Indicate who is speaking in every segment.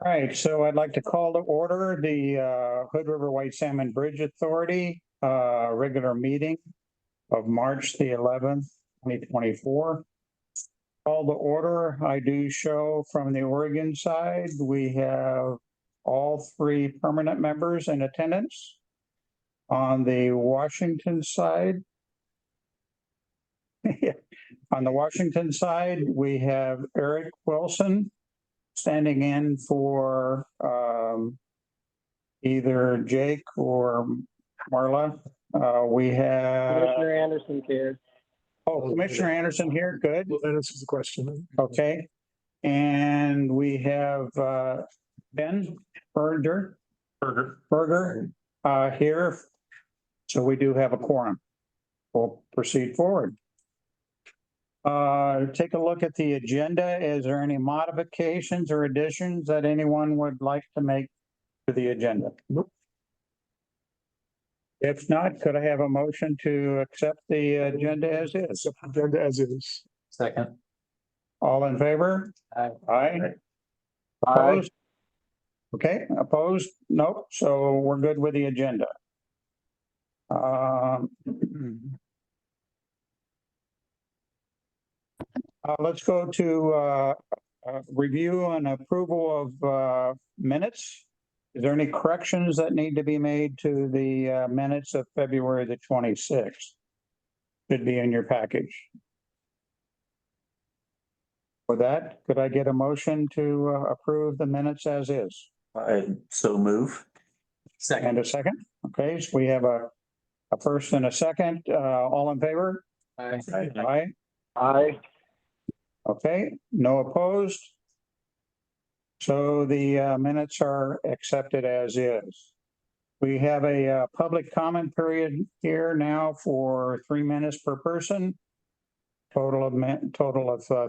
Speaker 1: All right, so I'd like to call to order the Hood River White Salmon Bridge Authority regular meeting of March the 11th, 2024. Call to order. I do show from the Oregon side, we have all three permanent members in attendance. On the Washington side, we have Eric Wilson standing in for either Jake or Marla. We have
Speaker 2: Commissioner Anderson here.
Speaker 1: Oh, Commissioner Anderson here. Good.
Speaker 3: Well, that answers the question.
Speaker 1: Okay. And we have Ben Berger here. So we do have a quorum. We'll proceed forward. Take a look at the agenda. Is there any modifications or additions that anyone would like to make to the agenda?
Speaker 3: Nope.
Speaker 1: If not, could I have a motion to accept the agenda as is?
Speaker 3: Accept the agenda as is.
Speaker 4: Second.
Speaker 1: All in favor?
Speaker 4: Aye.
Speaker 1: Aye. Opposed? Okay, opposed? Nope. So we're good with the agenda. Let's go to review and approval of minutes. Is there any corrections that need to be made to the minutes of February the 26th? Should be in your package. For that, could I get a motion to approve the minutes as is?
Speaker 4: I so move. Second.
Speaker 1: And a second? Okay, so we have a first and a second. All in favor?
Speaker 4: Aye.
Speaker 1: Aye.
Speaker 2: Aye.
Speaker 1: Okay, no opposed. So the minutes are accepted as is. We have a public comment period here now for 3 minutes per person. Total of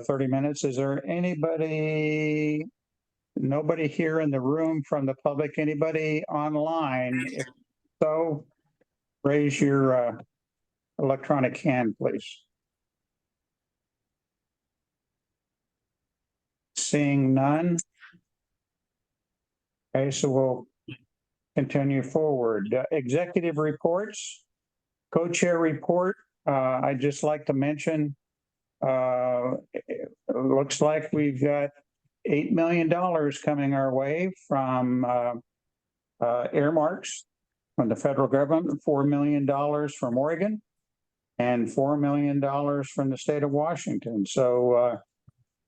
Speaker 1: 30 minutes. Is there nobody here in the room from the public? Anybody online? If so, raise your electronic hand, please. Seeing none. Okay, so we'll continue forward. Executive reports, co-chair report. I'd just like to mention, it looks like we've got $8 million coming our way from earmarks from the federal government, $4 million from Oregon, and $4 million from the state of Washington. So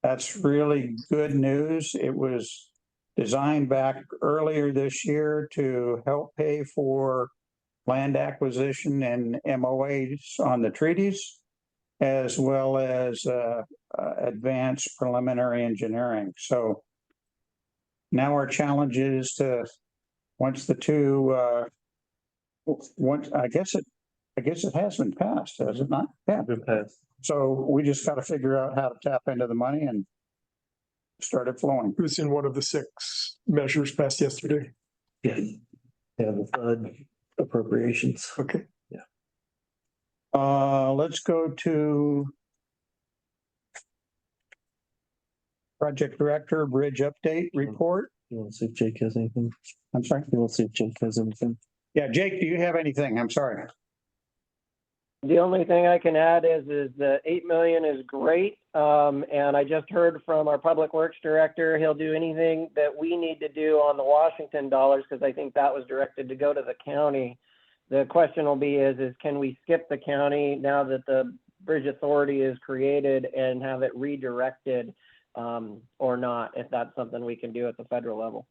Speaker 1: that's really good news. It was designed back earlier this year to help pay for land acquisition and MOAs on the treaties, as well as advanced preliminary engineering. So now our challenge is to, once the two, I guess it has been passed, has it not? Yeah. So we just got to figure out how to tap into the money and start it flowing.
Speaker 3: It was in one of the 6 measures passed yesterday.
Speaker 4: Yeah. Yeah, the flood appropriations.
Speaker 3: Okay.
Speaker 1: Let's go to project director bridge update report.
Speaker 4: You want to see if Jake has anything?
Speaker 1: I'm sorry.
Speaker 4: You want to see if Jake has anything?
Speaker 1: Yeah, Jake, do you have anything? I'm sorry.
Speaker 2: The only thing I can add is the 8 million is great. And I just heard from our public works director, he'll do anything that we need to do on the Washington dollars, because I think that was directed to go to the county. The question will be is can we skip the county now that the bridge authority is created and have it redirected or not, if that's something we can do at the federal level.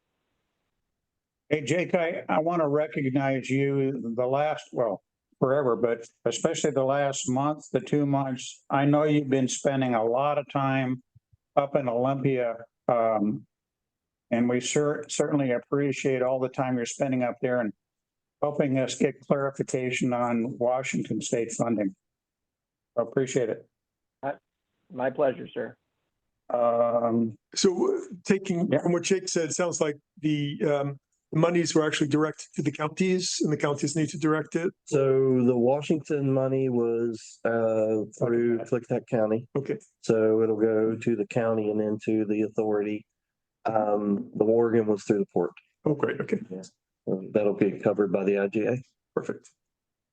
Speaker 1: Hey, Jake, I want to recognize you forever, but especially the last month, the 2 months. I know you've been spending a lot of time up in Olympia, and we certainly appreciate all the time you're spending up there and helping us get clarification on Washington state funding. I appreciate it.
Speaker 2: My pleasure, sir.
Speaker 3: So taking from what Jake said, it sounds like the Monies were actually directed to the counties and the counties need to direct it.
Speaker 4: So the Washington money was through Clickitat County.
Speaker 3: Okay,
Speaker 4: So it'll go to the county and into the authority. The Oregon was through the port.
Speaker 3: oh, great, okay,
Speaker 4: So that'll be covered by the IGA.
Speaker 3: perfect.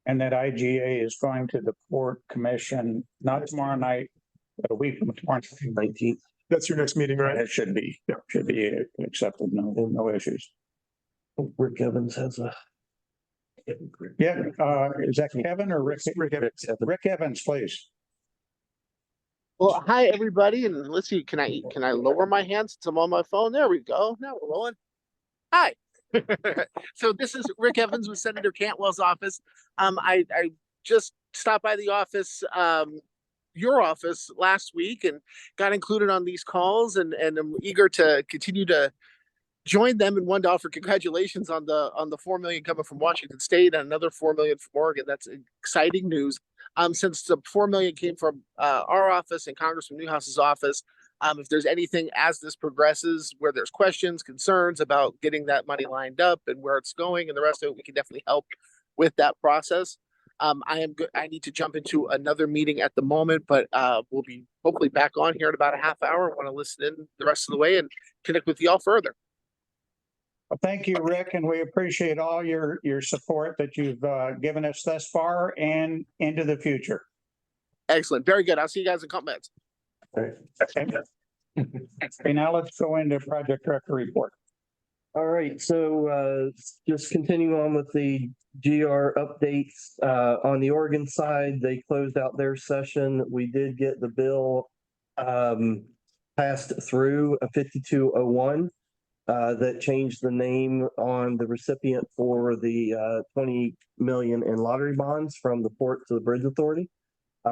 Speaker 1: And that IGA is going to the Port Commission, not tomorrow night, but a week from tomorrow.
Speaker 4: 19th.
Speaker 3: That's your next meeting, right?
Speaker 1: It should be,
Speaker 3: Yeah.
Speaker 1: should be accepted, no issues.
Speaker 4: Rick Evans has a.
Speaker 1: Yeah, is that Kevin or Rick?
Speaker 3: Rick Evans.
Speaker 1: Rick Evans, please.
Speaker 5: Well, hi everybody, and let's see. Can I lower my hand since I'm on my phone? There we go. Now we're rolling. Hi. So this is Rick Evans with Senator Cantwell's office. I just stopped by the office, your office last week, and got included on these calls, and I'm eager to continue to join them and wanted to offer congratulations on the 4 million coming from Washington State and another 4 million from Oregon. That's exciting news. Since the 4 million came from our office and Congressman Newhouse's office, if there's anything as this progresses where there's questions, concerns about getting that money lined up and where it's going and the rest of it, we can definitely help with that process. I am good. I need to jump into another meeting at the moment, but we'll be hopefully back on here in about a half hour. I want to listen in the rest of the way and connect with y'all further.
Speaker 1: Well, thank you, Rick, and we appreciate all your support that you've given us thus far and into the future.
Speaker 5: Excellent. Very good. I'll see you guys in a couple minutes.
Speaker 1: Okay, now let's go into Project Director report.
Speaker 4: All right, so just continuing on with the GR updates. On the Oregon side, they closed out their session. We did get the bill passed through a 5201 that changed the name on the recipient for the 20 million in lottery bonds from the port to the bridge authority,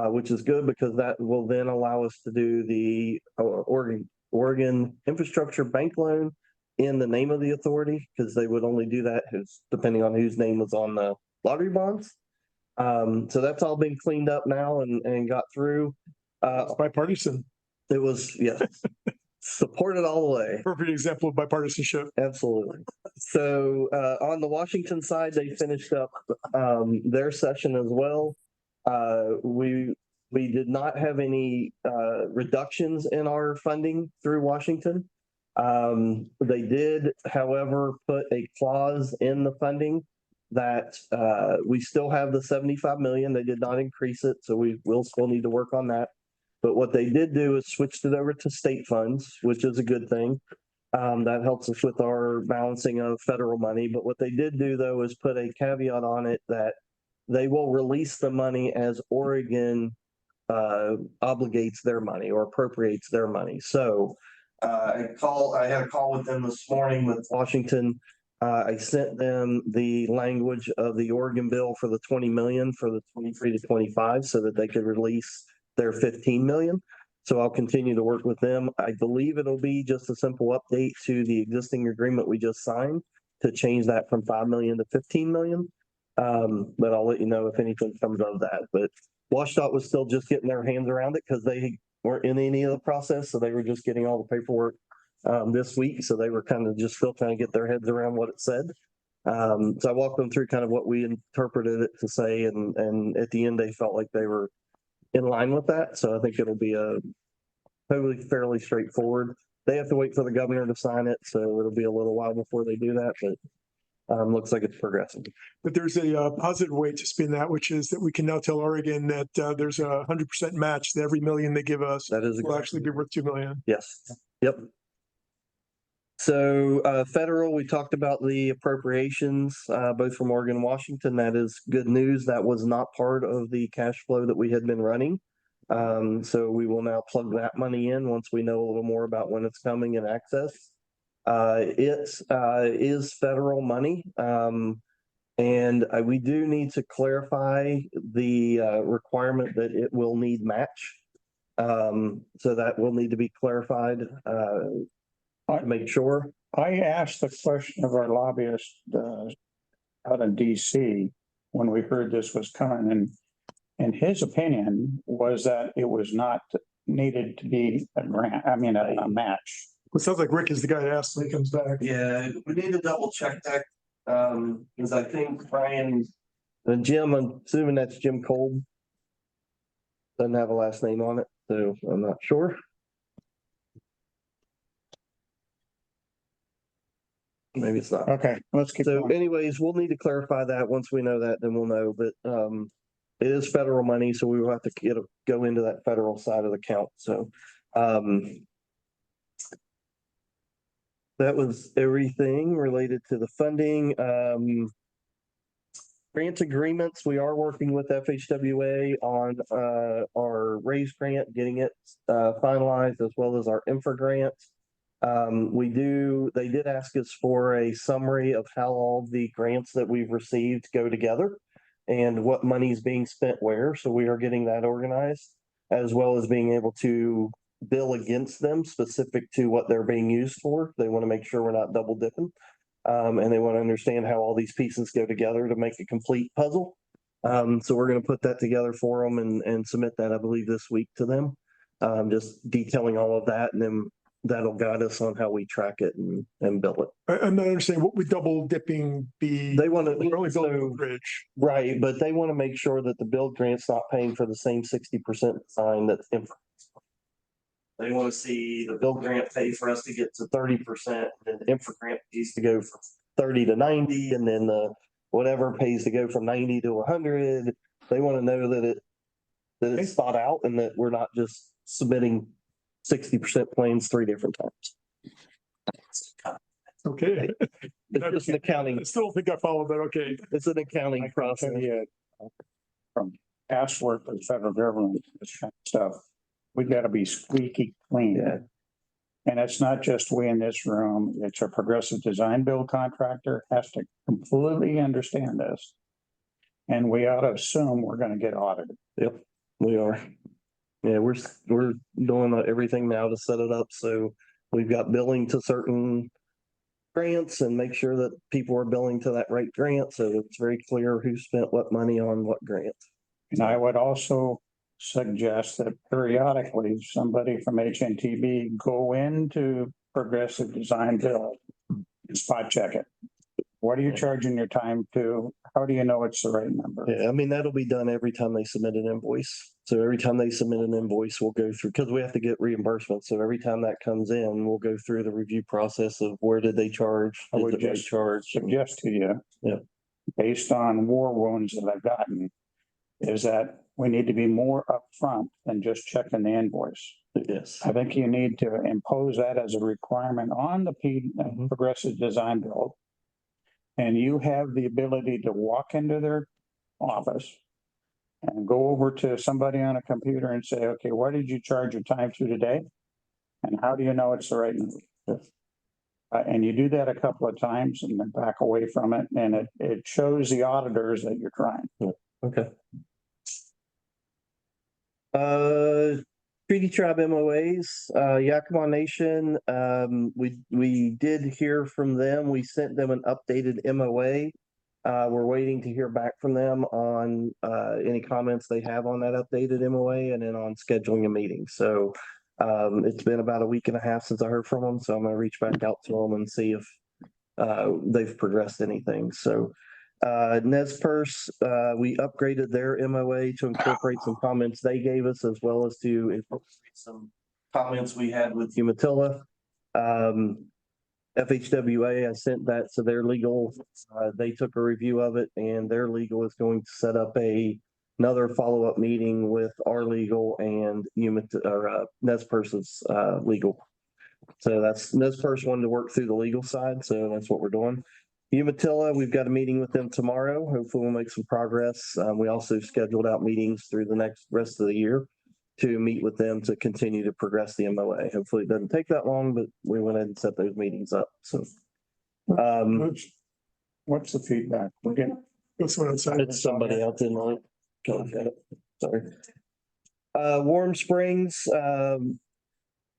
Speaker 4: which is good because that will then allow us to do the Oregon infrastructure bank loan in the name of the authority, because they would only do that depending on whose name was on the lottery bonds. So that's all been cleaned up now and got through.
Speaker 3: It's bipartisan,
Speaker 4: It was, yes, supported all the way.
Speaker 3: perfect example of bipartisanship.
Speaker 4: Absolutely. So on the Washington side, they finished up their session as well. We did not have any reductions in our funding through Washington. They did, however, put a clause in the funding that we still have the 75 million. They did not increase it, so we will still need to work on that. But what they did do is switched it over to state funds, which is a good thing. That helps us with our balancing of federal money. But what they did do, though, is put a caveat on it that they will release the money as Oregon obligates their money or appropriates their money. So I had a call with them this morning with Washington. I sent them the language of the Oregon bill for the 20 million for the 23 to 25 so that they could release their 15 million. So I'll continue to work with them. I believe it'll be just a simple update to the existing agreement we just signed to change that from 5 million to 15 million. But I'll let you know if anything comes of that. But WashDOT was still just getting their hands around it because they weren't in any of the process. So they were just getting all the paperwork this week. So they were kind of just still trying to get their heads around what it said. So I walked them through kind of what we interpreted it to say. And at the end, they felt like they were in line with that. So I think it'll be a totally fairly straightforward. They have to wait for the governor to sign it. So it'll be a little while before they do that. But looks like it's progressing.
Speaker 3: But there's a positive way to spin that, which is that we can now tell Oregon that there's a 100% match that every million they give us
Speaker 4: That is
Speaker 3: will actually be worth 2 million.
Speaker 4: Yes. Yep. So federal, we talked about the appropriations, both from Oregon and Washington. That is good news. That was not part of the cash flow that we had been running. So we will now plug that money in once we know a little more about when it's coming and access. It is federal money. And we do need to clarify the requirement that it will need match. So that will need to be clarified. To make sure.
Speaker 1: I asked the question of our lobbyist out in DC when we heard this was coming, and his opinion was that it was not needed to be a grant. I mean, a match.
Speaker 3: It sounds like Rick is the guy to ask when he comes back.
Speaker 4: Yeah, we need to double check that, because I think Brian, Jim, I'm assuming that's Jim Kolb. Doesn't have a last name on it, so I'm not sure. Maybe it's not.
Speaker 1: Okay, let's keep
Speaker 4: So
Speaker 1: going.
Speaker 4: anyways, we'll need to clarify that. Once we know that, then we'll know, but, it is federal money, so we will have to go into that federal side of the count, so, that was everything related to the funding. Grant agreements, we are working with FHWA on our raise grant, getting it finalized, as well as our infra grant. They did ask us for a summary of how all the grants that we've received go together and what money is being spent where. So we are getting that organized, as well as being able to bill against them specific to what they're being used for. They want to make sure we're not double dipping. And they want to understand how all these pieces go together to make a complete puzzle. So we're going to put that together for them and submit that, I believe, this week to them. Just detailing all of that, and then that'll guide us on how we track it and bill it.
Speaker 3: I'm not understanding, what would double dipping be?
Speaker 4: They want to,
Speaker 3: We're only building a bridge.
Speaker 4: right, but they want to make sure that the build grant's not paying for the same 60% design that's infra. They want to see the build grant pay for us to get to 30%, and the infra grant pays to go from 30 to 90, and then the whatever pays to go from 90 to 100. They want to know that it's thought out and that we're not just submitting 60% plans 3 different times.
Speaker 3: Okay.
Speaker 4: It's just an accounting.
Speaker 3: I still don't think I followed that. Okay.
Speaker 4: It's an
Speaker 1: I
Speaker 4: accounting
Speaker 1: can
Speaker 4: process.
Speaker 1: tell you, from past work with the federal government, this kind of stuff, we gotta be squeaky clean.
Speaker 4: Yeah.
Speaker 1: And it's not just we in this room, it's a progressive design build contractor has to completely understand this. And we ought to assume we're gonna get audited.
Speaker 4: Yep, we are. Yeah, we're doing everything now to set it up. So we've got billing to certain grants and make sure that people are billing to that right grant. So it's very clear who spent what money on what grant.
Speaker 1: And I would also suggest that periodically somebody from HNTB go into progressive design build and spot check it. What are you charging your time to? How do you know it's the right number?
Speaker 4: Yeah, I mean, that'll be done every time they submit an invoice. So every time they submit an invoice, we'll go through, because we have to get reimbursement. So every time that comes in, we'll go through the review process of where did they charge?
Speaker 1: I would
Speaker 4: Did they
Speaker 1: just
Speaker 4: charge?
Speaker 1: suggest to you,
Speaker 4: Yeah.
Speaker 1: based on war wounds that I've gotten, is that we need to be more upfront than just checking the invoice.
Speaker 4: Yes.
Speaker 1: I think you need to impose that as a requirement on the
Speaker 4: Mhm.
Speaker 1: progressive design build. And you have the ability to walk into their office and go over to somebody on a computer and say, okay, what did you charge your time to today? And how do you know it's the right number? And you do that a couple of times and then back away from it. And it shows the auditors that you're trying.
Speaker 4: Okay. Treaty Tribe MOAs, Yakima Nation, we did hear from them. We sent them an updated MOA. We're waiting to hear back from them on any comments they have on that updated MOA and then on scheduling a meeting. So it's been about a week and a half since I heard from them. So I'm going to reach back out to them and see if they've progressed anything. So NESPERS, we upgraded their MOA to incorporate some comments they gave us, as well as to incorporate some comments we had with Umatilla. FHWA, I sent that to their legal. They took a review of it, and their legal is going to set up another follow-up meeting with our legal and NESPERS's legal. So that's NESPERS wanted to work through the legal side, so that's what we're doing. Umatilla, we've got a meeting with them tomorrow. Hopefully we'll make some progress. We also scheduled out meetings through the rest of the year to meet with them to continue to progress the MOA. Hopefully it doesn't take that long, but we went ahead and set those meetings up. So
Speaker 1: What's the feedback? We're getting.
Speaker 4: it's somebody else in line. Sorry. Warm Springs,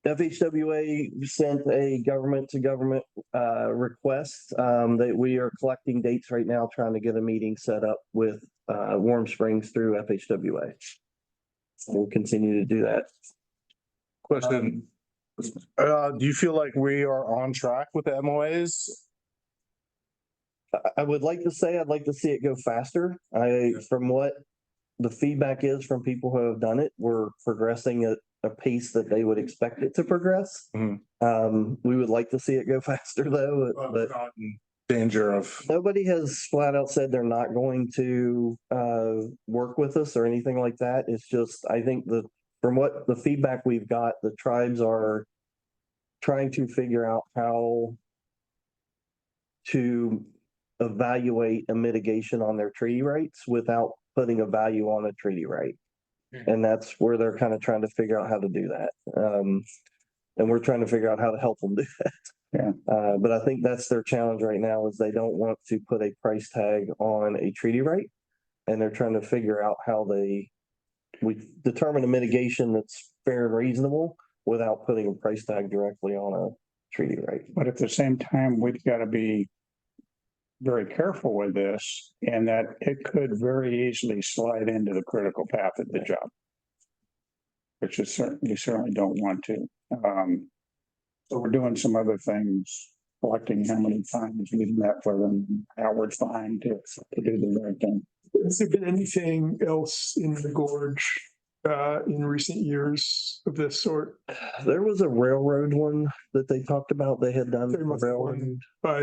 Speaker 4: FHWA sent a government to government request that we are collecting dates right now, trying to get a meeting set up with Warm Springs through FHWA. We'll continue to do that.
Speaker 6: Question, Do you feel like we are on track with the MOAs?
Speaker 4: I would like to say I'd like to see it go faster. From what the feedback is from people who have done it, we're progressing at a pace that they would expect it to progress.
Speaker 6: Mhm.
Speaker 4: We would like to see it go faster though, but
Speaker 6: Not in danger of.
Speaker 4: nobody has flat out said they're not going to work with us or anything like that. It's just, I think from what the feedback we've got, the tribes are trying to figure out how to evaluate a mitigation on their treaty rights without putting a value on a treaty right. And that's where they're kind of trying to figure out how to do that. And we're trying to figure out how to help them do that.
Speaker 1: Yeah.
Speaker 4: But I think that's their challenge right now is they don't want to put a price tag on a treaty right. And they're trying to figure out how we determine a mitigation that's fair and reasonable without putting a price tag directly on a treaty right.
Speaker 1: But at the same time, we've got to be very careful with this, and that it could very easily slide into the critical path of the job, which is you certainly don't want to. So we're doing some other things, collecting how many times we've met with them, how we're trying to do the right thing.
Speaker 3: Has there been anything else in the gorge in recent years of this sort?
Speaker 4: There was a railroad one that they talked about. They had done
Speaker 3: There must be
Speaker 4: railroad
Speaker 3: one by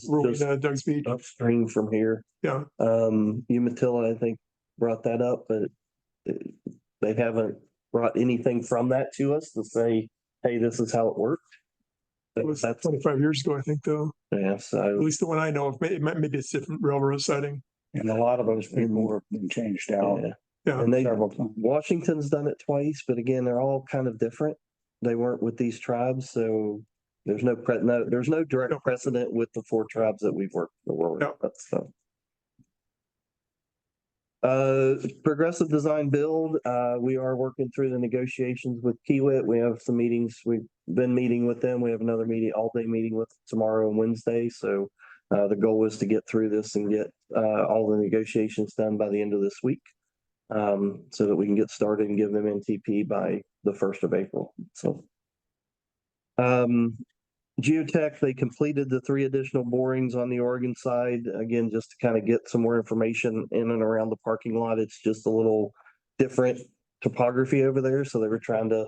Speaker 3: Rowena, Doug's Beach.
Speaker 4: upstream from here.
Speaker 3: Yeah.
Speaker 4: Umatilla, I think, brought that up, but they haven't brought anything from that to us to say, hey, this is how it worked.
Speaker 3: It was
Speaker 4: That's
Speaker 3: 25 years ago, I think, though.
Speaker 4: yeah.
Speaker 3: At
Speaker 4: So
Speaker 3: least the one I know of. Maybe it's a different railroad sighting.
Speaker 1: And a lot of those people have been changed out
Speaker 4: yeah.
Speaker 3: Yeah.
Speaker 4: And
Speaker 1: several times.
Speaker 4: Washington's done it twice, but again, they're all kind of different. They weren't with these tribes, so there's no direct precedent with the 4 tribes that we've worked with. So. Progressive design build. We are working through the negotiations with Kiewit. We have some meetings. We've been meeting with them. We have another all-day meeting with them tomorrow and Wednesday. So the goal is to get through this and get all the negotiations done by the end of this week. So that we can get started and give them NTP by the 1st of April. So, Geotech, they completed the 3 additional borings on the Oregon side. Again, just to kind of get some more information in and around the parking lot. It's just a little different topography over there. So they were trying to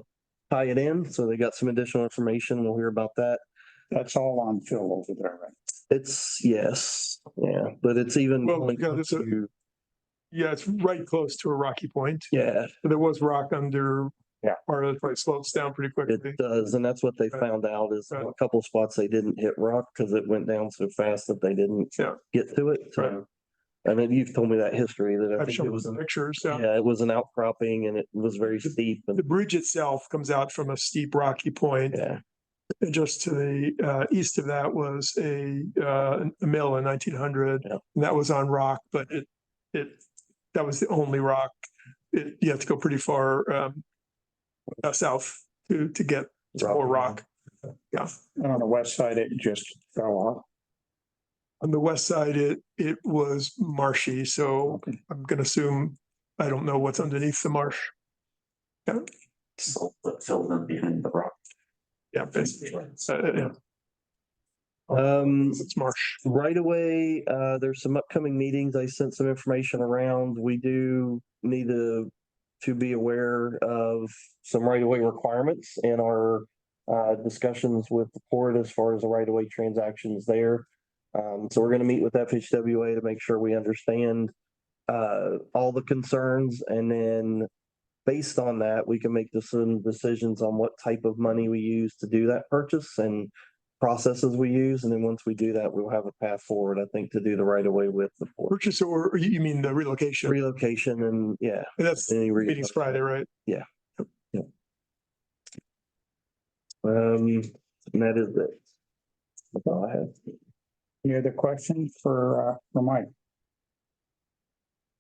Speaker 4: tie it in. So they got some additional information. We'll hear about that.
Speaker 1: That's all on fill over there, right?
Speaker 4: Yes. Yeah. But it's even.
Speaker 3: Well, yeah, it's right close to a rocky point.
Speaker 4: Yeah.
Speaker 3: There was rock under.
Speaker 1: Yeah.
Speaker 3: Part of it probably slopes down pretty quickly.
Speaker 4: It does, and that's what they found out is a couple of spots they didn't hit rock because it went down so fast that they didn't get to it. So, and then you've told me that history that I think it was
Speaker 3: pictures.
Speaker 4: Yeah, it was an outcropping and it was very steep.
Speaker 3: The bridge itself comes out from a steep rocky point.
Speaker 4: Yeah.
Speaker 3: And just to the east of that was a mill in 1900, and that was on rock, but that was the only rock. You have to go pretty far south to get more rock. Yeah.
Speaker 1: And on the west side, it just fell off.
Speaker 3: On the west side, it was marshy, so I'm going to assume I don't know what's underneath the marsh. Yeah.
Speaker 7: Salt that filled in behind the rock.
Speaker 3: Yeah, basically. It's marsh.
Speaker 4: Right away, there's some upcoming meetings. I sent some information around. We do need to be aware of some right-of-way requirements in our discussions with the port as far as the right-of-way transactions there. So we're going to meet with FHWA to make sure we understand all the concerns, and then based on that, we can make some decisions on what type of money we use to do that purchase and processes we use. And then once we do that, we'll have a path forward, I think, to do the right of way with the port.
Speaker 3: Purchase, or you mean the relocation?
Speaker 4: Relocation, and yeah.
Speaker 3: And that's meeting's Friday, right?
Speaker 4: Yeah. Yeah. And that is it. That's all I have.
Speaker 1: Any other questions for Mike?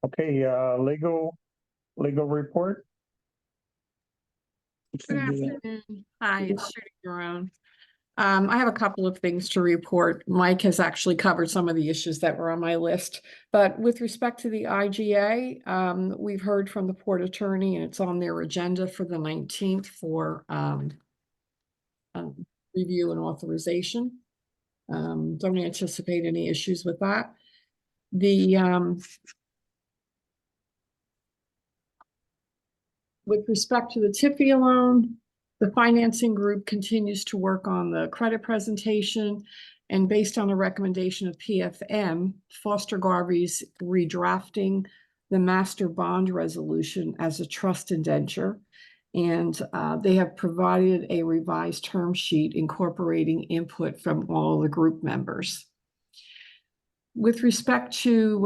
Speaker 1: Okay, legal report.
Speaker 8: Good afternoon. Hi, it's Judy Garone. I have a couple of things to report. Mike has actually covered some of the issues that were on my list, but with respect to the IGA, we've heard from the port attorney and it's on their agenda for the 19th for review and authorization. Don't anticipate any issues with that. With respect to the TIFIA loan, the financing group continues to work on the credit presentation, and based on the recommendation of PFM, Foster Garvey's redrafting the master bond resolution as a trust indenture, and they have provided a revised term sheet incorporating input from all the group members. With respect to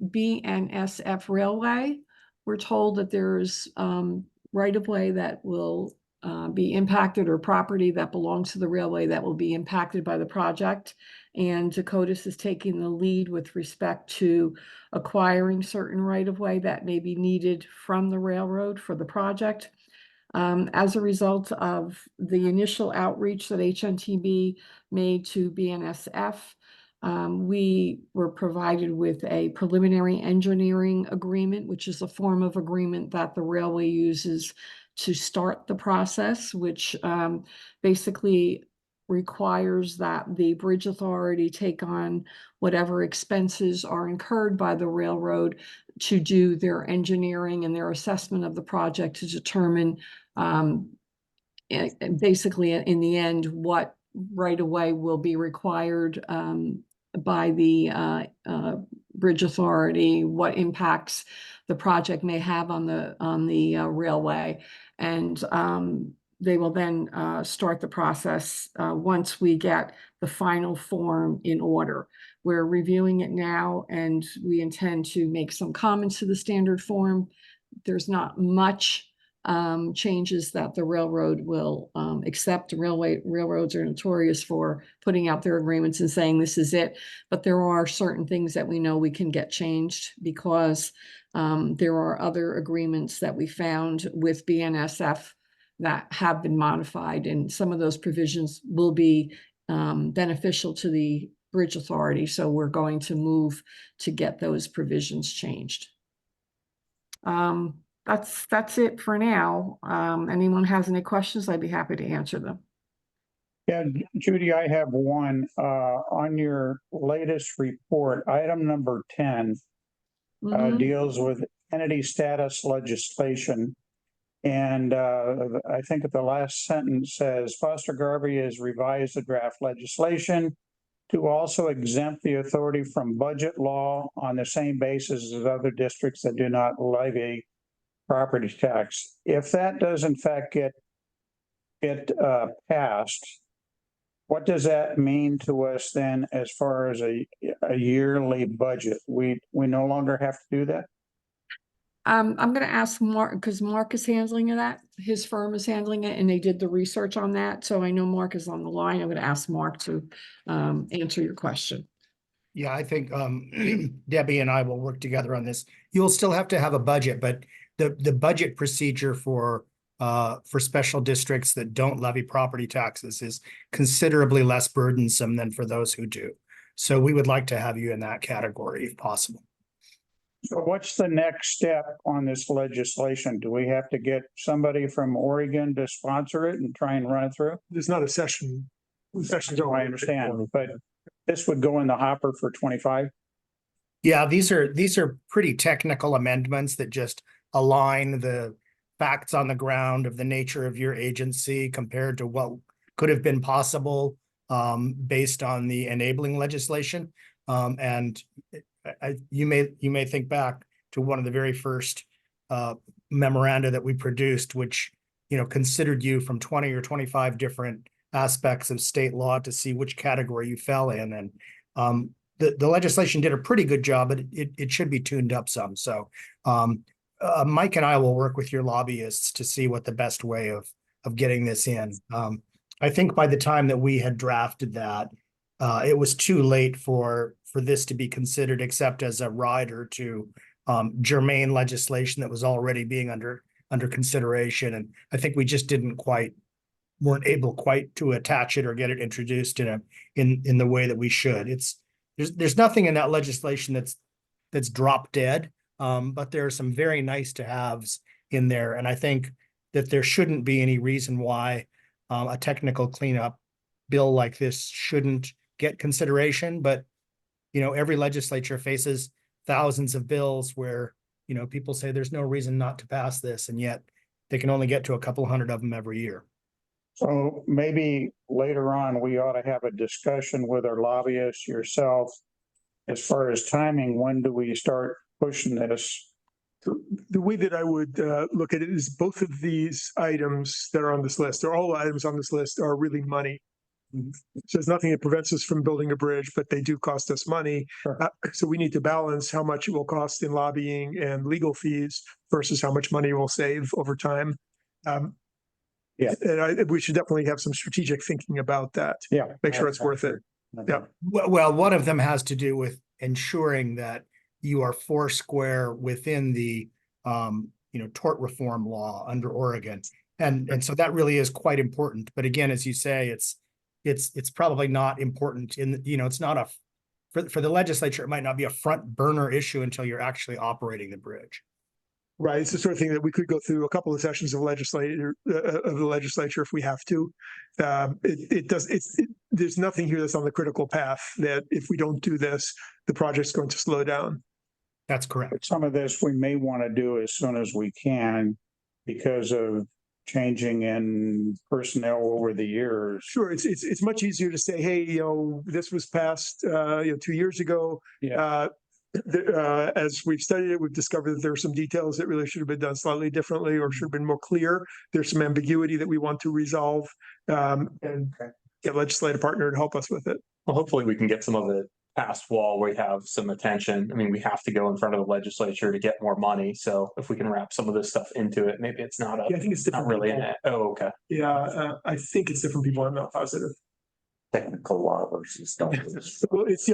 Speaker 8: BNSF Railway, we're told that there's right-of-way that will be impacted, or property that belongs to the railway that will be impacted by the project. And Dakotas is taking the lead with respect to acquiring certain right-of-way that may be needed from the railroad for the project. As a result of the initial outreach that HNTB made to BNSF, we were provided with a preliminary engineering agreement, which is a form of agreement that the railway uses to start the process, which basically requires that the bridge authority take on whatever expenses are incurred by the railroad to do their engineering and their assessment of the project to determine basically in the end what right away will be required by the bridge authority, what impacts the project may have on the railway, and they will then start the process once we get the final form in order. We're reviewing it now, and we intend to make some comments to the standard form. There's not much changes that the railroad will accept. Railroads are notorious for putting out their agreements and saying this is it, but there are certain things that we know we can get changed because there are other agreements that we found with BNSF that have been modified, and some of those provisions will be beneficial to the bridge authority. So we're going to move to get those provisions changed. That's it for now. Anyone has any questions, I'd be happy to answer them.
Speaker 1: Yeah, Judy, I have one. On your latest report, item number 10 deals with entity status legislation. And I think that the last sentence says Foster Garvey has revised the draft legislation to also exempt the authority from budget law on the same basis as other districts that do not levy property tax. If that does in fact get passed, what does that mean to us then as far as a yearly budget? We no longer have to do that?
Speaker 8: I'm going to ask Mark, because Mark is handling that. His firm is handling it, and they did the research on that. So I know Mark is on the line. I'm going to ask Mark to answer your question.
Speaker 9: Yeah, I think Debbie and I will work together on this. You'll still have to have a budget, but the budget procedure for special districts that don't levy property taxes is considerably less burdensome than for those who do. So we would like to have you in that category if possible.
Speaker 1: So what's the next step on this legislation? Do we have to get somebody from Oregon to sponsor it and try and run it through?
Speaker 3: There's not a session.
Speaker 1: I understand, but this would go in the hopper for 25.
Speaker 9: Yeah, these are pretty technical amendments that just align the facts on the ground of the nature of your agency compared to what could have been possible based on the enabling legislation. And you may think back to one of the very first memoranda that we produced, which considered you from 20 or 25 different aspects of state law to see which category you fell in. And the legislation did a pretty good job, but it should be tuned up some. So Mike and I will work with your lobbyists to see what the best way of getting this in. I think by the time that we had drafted that, it was too late for this to be considered except as a rider to germane legislation that was already being under consideration. And I think we just weren't able quite to attach it or get it introduced in the way that we should. There's nothing in that legislation that's drop dead, but there are some very nice to haves in there. And I think that there shouldn't be any reason why a technical cleanup bill like this shouldn't get consideration, but every legislature faces thousands of bills where, people say there's no reason not to pass this, and yet they can only get to a couple hundred of them every year.
Speaker 1: So maybe later on, we ought to have a discussion with our lobbyists, yourself, as far as timing. When do we start pushing this?
Speaker 3: The way that I would look at it is both of these items that are on this list, or all items on this list, are really money. So there's nothing that prevents us from building a bridge, but they do cost us money.
Speaker 1: Sure.
Speaker 3: So we need to balance how much it will cost in lobbying and legal fees versus how much money we'll save over time.
Speaker 1: Yeah.
Speaker 3: And we should definitely have some strategic thinking about that.
Speaker 1: Yeah.
Speaker 3: Make sure it's worth it. Yeah.
Speaker 9: Well, one of them has to do with ensuring that you are four square within the, tort reform law under Oregon. And so that really is quite important. But again, as you say, it's probably not important it's not for the legislature, it might not be a front burner issue until you're actually operating the bridge.
Speaker 3: Right. It's the sort of thing that we could go through a couple of sessions of the legislature if we have to. There's nothing here that's on the critical path that if we don't do this, the project's going to slow down.
Speaker 9: That's correct.
Speaker 1: But some of this we may want to do as soon as we can because of changing in personnel over the years.
Speaker 3: Sure, it's much easier to say, hey, this was passed 2 years ago.
Speaker 1: Yeah.
Speaker 3: As we've studied it, we've discovered that there are some details that really should have been done slightly differently or should have been more clear. There's some ambiguity that we want to resolve and get a legislative partner to help us with it.
Speaker 10: Well, hopefully we can get some of it past while we have some attention. I mean, we have to go in front of the legislature to get more money. So if we can wrap some of this stuff into it, maybe it's not
Speaker 3: I think it's
Speaker 10: not
Speaker 3: different.
Speaker 10: really
Speaker 3: people.
Speaker 10: in it. Oh, okay.
Speaker 3: Yeah, I think it's different people. I'm not positive.
Speaker 7: Technical law versus don't.
Speaker 3: Well, it's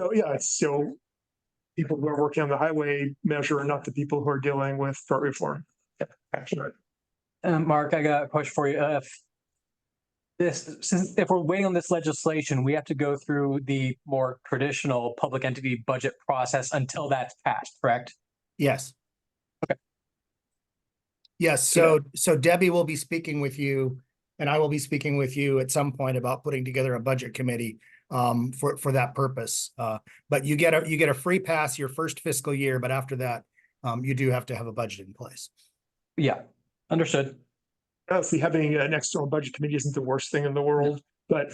Speaker 3: people who are working on the highway measure and not the people who are dealing with tort reform.
Speaker 11: Mark, I got a question for you. If we're waiting on this legislation, we have to go through the more traditional public entity budget process until that's passed, correct?
Speaker 9: Yes.
Speaker 11: Okay.
Speaker 9: Yes. So Debbie will be speaking with you, and I will be speaking with you at some point about putting together a budget committee for that purpose. But you get a free pass your first fiscal year, but after that, you do have to have a budget in place.
Speaker 11: Yeah, understood.
Speaker 3: Honestly, having an external budget committee isn't the worst thing in the world, but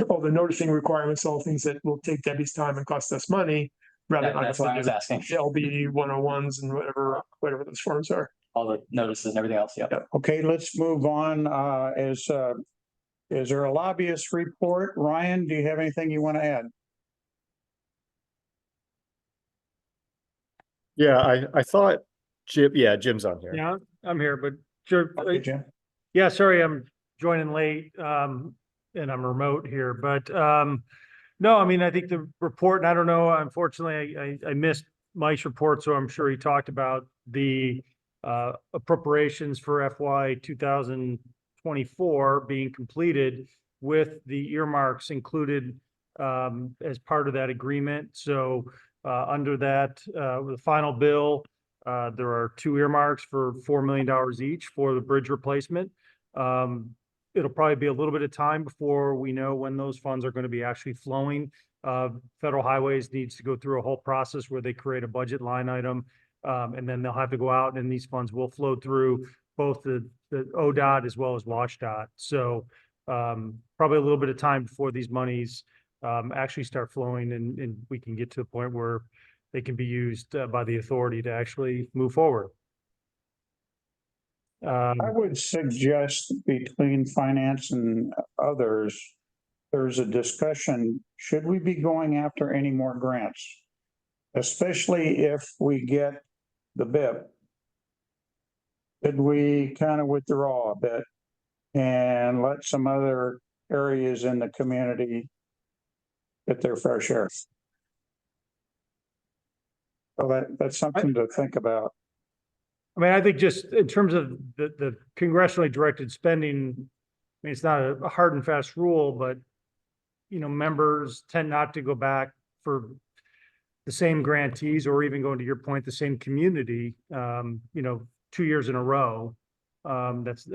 Speaker 3: all the noticing requirements, all things that will take Debbie's time and cost us money, rather than
Speaker 11: That's why I was asking.
Speaker 3: LB 101s and whatever those forms are.
Speaker 11: All the notices and everything else. Yeah.
Speaker 1: Okay, let's move on. Is there a lobbyist report? Ryan, do you have anything you want to add?
Speaker 12: Yeah, I thought Jim's on here.
Speaker 13: Yeah, I'm here, but sure.
Speaker 1: Okay, Jim.
Speaker 13: Yeah, sorry, I'm joining late, and I'm remote here, but, no, I mean, I think the report, and I don't know, unfortunately, I missed Mike's report, so I'm sure he talked about the, appropriations for FY 2024 being completed with the earmarks included, as part of that agreement. So, under that, the final bill, there are two earmarks for $4 million each for the bridge replacement. It'll probably be a little bit of time before we know when those funds are going to be actually flowing. Federal Highways needs to go through a whole process where they create a budget line item, and then they'll have to go out and these funds will flow through both the ODOT as well as WashDOT. So probably a little bit of time before these monies actually start flowing and we can get to the point where they can be used by the authority to actually move forward.
Speaker 1: I would suggest between finance and others, there's a discussion, should we be going after any more grants? Especially if we get the BIP. Could we kind of withdraw a bit and let some other areas in the community get their fair share? So that's something to think about.
Speaker 13: I mean, I think just in terms of the congressionally directed spending, I mean, it's not a hard and fast rule, but, members tend not to go back for the same grantees or even going to your point, the same community, 2 years in a row. That's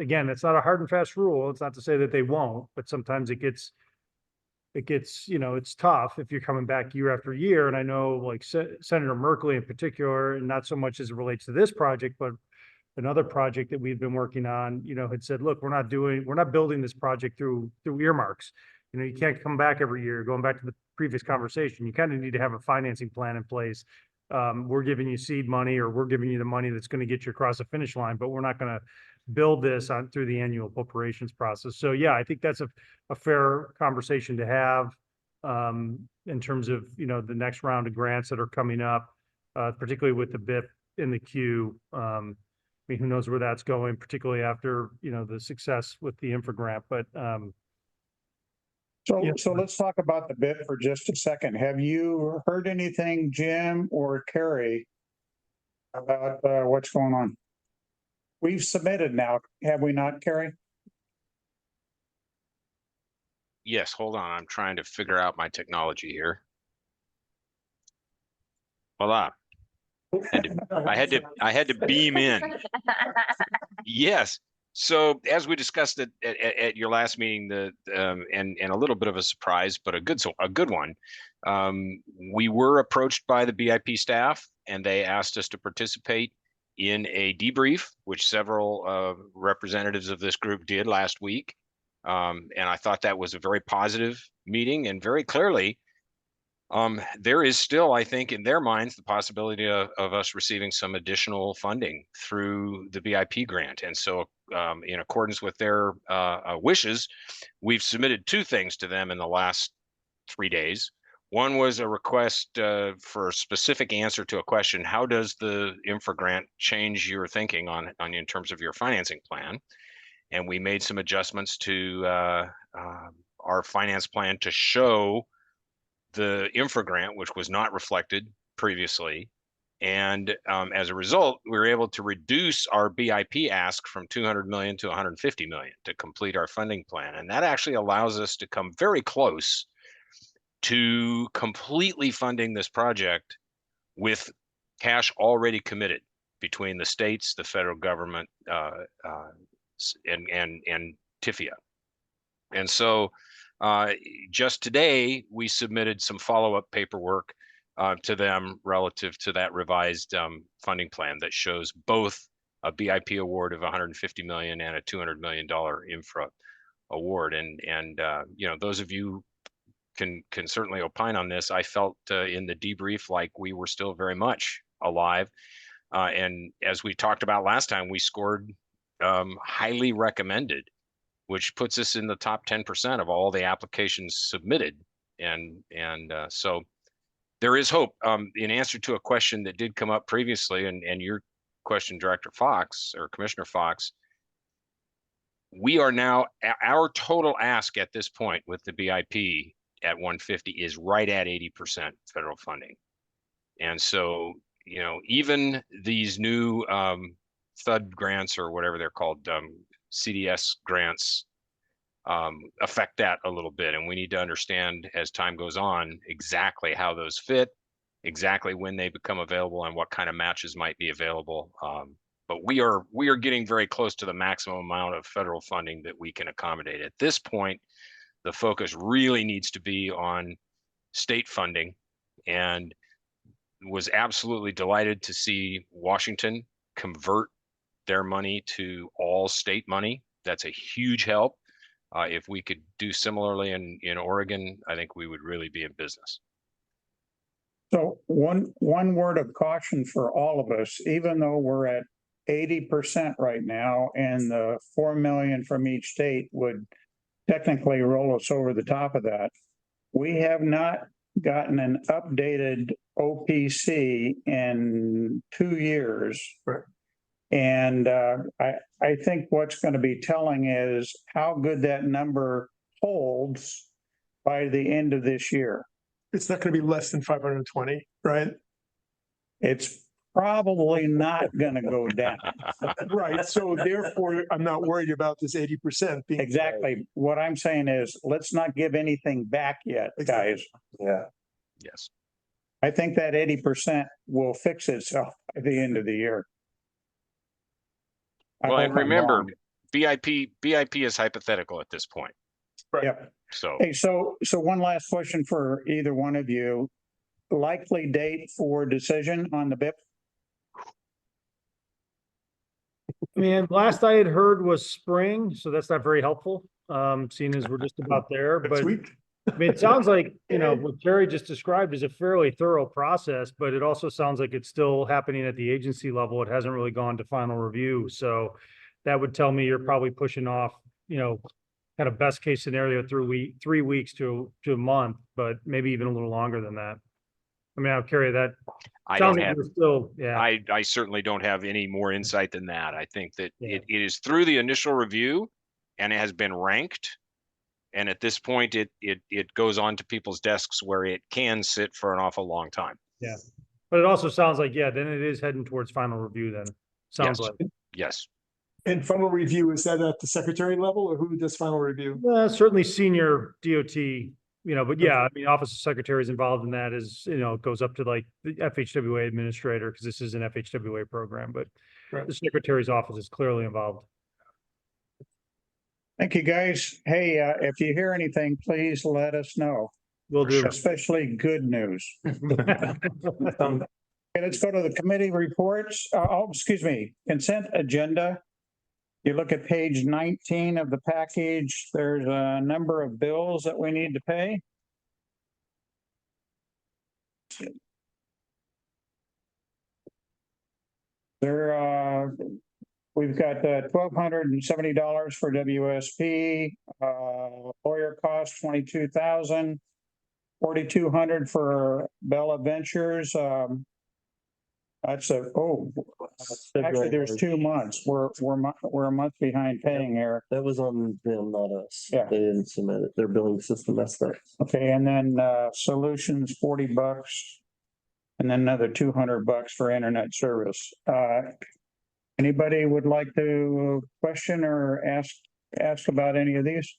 Speaker 13: not a hard and fast rule. It's not to say that they won't, but sometimes it gets, it's tough if you're coming back year after year. And I know like Senator Merkley in particular, and not so much as it relates to this project, but another project that we've been working on, had said, look, we're not building this project through earmarks. You can't come back every year. Going back to the previous conversation, you kind of need to have a financing plan in place. We're giving you seed money, or we're giving you the money that's going to get you across the finish line, but we're not going to build this on through the annual appropriations process. So yeah, I think that's a fair conversation to have in terms of, the next round of grants that are coming up, particularly with the BIP in the queue. I mean, who knows where that's going, particularly after, the success with the infra grant, but
Speaker 1: So let's talk about the bid for just a second. Have you heard anything, Jim or Carrie, about what's going on? We've submitted now, have we not, Carrie?
Speaker 14: Yes, hold on. I'm trying to figure out my technology here. Voila. I had to beam in. Yes. So as we discussed at your last meeting, and a little bit of a surprise, but a good one. We were approached by the BIP staff, and they asked us to participate in a debrief, which several representatives of this group did last week. And I thought that was a very positive meeting, and very clearly, there is still, I think, in their minds, the possibility of us receiving some additional funding through the BIP grant. And so in accordance with their wishes, we've submitted two things to them in the last 3 days. One was a request for a specific answer to a question: how does the infra grant change your thinking on in terms of your financing plan? And we made some adjustments to our finance plan to show the infra grant, which was not reflected previously. And as a result, we were able to reduce our BIP ask from 200 million to 150 million to complete our funding plan. And that actually allows us to come very close to completely funding this project with cash already committed between the states, the federal government, and TIFIA. And so just today, we submitted some follow-up paperwork to them relative to that revised funding plan that shows both a BIP award of 150 million and a $200 million infra award. And those of you can certainly opine on this. I felt in the debrief like we were still very much alive. And as we talked about last time, we scored highly recommended, which puts us in the top 10% of all the applications submitted. And so there is hope. In answer to a question that did come up previously, and your question, Director Fox or Commissioner Fox, we are now, our total ask at this point with the BIP at 150 is right at 80% federal funding. And so, even these new THUD grants, or whatever they're called, CDS grants, affect that a little bit. And we need to understand as time goes on exactly how those fit, exactly when they become available, and what kind of matches might be available. But we are getting very close to the maximum amount of federal funding that we can accommodate. At this point, the focus really needs to be on state funding, and was absolutely delighted to see Washington convert their money to all state money. That's a huge help. If we could do similarly in Oregon, I think we would really be in business.
Speaker 1: So one word of caution for all of us, even though we're at 80% right now, and the 4 million from each state would technically roll us over the top of that, we have not gotten an updated OPC in 2 years.
Speaker 3: Right.
Speaker 1: And I think what's going to be telling is how good that number holds by the end of this year.
Speaker 3: It's not going to be less than 520, right?
Speaker 1: It's probably not going to go down.
Speaker 3: Right. So therefore, I'm not worried about this 80% being.
Speaker 1: Exactly. What I'm saying is, let's not give anything back yet, guys.
Speaker 4: Yeah.
Speaker 14: Yes.
Speaker 1: I think that 80% will fix itself by the end of the year. I
Speaker 14: Well,
Speaker 1: hope
Speaker 14: and
Speaker 1: I'm
Speaker 14: remember,
Speaker 1: wrong.
Speaker 14: BIP is hypothetical at this point.
Speaker 1: Yep.
Speaker 14: So
Speaker 1: Hey, so one last question for either one of you. Likely date for decision on the BIP?
Speaker 13: I mean, last I had heard was spring, so that's not very helpful, seeing as we're just about there, but
Speaker 3: Sweet.
Speaker 13: I mean, it sounds like, what Terry just described is a fairly thorough process, but it also sounds like it's still happening at the agency level. It hasn't really gone to final review, so that would tell me you're probably pushing off, kind of best case scenario through 3 weeks to a month, but maybe even a little longer than that. I mean, I'll carry that.
Speaker 14: I
Speaker 13: Sounds
Speaker 14: don't
Speaker 13: like
Speaker 14: have,
Speaker 13: we're still, yeah.
Speaker 14: I certainly don't have any more insight than that. I think that
Speaker 13: Yeah.
Speaker 14: it is through the initial review and it has been ranked. And at this point, it goes on to people's desks where it can sit for an awful long time.
Speaker 13: Yeah. But it also sounds like, yeah, then it is heading towards final review then. Sounds
Speaker 14: Yes.
Speaker 13: like.
Speaker 14: Yes.
Speaker 3: And final review, is that at the secretary level or who does final review?
Speaker 13: Certainly senior DOT, but yeah, I mean, Office of Secretary is involved in that as, it goes up to like the FHWA administrator, because this is an FHWA program, but
Speaker 3: Right.
Speaker 13: the secretary's office is clearly involved.
Speaker 1: Thank you, guys. Hey, if you hear anything, please let us know,
Speaker 13: Will do.
Speaker 1: especially good news. Okay, let's go to the committee reports. Excuse me, consent agenda. You look at page 19 of the package, there's a number of bills that we need to pay. We've got $1,270 for WSP, lawyer cost $22,000, $4,200 for Bella Ventures. That's actually there's 2 months. We're a month behind paying, Eric.
Speaker 4: That was on them, not us.
Speaker 1: Yeah.
Speaker 4: They didn't submit it. Their billing system messed up.
Speaker 1: Okay, and then solutions $40, and then another $200 for internet service. Anybody would like to question or ask about any of these?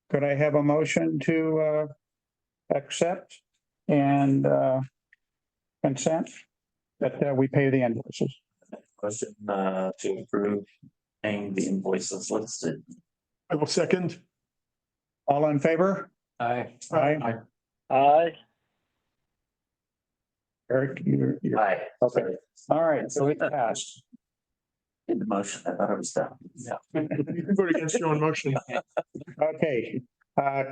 Speaker 1: Could I have a motion to accept and consent that we pay the invoices?
Speaker 7: Question to approve paying the invoices listed.
Speaker 3: I will second.
Speaker 1: All in favor?
Speaker 11: Aye.
Speaker 1: Aye.
Speaker 2: Aye.
Speaker 1: Eric, you're
Speaker 7: Aye.
Speaker 1: okay. All right, so it passed.
Speaker 7: In the motion, I thought it was done.
Speaker 1: Yeah.
Speaker 3: You can vote against your own motion.
Speaker 1: Okay,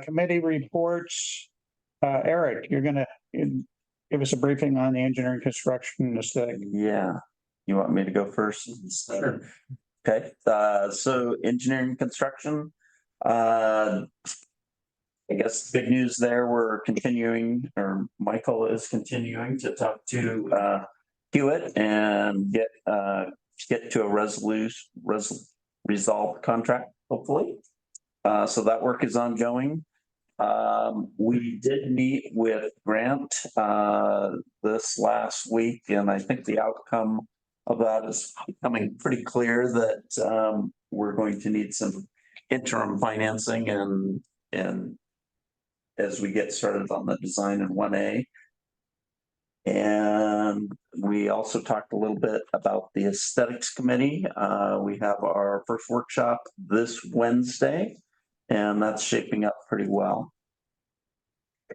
Speaker 1: committee reports. Eric, you're gonna give us a briefing on the engineering, construction, aesthetic.
Speaker 7: Yeah. You want me to go first? Sure. Okay, so engineering construction, I guess big news there, we're continuing, or Michael is continuing to talk to Hewitt and get to a resolved contract, hopefully. So that work is ongoing. We did meet with Grant this last week, and I think the outcome of that is becoming pretty clear that we're going to need some interim financing and as we get started on the design in 1A. And we also talked a little bit about the aesthetics committee. We have our first workshop this Wednesday, and that's shaping up pretty well. I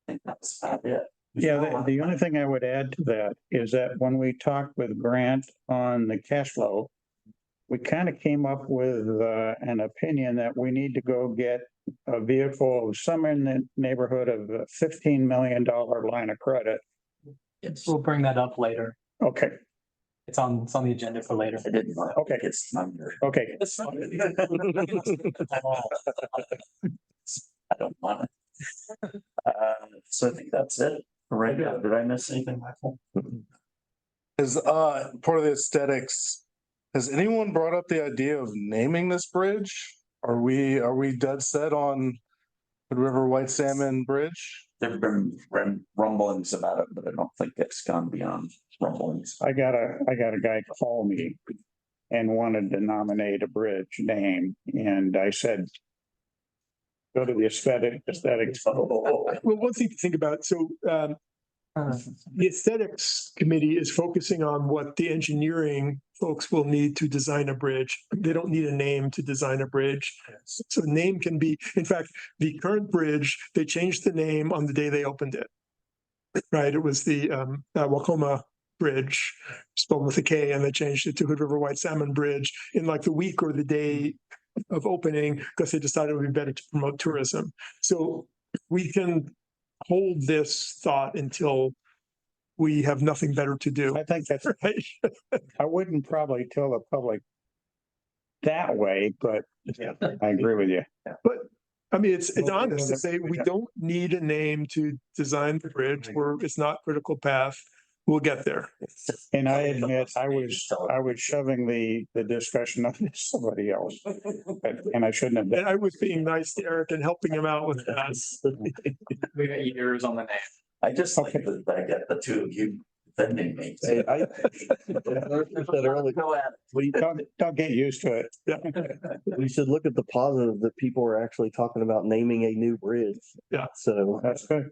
Speaker 7: think that's about it.
Speaker 1: Yeah, the only thing I would add to that is that when we talked with Grant on the cash flow, we kind of came up with an opinion that we need to go get a vehicle somewhere in the neighborhood of a $15 million line of credit.
Speaker 11: We'll bring that up later.
Speaker 1: Okay.
Speaker 11: It's on the agenda for later.
Speaker 7: I didn't want
Speaker 1: Okay.
Speaker 7: it's under.
Speaker 1: Okay.
Speaker 7: I don't want it. So I think that's it. Right now, did I miss anything, Michael?
Speaker 6: As part of the aesthetics, has anyone brought up the idea of naming this bridge? Are we dead set on the River White Salmon Bridge?
Speaker 7: There've been rumblings about it, but I don't think it's gone beyond rumblings.
Speaker 1: I got a guy call me and wanted to nominate a bridge name, and I said, go to the aesthetics.
Speaker 3: Well, one thing to think about, so The aesthetics committee is focusing on what the engineering folks will need to design a bridge. They don't need a name to design a bridge. So the name can be, in fact, the current bridge, they changed the name on the day they opened it. Right, it was the Waukoma Bridge, spelled with a K, and they changed it to Hood River White Salmon Bridge in like the week or the day of opening, because they decided it would be better to promote tourism. So we can hold this thought until we have nothing better to do.
Speaker 1: I think that's
Speaker 3: Right.
Speaker 1: I wouldn't probably tell the public that way, but I agree with you.
Speaker 3: But I mean, it's honest to say we don't need a name to design the bridge, where it's not critical path. We'll get there.
Speaker 1: And I admit, I was shoving the discussion on to somebody else, and I shouldn't have done.
Speaker 3: And I was being nice to Eric and helping him out with that.
Speaker 11: We got years on the name.
Speaker 7: I just like that I get the two of you defending me.
Speaker 4: Hey, I said earlier, we
Speaker 1: Don't get used to it.
Speaker 4: we should look at the positive that people are actually talking about naming a new bridge.
Speaker 3: Yeah.
Speaker 4: So
Speaker 1: That's good.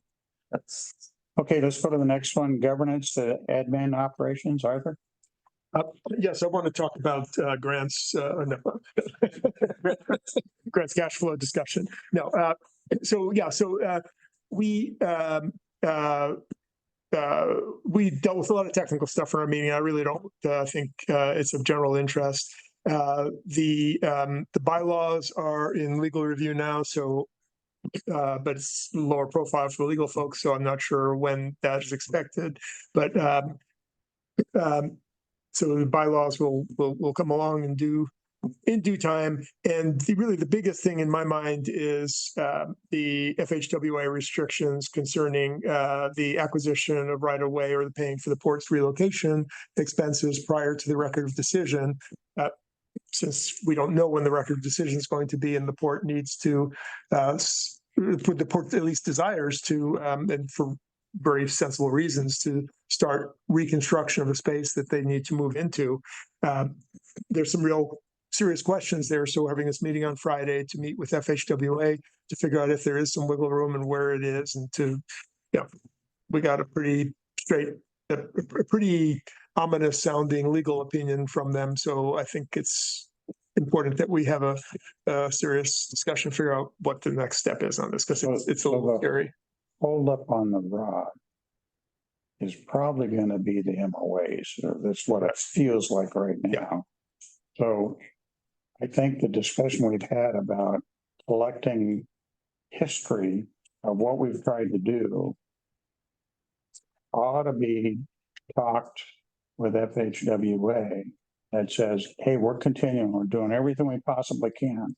Speaker 1: Okay, let's go to the next one, governance, admin operations, Arthur.
Speaker 3: Yes, I want to talk about grants, no. Grants cash flow discussion. No, so yeah, so we dealt with a lot of technical stuff for our meeting. I really don't think it's of general interest. The bylaws are in legal review now, so but it's lower profile for legal folks, so I'm not sure when that is expected. But so the bylaws will come along and in due time. And really the biggest thing in my mind is the FHWA restrictions concerning the acquisition of right of way or the paying for the port's relocation expenses prior to the record of decision. Since we don't know when the record of decision is going to be, and the port needs to put the port at least desires to, and for very sensible reasons, to start reconstruction of a space that they need to move into. There's some real serious questions there. So we're having this meeting on Friday to meet with FHWA to figure out if there is some wiggle room and where it is, and to, we got a pretty a pretty ominous sounding legal opinion from them. So I think it's important that we have a serious discussion, figure out what the next step is on this, because it's a little scary.
Speaker 1: Hold up on the rod is probably going to be the MOAs. That's what it feels like right now. So I think the discussion we've had about collecting history of what we've tried to do ought to be talked with FHWA that says, hey, we're continuing, we're doing everything we possibly can,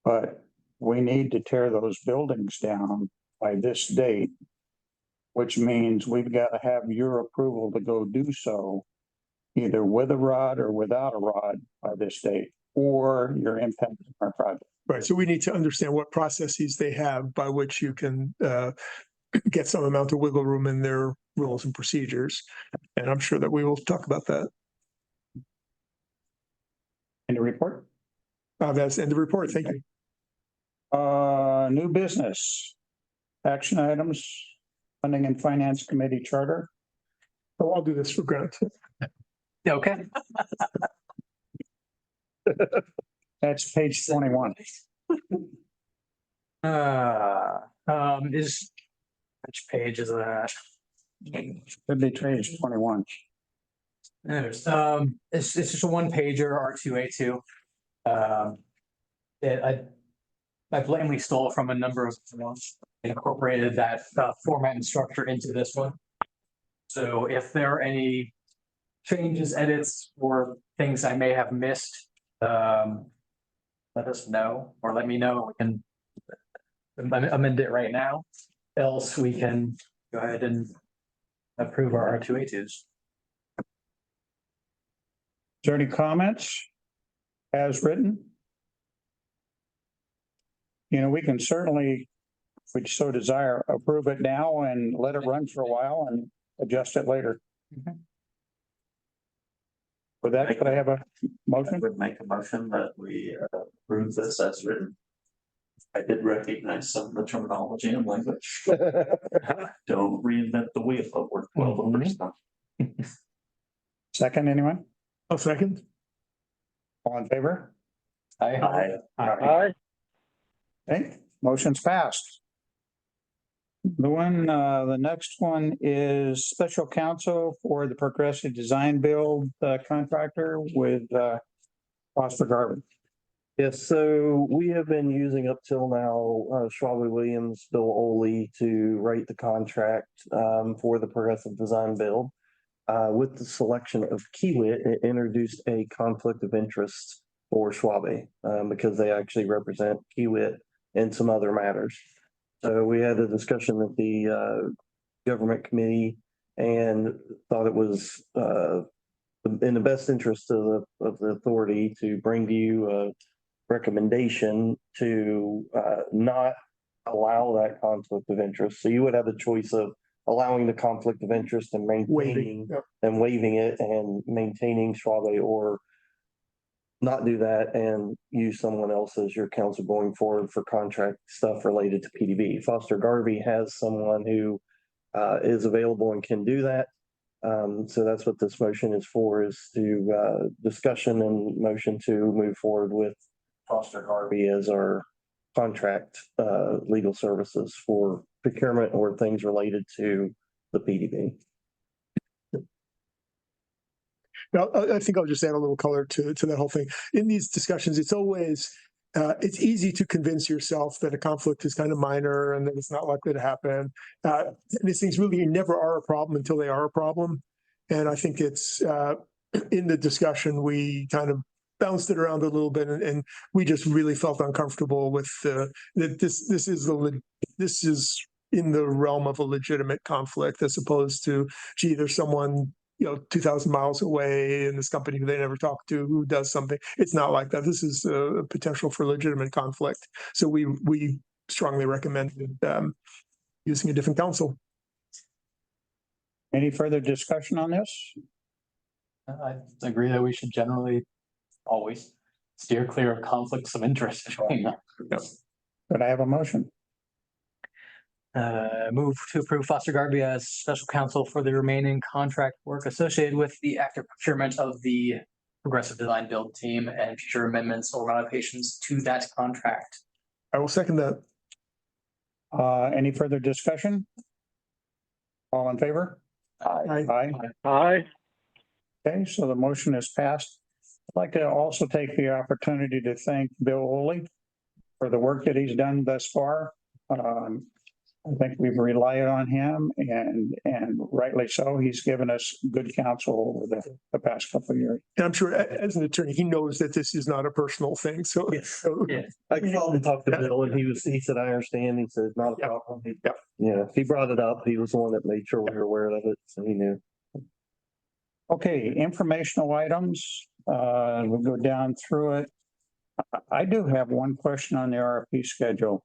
Speaker 1: but we need to tear those buildings down by this date, which means we've got to have your approval to go do so, either with a rod or without a rod by this date, or your impact on our project.
Speaker 3: Right. So we need to understand what processes they have by which you can get some amount of wiggle room in their rules and procedures. And I'm sure that we will talk about that.
Speaker 1: End of report?
Speaker 3: That's the end of the report. Thank you.
Speaker 1: New business. Action items, funding and finance committee charter.
Speaker 3: Oh, I'll do this for Grant.
Speaker 11: Okay.
Speaker 1: That's page 21.
Speaker 11: Which page is that?
Speaker 1: Should be page 21.
Speaker 11: It's just a one pager, R2A2. I blatantly stole from a number of ones and incorporated that format and structure into this one. So if there are any changes, edits, or things I may have missed, let us know, or let me know. We can amend it right now. Else we can go ahead and approve our R2A2s.
Speaker 1: Is there any comments as written? We can certainly, if we so desire, approve it now and let it run for a while and adjust it later. With that, could I have a motion?
Speaker 7: I would make a motion that we approve this as written. I did recognize some of the terminology and language. Don't reinvent the wheel, it worked well the first time.
Speaker 1: Second, anyone?
Speaker 3: A second.
Speaker 1: All in favor?
Speaker 7: Aye.
Speaker 2: Aye.
Speaker 1: Okay, motion's passed. The next one is special counsel for the progressive design build contractor with Foster Garvin.
Speaker 4: Yes, so we have been using up till now, Schwab Williams, Bill Oley to write the contract, for the progressive design build. With the selection of Kiewit, it introduced a conflict of interest for Schwab, because they actually represent Kiewit in some other matters. So we had a discussion with the, government committee and thought it was, in the best interest of the authority to bring to you a recommendation to not allow that conflict of interest. So you would have the choice of allowing the conflict of interest and maintaining and waiving it and maintaining Schwab, or not do that and use someone else as your counsel going forward for contract stuff related to PDB. Foster Garvey has someone who is available and can do that. So that's what this motion is for, is to discussion and motion to move forward with Foster Garvey as our contract legal services for procurement or things related to the PDB.
Speaker 3: Now, I think I'll just add a little color to that whole thing. In these discussions, it's always, it's easy to convince yourself that a conflict is kind of minor and that it's not likely to happen. These things really never are a problem until they are a problem. And I think it's, in the discussion, we kind of bounced it around a little bit, and we just really felt uncomfortable with that this is in the realm of a legitimate conflict, as opposed to, gee, there's someone 2,000 miles away in this company who they never talk to who does something. It's not like that. This is a potential for legitimate conflict. So we strongly recommend using a different counsel.
Speaker 1: Any further discussion on this?
Speaker 11: I agree that we should generally always steer clear of conflicts of interest.
Speaker 1: Could I have a motion?
Speaker 11: Move to approve Foster Garvey as special counsel for the remaining contract work associated with the active procurement of the progressive design build team and future amendments or modifications to that contract.
Speaker 3: I will second that.
Speaker 1: Any further discussion? All in favor?
Speaker 3: Aye.
Speaker 1: Aye.
Speaker 2: Aye.
Speaker 1: Okay, so the motion is passed. I'd like to also take the opportunity to thank Bill Oley for the work that he's done thus far. I think we've relied on him, and rightly so. He's given us good counsel over the past couple of years.
Speaker 3: And I'm sure as an attorney, he knows that this is not a personal thing. So,
Speaker 4: I called and talked to Bill, and he said, I understand. He said, not a problem. He brought it up. He was the one that made sure we were aware of it, so he knew.
Speaker 1: Okay, informational items. We'll go down through it. I do have one question on the RFP schedule.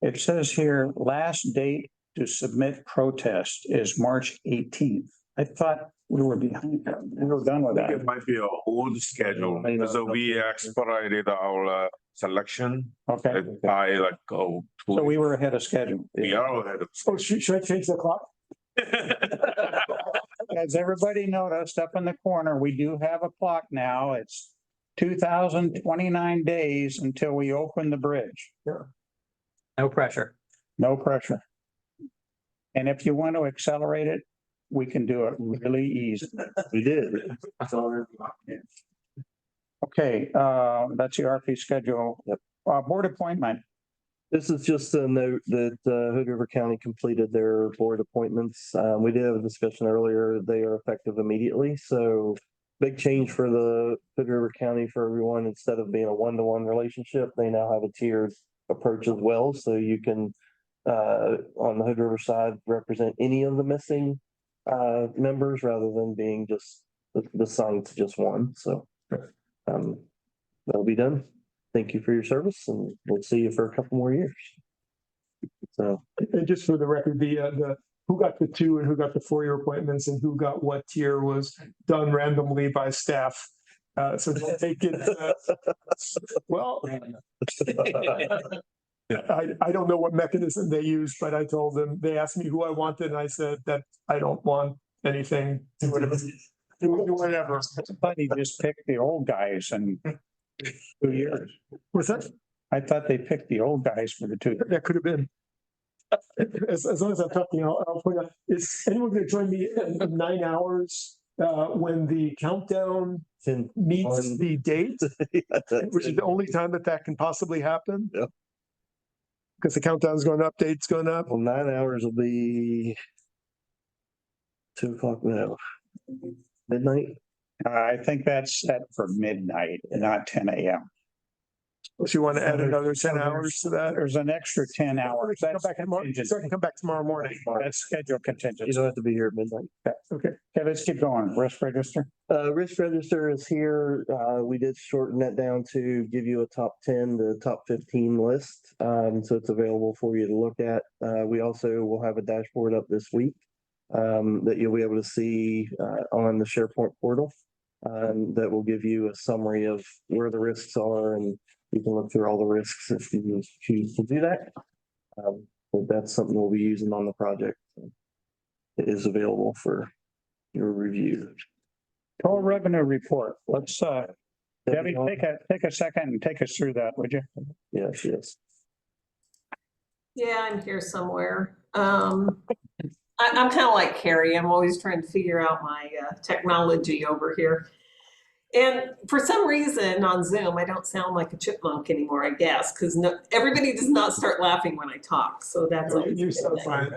Speaker 1: It says here, last date to submit protest is March 18th. I thought we were behind. We were done with that.
Speaker 15: It might be an old schedule, so we expedited our selection.
Speaker 1: Okay.
Speaker 15: By like,
Speaker 1: so we were ahead of schedule.
Speaker 15: we are ahead of.
Speaker 3: Oh, should I change the clock?
Speaker 1: As everybody noticed up in the corner, we do have a clock now. It's 2029 days until we open the bridge.
Speaker 3: Sure.
Speaker 11: No pressure.
Speaker 1: No pressure. And if you want to accelerate it, we can do it really easy.
Speaker 4: We did.
Speaker 1: Okay, that's the RFP schedule. Board appointment.
Speaker 4: This is just a note that Hood River County completed their board appointments. We did have a discussion earlier. They are effective immediately. So big change for the Hood River County for everyone. Instead of being a one-to-one relationship, they now have a tiered approach as well. So you can, on the Hood River side, represent any of the missing members rather than being just assigned to just one. So that'll be done. Thank you for your service, and we'll see you for a couple more years. So,
Speaker 3: and just for the record, the who got the 2 and who got the 4-year appointments and who got what tier was done randomly by staff So they could, well, I don't know what mechanism they use, but I told them, they asked me who I wanted, and I said that I don't want anything, do whatever.
Speaker 1: But he just picked the old guys and 2 years.
Speaker 3: What's that?
Speaker 1: I thought they picked the old guys for the 2 years.
Speaker 3: That could have been. As long as I'm talking, I'll point out, is anyone going to join me in 9 hours when the countdown meets the date, which is the only time that can possibly happen?
Speaker 4: Yep.
Speaker 3: Because the countdown's going up, date's going up.
Speaker 4: Well, 9 hours will be 2 o'clock now. Midnight?
Speaker 1: I think that's set for midnight, not 10 a.m.
Speaker 3: If you want to add another 10 hours to that.
Speaker 1: There's an extra 10 hours.
Speaker 3: Come back tomorrow. So I can come back tomorrow morning.
Speaker 1: That's scheduled contingent.
Speaker 4: You don't have to be here at midnight.
Speaker 3: Okay.
Speaker 1: Okay, let's keep going. Risk register.
Speaker 4: Risk register is here. We did shorten that down to give you a top 10 to top 15 list. So it's available for you to look at. We also will have a dashboard up this week that you'll be able to see on the SharePoint portal that will give you a summary of where the risks are, and you can look through all the risks if you choose to do that. But that's something we'll be using on the project. It is available for your review.
Speaker 1: Total revenue report. Let's Debbie, take a second and take us through that, would you?
Speaker 4: Yes, yes.
Speaker 16: Yeah, I'm here somewhere. I'm kind of like Carrie. I'm always trying to figure out my technology over here. And for some reason on Zoom, I don't sound like a chipmunk anymore, I guess, because everybody does not start laughing when I talk. So that's
Speaker 3: You sound fine.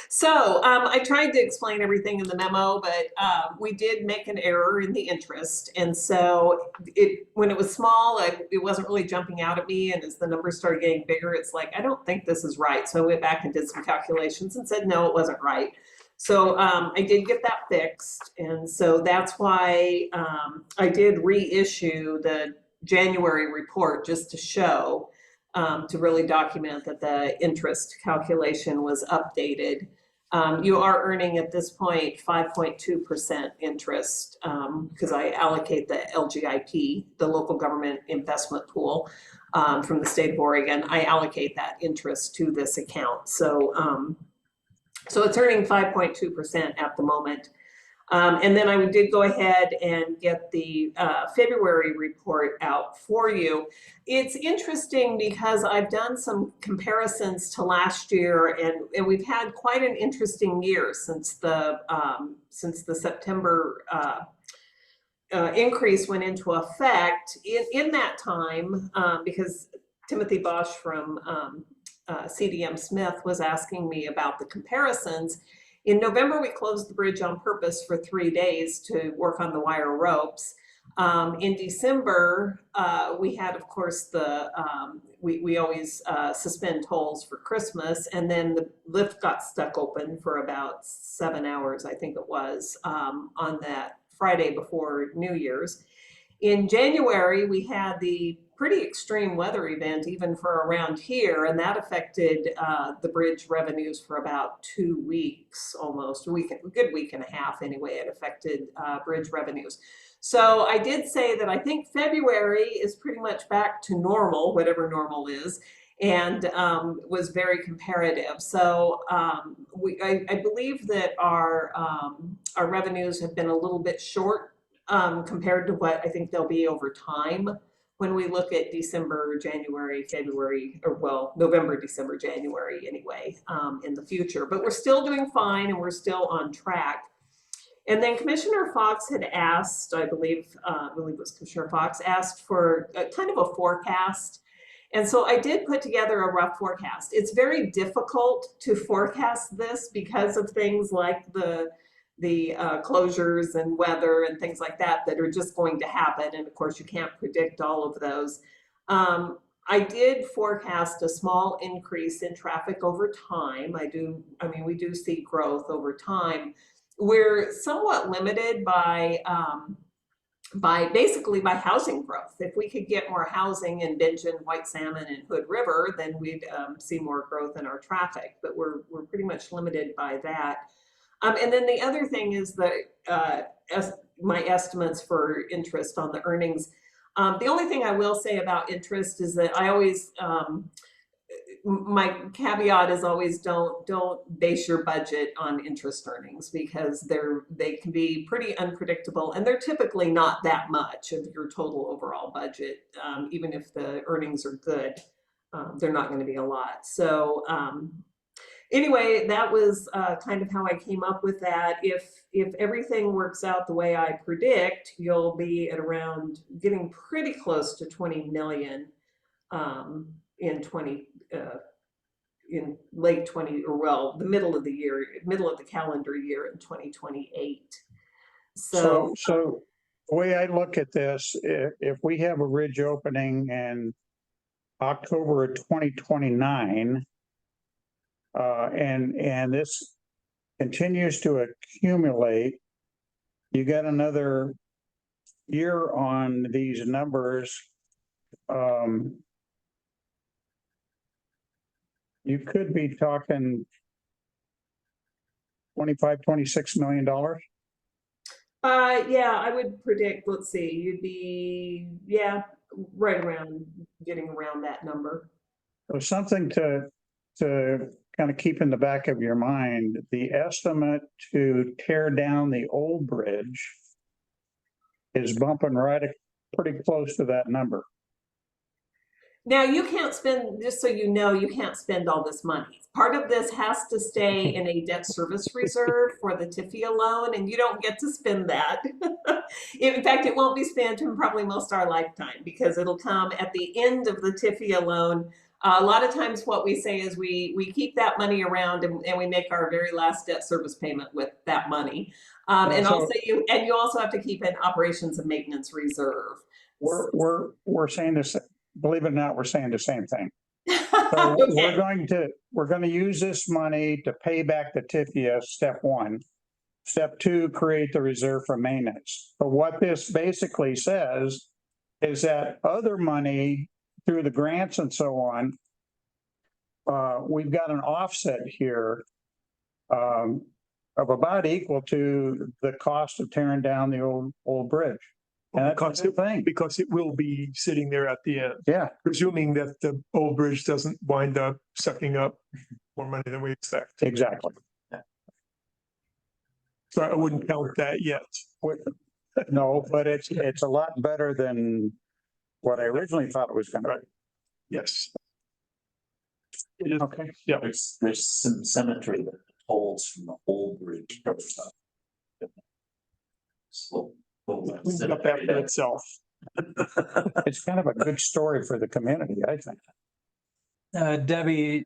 Speaker 16: So I tried to explain everything in the memo, but we did make an error in the interest. And so when it was small, it wasn't really jumping out at me. And as the numbers started getting bigger, it's like, I don't think this is right. So I went back and did some calculations and said, no, it wasn't right. So I did get that fixed. And so that's why I did reissue the January report just to show, to really document that the interest calculation was updated. You are earning at this point 5.2% interest because I allocate the LGIP, the local government investment pool from the state of Oregon. I allocate that interest to this account. So it's earning 5.2% at the moment. And then I did go ahead and get the February report out for you. It's interesting because I've done some comparisons to last year, and we've had quite an interesting year since the September increase went into effect. In that time, because Timothy Bosch from CDM Smith was asking me about the comparisons. In November, we closed the bridge on purpose for 3 days to work on the wire ropes. In December, we had, of course, we always suspend tolls for Christmas, and then the lift got stuck open for about 7 hours, I think it was, on that Friday before New Year's. In January, we had the pretty extreme weather event, even for around here, and that affected the bridge revenues for about 2 weeks, almost a good week and a half anyway. It affected bridge revenues. So I did say that I think February is pretty much back to normal, whatever normal is, and was very comparative. So I believe that our revenues have been a little bit short compared to what I think they'll be over time when we look at December, January, February, or well, November, December, January anyway, in the future. But we're still doing fine and we're still on track. And then Commissioner Fox had asked, I believe it was Commissioner Fox, asked for a kind of a forecast. And so I did put together a rough forecast. It's very difficult to forecast this because of things like the closures and weather and things like that are just going to happen. And of course, you can't predict all of those. I did forecast a small increase in traffic over time. We do see growth over time. We're somewhat limited by basically by housing growth. If we could get more housing in Bingen, White Salmon, and Hood River, then we'd see more growth in our traffic. But we're pretty much limited by that. And then the other thing is my estimates for interest on the earnings. The only thing I will say about interest is that I always, my caveat is always don't base your budget on interest earnings, because they can be pretty unpredictable, and they're typically not that much of your total overall budget. Even if the earnings are good, they're not going to be a lot. So anyway, that was kind of how I came up with that. If everything works out the way I predict, you'll be at around getting pretty close to 20 million in late 20, or well, the middle of the year, middle of the calendar year in 2028. So
Speaker 1: the way I look at this, if we have a ridge opening in October of 2029, and this continues to accumulate, you got another year on these numbers. You could be talking $26 million.
Speaker 16: yeah, I would predict, let's see, you'd be, yeah, right around, getting around that number.
Speaker 1: So something to kind of keep in the back of your mind. The estimate to tear down the old bridge is bumping pretty close to that number.
Speaker 16: Now, you can't spend, just so you know, you can't spend all this money. Part of this has to stay in a debt service reserve for the TIFIA loan, and you don't get to spend that. In fact, it won't be spent in probably most our lifetime, because it'll come at the end of the TIFIA loan. A lot of times what we say is we keep that money around, and we make our very last debt service payment with that money. And also you also have to keep an operations and maintenance reserve.
Speaker 1: We're saying this. Believe it or not, we're saying the same thing. So
Speaker 16: Okay.
Speaker 1: we're going to use this money to pay back the TIFIA, step one. Step two, create the reserve for maintenance. But what this basically says is that other money through the grants and so on, we've got an offset here of about equal to the cost of tearing down the old bridge. And that's the thing,
Speaker 3: because it will be sitting there at the end.
Speaker 1: Yeah.
Speaker 3: Presuming that the old bridge doesn't wind up sucking up more money than we expect.
Speaker 1: Exactly.
Speaker 3: So I wouldn't count that yet.
Speaker 1: No, but it's a lot better than what I originally thought it was going to be.
Speaker 3: Yes.
Speaker 1: Okay.
Speaker 3: Yeah.
Speaker 7: There's some symmetry that holds from the old bridge.
Speaker 3: Cleans up after itself.
Speaker 1: It's kind of a good story for the community, I think.
Speaker 11: Debbie,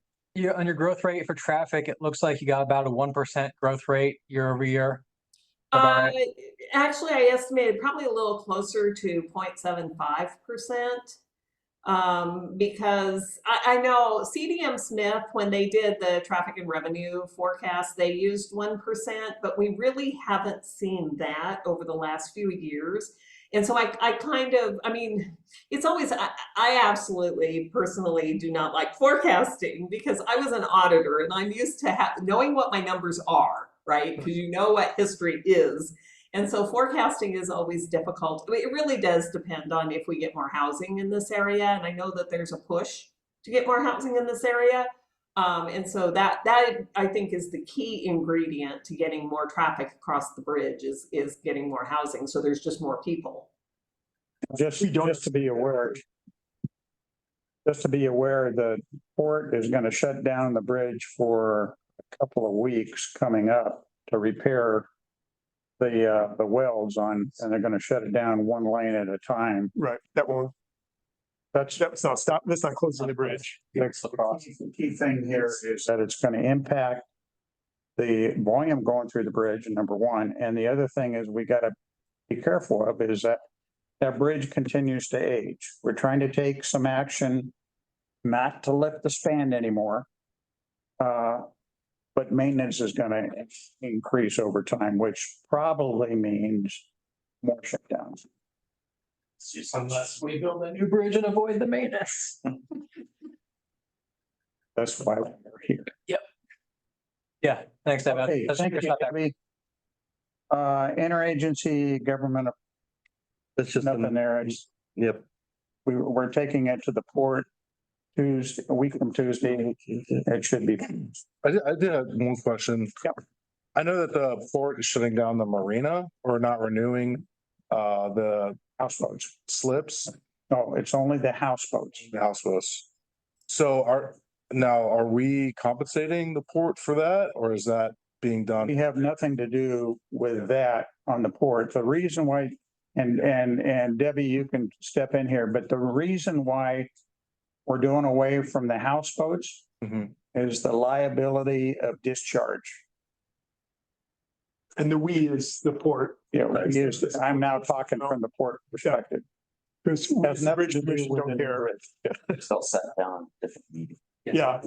Speaker 11: on your growth rate for traffic, it looks like you got about a 1% growth rate year over year.
Speaker 16: Actually, I estimated probably a little closer to 0.75%. Because I know CDM Smith, when they did the traffic and revenue forecast, they used 1%, but we really haven't seen that over the last few years. And so I mean, it's always, I absolutely personally do not like forecasting, because I was an auditor and I'm used to knowing what my numbers are, right? Because you know what history is. And so forecasting is always difficult. I mean, it really does depend on if we get more housing in this area. And I know that there's a push to get more housing in this area. And so that I think is the key ingredient to getting more traffic across the bridge is getting more housing. So there's just more people.
Speaker 1: Just to be aware, the port is going to shut down the bridge for a couple of weeks coming up to repair the welds on, and they're going to shut it down one lane at a time.
Speaker 3: Right. That's not closing the bridge.
Speaker 1: The key thing here is that it's going to impact the volume going through the bridge, number one. And the other thing is we got to be careful of is that bridge continues to age. We're trying to take some action not to lift the span anymore. But maintenance is going to increase over time, which probably means more shutdowns.
Speaker 11: Unless we build a new bridge and avoid the maintenance.
Speaker 1: That's why we're here.
Speaker 11: Yep. Yeah, thanks, Deb.
Speaker 1: Okay,
Speaker 11: That's-
Speaker 1: thank
Speaker 11: there's
Speaker 1: you,
Speaker 11: not that-
Speaker 1: Debbie. Interagency government,
Speaker 4: It's just,
Speaker 1: nothing there.
Speaker 4: yep.
Speaker 1: We're taking it to the port Tuesday, a week from Tuesday. It should be.
Speaker 6: I did have one question.
Speaker 1: Yep.
Speaker 6: I know that the port is shutting down the marina or not renewing the
Speaker 1: Houseboats.
Speaker 6: slips,
Speaker 1: No, it's only the houseboats.
Speaker 6: the houseboats. So are we compensating the port for that, or is that being done?
Speaker 1: We have nothing to do with that on the port. The reason why, and Debbie, you can step in here, but the reason why we're doing away from the houseboats
Speaker 6: Mhm.
Speaker 1: is the liability of discharge.
Speaker 3: And the we is the port.
Speaker 1: Yeah, I'm now talking from the port perspective.
Speaker 3: Because
Speaker 1: Has nothing to do
Speaker 3: commission
Speaker 1: with
Speaker 3: don't
Speaker 1: the
Speaker 3: care.
Speaker 1: bridge.
Speaker 7: Still set down different meetings.
Speaker 3: Yeah.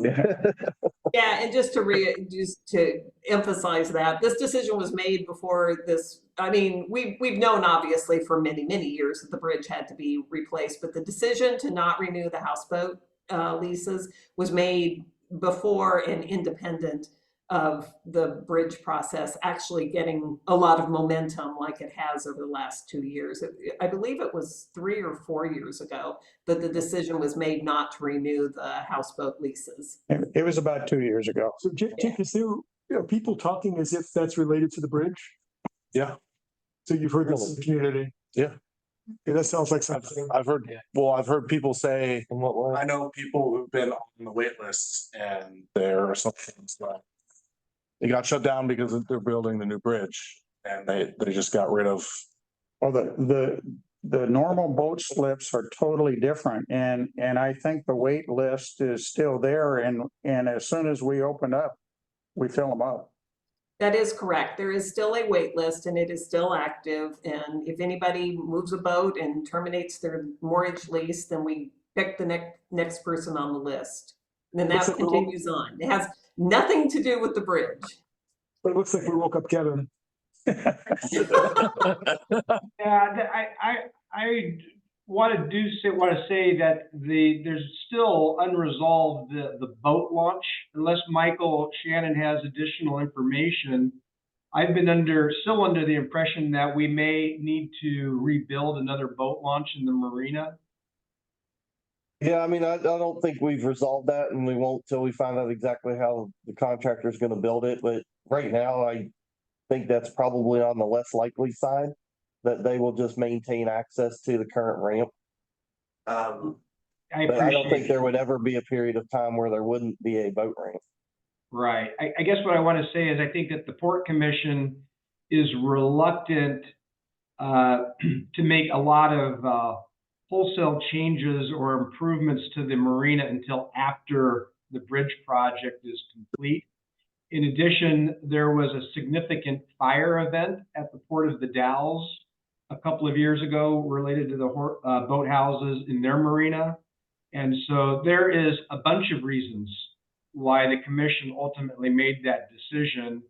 Speaker 16: Yeah, and just to emphasize that, this decision was made before this, I mean, we've known obviously for many, many years that the bridge had to be replaced, but the decision to not renew the houseboat leases was made before and independent of the bridge process actually getting a lot of momentum like it has over the last 2 years. I believe it was 3 or 4 years ago that the decision was made not to renew the houseboat leases.
Speaker 1: It was about 2 years ago.
Speaker 3: So Jake, is there people talking as if that's related to the bridge?
Speaker 6: Yeah.
Speaker 3: So you've heard this in the community?
Speaker 6: Yeah.
Speaker 3: Okay, that sounds like something.
Speaker 6: I've heard people say, I know people who've been on the wait list and there are some things that they got shut down because they're building the new bridge and they just got rid of.
Speaker 1: Well, the normal boat slips are totally different and I think the wait list is still there and as soon as we open up, we fill them up.
Speaker 16: That is correct. There is still a wait list and it is still active. And if anybody moves a boat and terminates their mortgage lease, then we pick the next person on the list. And then that continues on. It has nothing to do with the bridge.
Speaker 3: But it looks like we woke up Kevin.
Speaker 13: Yeah, I want to say that there's still unresolved the boat launch unless Michael Shannon has additional information. I've been still under the impression that we may need to rebuild another boat launch in the marina.
Speaker 4: Yeah, I mean, I don't think we've resolved that and we won't till we find out exactly how the contractor is going to build it. But right now, I think that's probably on the less likely side that they will just maintain access to the current ramp. But I don't think there would ever be a period of time where there wouldn't be a boat ramp.
Speaker 13: Right. I guess what I want to say is I think that the Port Commission is reluctant to make a lot of wholesale changes or improvements to the marina until after the bridge project is complete. In addition, there was a significant fire event at the Port of the Dalles a couple of years ago related to the boathouses in their marina. And so there is a bunch of reasons why the commission ultimately made that decision.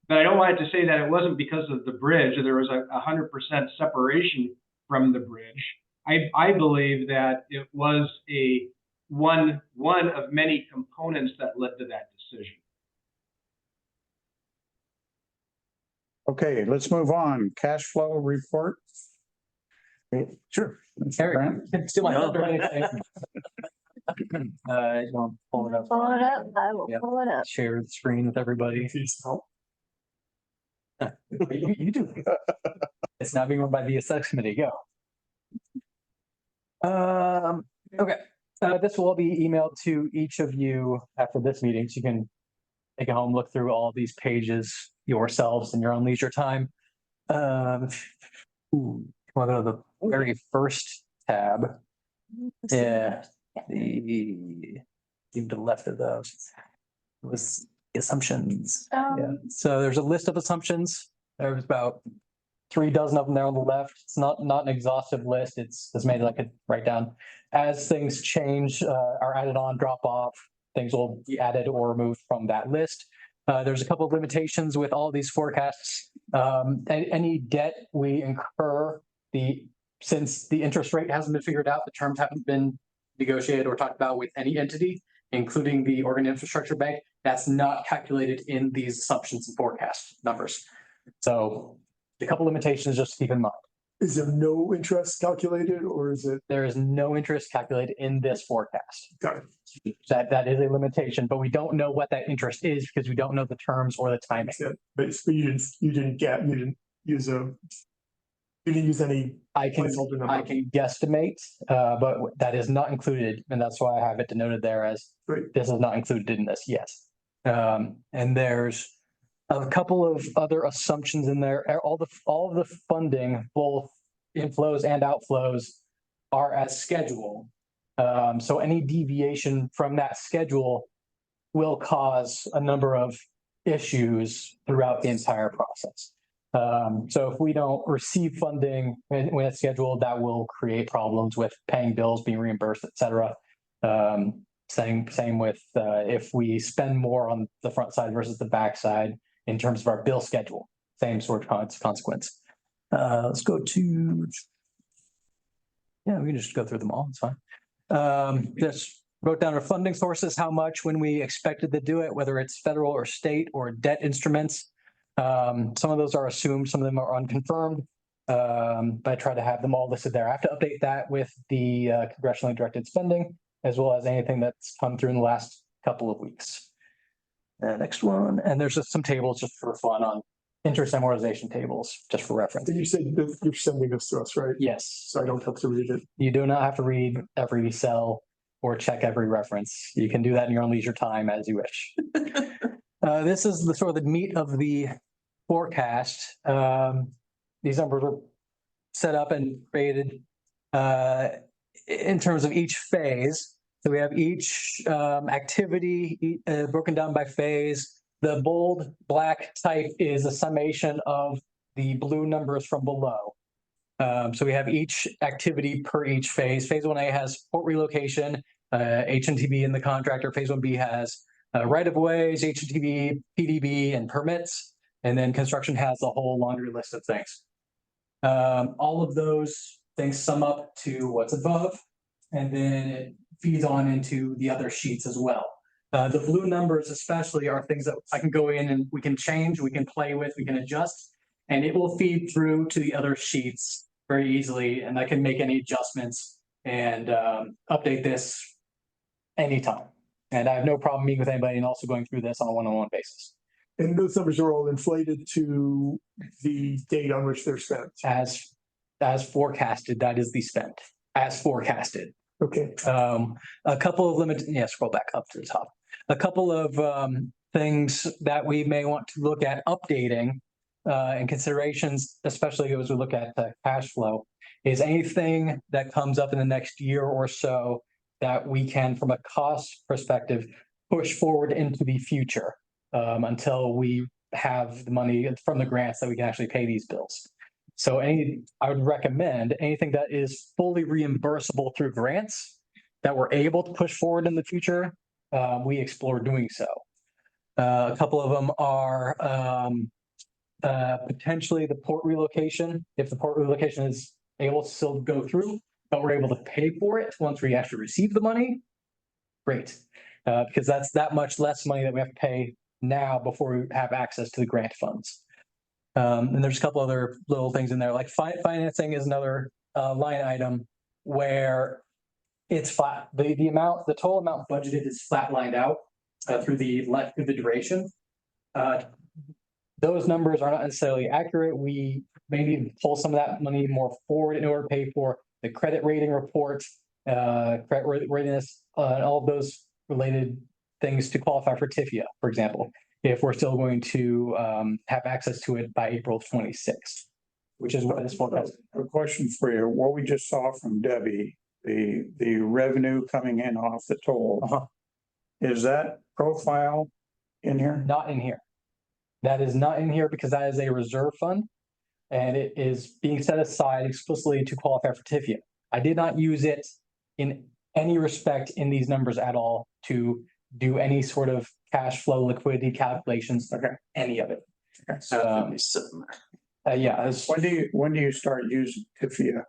Speaker 13: But I don't want it to say that it wasn't because of the bridge. There was 100% separation from the bridge. I believe that it was one of many components that led to that decision.
Speaker 1: Okay, let's move on. Cash flow report.
Speaker 11: Sure.
Speaker 1: Mr. Grant?
Speaker 11: Still my thunder or anything. You want to pull it up?
Speaker 17: Pull it up. I will
Speaker 11: Yep.
Speaker 17: pull it up.
Speaker 11: Share the screen with everybody. You do. It's not being run by the assess committee. Go. Okay. This will all be emailed to each of you after this meeting, so you can take it home, look through all these pages yourselves in your own leisure time. Want to go to the very first tab? Yeah, the to the left of those was the assumptions. Yeah. So there's a list of assumptions. There's about 3 dozen of them there on the left. It's not an exhaustive list. It's made like a write down. As things change, are added on, drop off, things will be added or removed from that list. There's a couple of limitations with all these forecasts. Any debt we incur, since the interest rate hasn't been figured out, the terms haven't been negotiated or talked about with any entity, including the Oregon Infrastructure Bank, That's not calculated in these assumptions and forecast numbers. So a couple limitations just to keep in mind.
Speaker 3: Is there no interest calculated or is it?
Speaker 11: There is no interest calculated in this forecast.
Speaker 3: Got it.
Speaker 11: That is a limitation, but we don't know what that interest is because we don't know the terms or the timing.
Speaker 3: Yeah, but you didn't use any.
Speaker 11: I can guesstimate, but that is not included, and that's why I have it denoted there as this is not included in this. Yes, and there's a couple of other assumptions in there. All of the funding, both inflows and outflows, are as scheduled. So any deviation from that schedule will cause a number of issues throughout the entire process. So if we don't receive funding when it's scheduled, that will create problems with paying bills, being reimbursed, et cetera. Same with if we spend more on the front side versus the back side in terms of our bill schedule, same sort of consequence. Let's go to, yeah, we can just go through them all, it's fine. Just wrote down our funding sources, how much, when we expected to do it, whether it's federal or state or debt instruments. Some of those are assumed, some of them are unconfirmed, but I try to have them all listed there. I have to update that with the congressionally directed spending, as well as anything that's come through in the last couple of weeks. Next one, and there's just some tables just for fun on interest amortization tables, just for reference.
Speaker 3: You said that you're sending this to us, right?
Speaker 11: Yes.
Speaker 3: So I don't have to read it.
Speaker 11: You do not have to read every cell or check every reference. You can do that in your own leisure time as you wish. This is the sort of the meat of the forecast. These numbers were set up and created in terms of each phase. So we have each activity broken down by phase. The bold black type is a summation of the blue numbers from below. So we have each activity per each phase. Phase 1A has port relocation, HNTB in the contractor. Phase 1B has right-of-ways, HNTB, PDB, and permits. And then construction has a whole laundry list of things. All of those things sum up to what's above, and then it feeds on into the other sheets as well. The blue numbers especially are things that I can go in and we can change, we can play with, we can adjust, and it will feed through to the other sheets very easily, and I can make any adjustments and update this anytime. And I have no problem meeting with anybody and also going through this on a one-on-one basis.
Speaker 3: And those numbers are all inflated to the date on which they're spent.
Speaker 11: As forecasted, that is the spend, as forecasted.
Speaker 3: Okay.
Speaker 11: A couple of scroll back up to the top. A couple of things that we may want to look at updating and considerations, especially as we look at cash flow, is anything that comes up in the next year or so that we can, from a cost perspective, push forward into the future until we have the money from the grants that we can actually pay these bills. So I would recommend anything that is fully reimbursable through grants that we're able to push forward in the future, we explore doing so. A couple of them are potentially the port relocation. If the port relocation is able to still go through, but we're able to pay for it once we actually receive the money, great. Because that's that much less money that we have to pay now before we have access to the grant funds. And there's a couple other little things in there, like financing is another line item where it's flat. The total amount budgeted is flatlined out through the duration. Those numbers are not necessarily accurate. We may need to pull some of that money more forward in order to pay for the credit rating report, credit worthiness, and all of those related things to qualify for TIFIA, for example, if we're still going to have access to it by April 26th, which is what this forecast.
Speaker 1: A question for you. What we just saw from Debbie, the revenue coming in off the toll, is that profile in here?
Speaker 11: Not in here. That is not in here because that is a reserve fund and it is being set aside explicitly to qualify for TIFIA. I did not use it in any respect in these numbers at all to do any sort of cash flow liquidity calculations, any of it. Yeah.
Speaker 1: When do you start using TIFIA?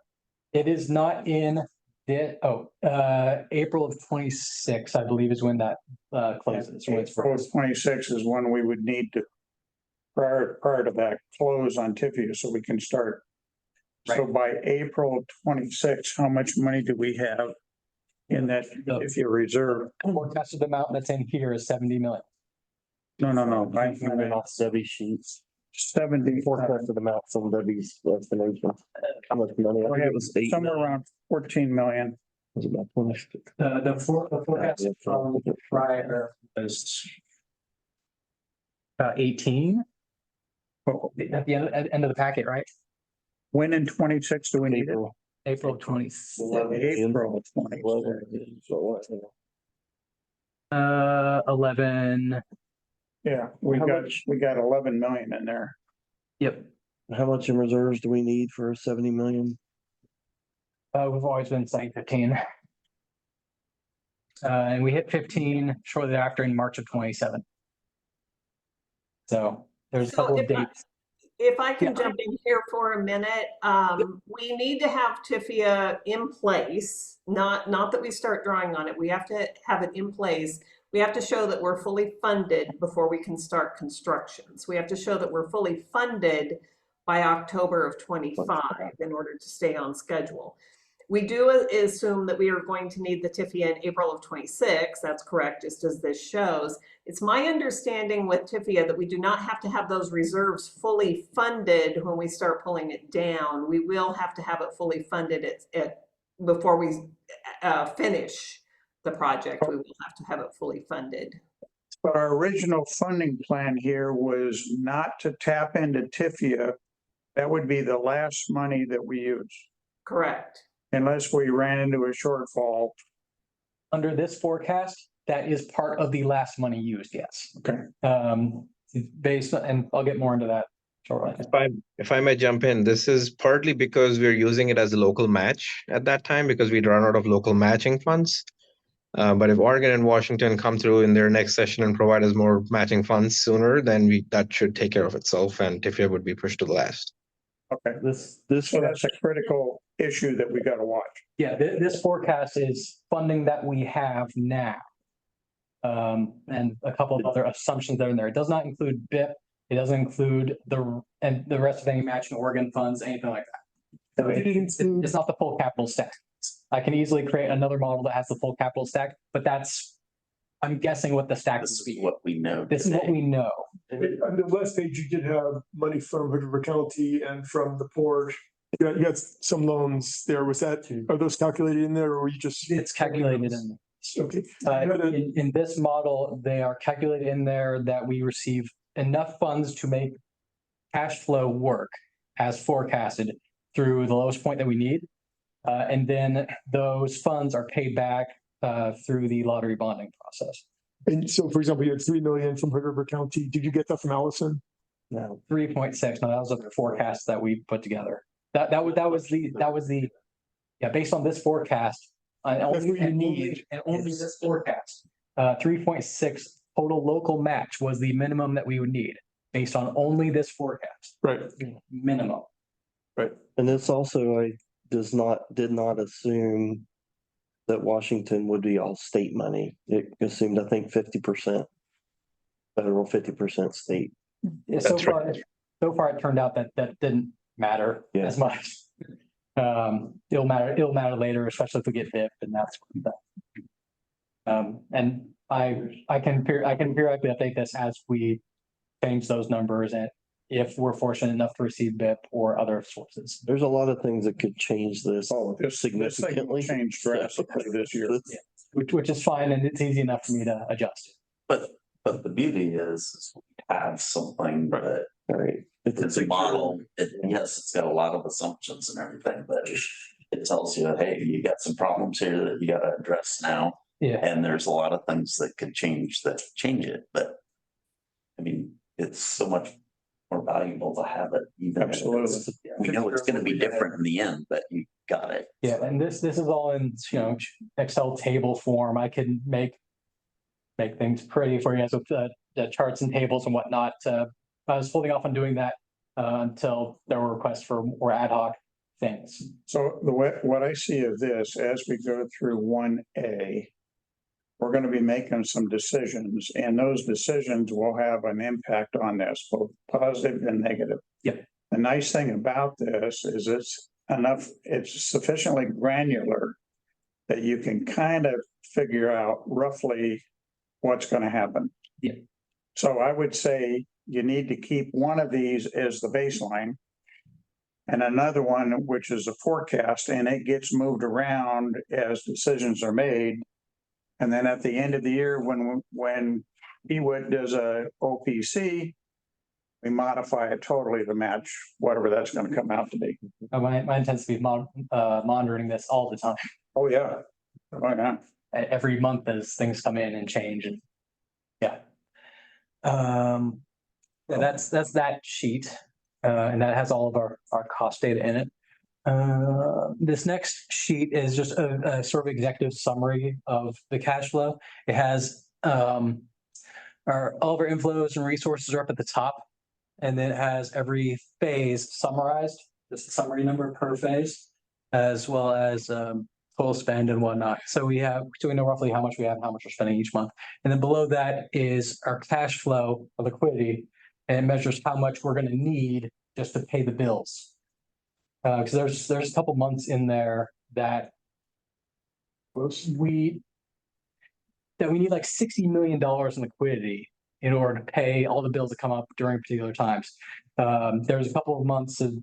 Speaker 11: It is not in April of 26, I believe is when that closes. When it's
Speaker 1: April of 26 is when we would need to prior to that close on Tifia so we can start. So by April of 26, how much money do we have in that Tifia reserve?
Speaker 11: Forecasted amount that's in here is 70 million.
Speaker 1: No.
Speaker 4: I mean, off Debbie's sheets.
Speaker 1: 70.
Speaker 4: Forecasted amount from Debbie's estimation. How much money? I think it was 8
Speaker 1: Somewhere
Speaker 4: million.
Speaker 1: around 14 million.
Speaker 4: It was about 20.
Speaker 11: The forecast from prior was 18 at the end of the packet, right?
Speaker 1: When in 26 do we need it?
Speaker 11: April of 26.
Speaker 1: April of 26.
Speaker 11: 11.
Speaker 1: Yeah, we got 11 million in there.
Speaker 11: Yep.
Speaker 4: How much in reserves do we need for 70 million?
Speaker 11: We've always been saying 15. And we hit 15 shortly after in March of 27. So there's a couple of dates.
Speaker 16: If I can jump in here for a minute, we need to have Tifia in place, not that we start drawing on it. We have to have it in place. We have to show that we're fully funded before we can start construction. So we have to show that we're fully funded by October of 25 in order to stay on schedule. We do assume that we are going to need the Tifia in April of 26. That's correct, just as this shows. It's my understanding with Tifia that we do not have to have those reserves fully funded when we start pulling it down. We will have to have it fully funded before we finish the project. We will have to have it fully funded.
Speaker 1: But our original funding plan here was not to tap into Tifia. That would be the last money that we use.
Speaker 16: Correct.
Speaker 1: Unless we ran into a shortfall.
Speaker 11: Under this forecast, that is part of the last money used, yes.
Speaker 1: Okay.
Speaker 11: Based on, and I'll get more into that shortly.
Speaker 17: If I may jump in, this is partly because we're using it as a local match at that time because we'd run out of local matching funds. But if Oregon and Washington come through in their next session and provide us more matching funds sooner, then that should take care of itself and Tifia would be pushed to the last.
Speaker 1: Okay, so that's a critical issue that we got to watch.
Speaker 11: Yeah, this forecast is funding that we have now. And a couple of other assumptions that are in there. It does not include BIP. It doesn't include the rest of any matching Oregon funds, anything like that. So it's not the full capital stack. I can easily create another model that has the full capital stack, but I'm guessing what the stack would be.
Speaker 7: What we know.
Speaker 11: This is what we know.
Speaker 3: On the last page, you did have money from Hood River County and from the port. You got some loans there. Are those calculated in there or were you just?
Speaker 11: It's calculated in there.
Speaker 3: Okay.
Speaker 11: In this model, they are calculated in there that we receive enough funds to make cash flow work as forecasted through the lowest point that we need. And then those funds are paid back through the lottery bonding process.
Speaker 3: And so, for example, you had 3 million from Hood River County. Did you get that from Allison?
Speaker 11: No, 3.6. No, that was a forecast that we put together. That was the based on this forecast, only this forecast, 3.6 total local match was the minimum that we would need based on only this forecast.
Speaker 3: Right.
Speaker 11: Minimum.
Speaker 3: Right.
Speaker 4: And this also did not assume that Washington would be all state money. It assumed, I think, 50% federal, 50% state.
Speaker 11: So far, it turned out that didn't matter as much. It'll matter later, especially if we get BIP, and that's and I can periodically update this as we change those numbers and if we're fortunate enough to receive BIP or other sources.
Speaker 4: There's a lot of things that could change this significantly.
Speaker 1: Change drastically this year.
Speaker 11: Which is fine, and it's easy enough for me to adjust.
Speaker 7: But the beauty is we have something that it's a model. Yes, it's got a lot of assumptions and everything, but it tells you, hey, you got some problems here that you got to address now.
Speaker 11: Yeah.
Speaker 7: And there's a lot of things that could change it. But I mean, it's so much more valuable to have it. Even
Speaker 1: absolutely.
Speaker 7: We know it's going to be different in the end, but you got it.
Speaker 11: Yeah, and this is all in Excel table form. I can make things pretty for you guys with the charts and tables and whatnot. I was holding off on doing that until there were requests for more ad hoc things.
Speaker 1: So what I see of this, as we go through 1A, we're going to be making some decisions, and those decisions will have an impact on this, both positive and negative.
Speaker 11: Yep.
Speaker 1: The nice thing about this is it's sufficiently granular that you can kind of figure out roughly what's going to happen.
Speaker 11: Yeah.
Speaker 1: So I would say you need to keep one of these as the baseline and another one, which is a forecast, and it gets moved around as decisions are made. And then at the end of the year, when EWIT does a OPC, we modify it totally to match whatever that's going to come out to be.
Speaker 11: Mine tends to be monitoring this all the time.
Speaker 1: Oh, yeah. Oh, yeah.
Speaker 11: Every month as things come in and change, and yeah. That's that sheet, and that has all of our cost data in it. This next sheet is just a sort of executive summary of the cash flow. It has all of our inflows and resources are up at the top, and then it has every phase summarized, just the summary number per phase, as well as total spend and whatnot. So we know roughly how much we have and how much we're spending each month. And then below that is our cash flow of liquidity, and it measures how much we're going to need just to pay the bills. Because there's a couple months in there that we need like $60 million in liquidity in order to pay all the bills that come up during particular times. There's a couple of months of,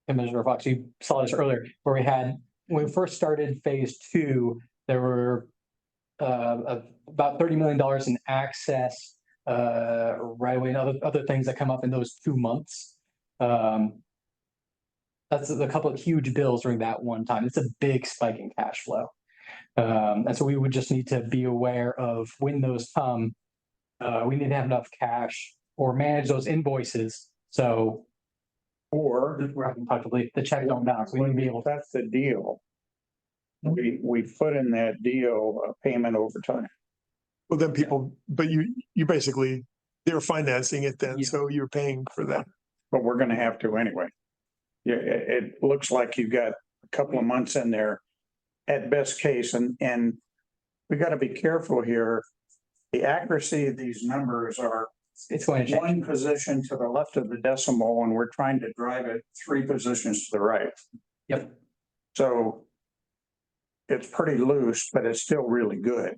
Speaker 11: Commissioner Fox, you saw this earlier, where when we first started phase 2, there were about $30 million in access right away and other things that come up in those 2 months. That's a couple of huge bills during that one time. It's a big spike in cash flow. And so we would just need to be aware of when those come. We need to have enough cash or manage those invoices. So, or the check don't bounce. We need to be able to.
Speaker 1: That's the deal. We put in that deal a payment over time.
Speaker 3: Well, then but you basically, they're financing it then,
Speaker 11: Yeah.
Speaker 3: so you're paying for that.
Speaker 1: But we're going to have to anyway. Yeah, it looks like you've got a couple of months in there at best case, and we got to be careful here. The accuracy of these numbers
Speaker 11: it's going to change.
Speaker 1: One position to the left of the decimal, and we're trying to drive it 3 positions to the right.
Speaker 11: Yep.
Speaker 1: So it's pretty loose, but it's still really good.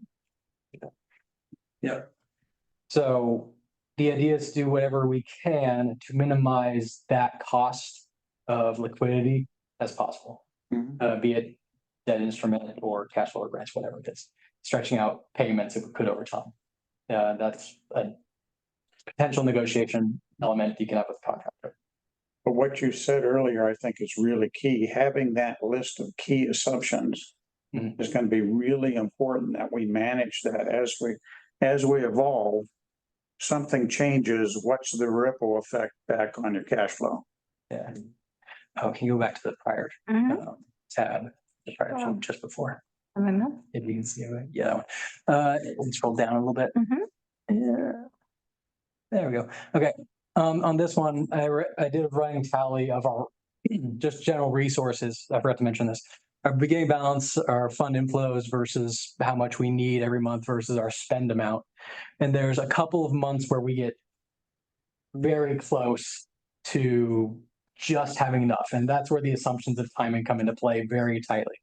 Speaker 11: Yep. So the idea is to do whatever we can to minimize that cost of liquidity as possible, be it debt instrument or cash flow or grants, whatever it is, stretching out payments if we could over time. That's a potential negotiation element you can have with the contractor.
Speaker 1: But what you said earlier, I think is really key. Having that list of key assumptions is going to be really important, that we manage that as we evolve. Something changes, what's the ripple effect back on your cash flow?
Speaker 11: Yeah. Oh, can you go back to the prior tab, the prior sheet just before? If you can see it, yeah, and scroll down a little bit. Yeah, there we go. Okay, on this one, I did a running tally of our just general resources. I forgot to mention this. Our beginning balance, our fund inflows versus how much we need every month versus our spend amount. And there's a couple of months where we get very close to just having enough. And that's where the assumptions of timing come into play very tightly.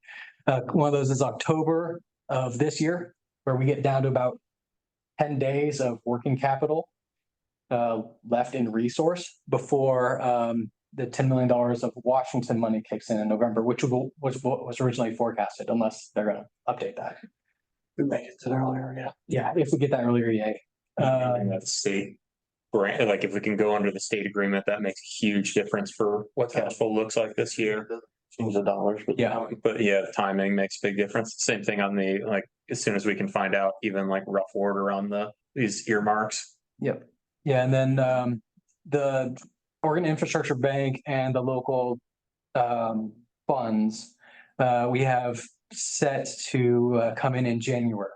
Speaker 11: One of those is October of this year, where we get down to about 10 days of working capital left in resource before the $10 million of Washington money kicks in November, which was originally forecasted, unless they're going to update that. We make it to the earlier, yeah. Yeah, if we get that earlier, yay.
Speaker 10: And that's state grant, like if we can go under the state agreement, that makes a huge difference for what cash flow looks like this year.
Speaker 4: Change the dollars, but
Speaker 10: Yeah, but yeah, timing makes a big difference. Same thing on the, like, as soon as we can find out even like rough order on these earmarks.
Speaker 11: Yep. Yeah, and then the Oregon Infrastructure Bank and the local funds we have set to come in January.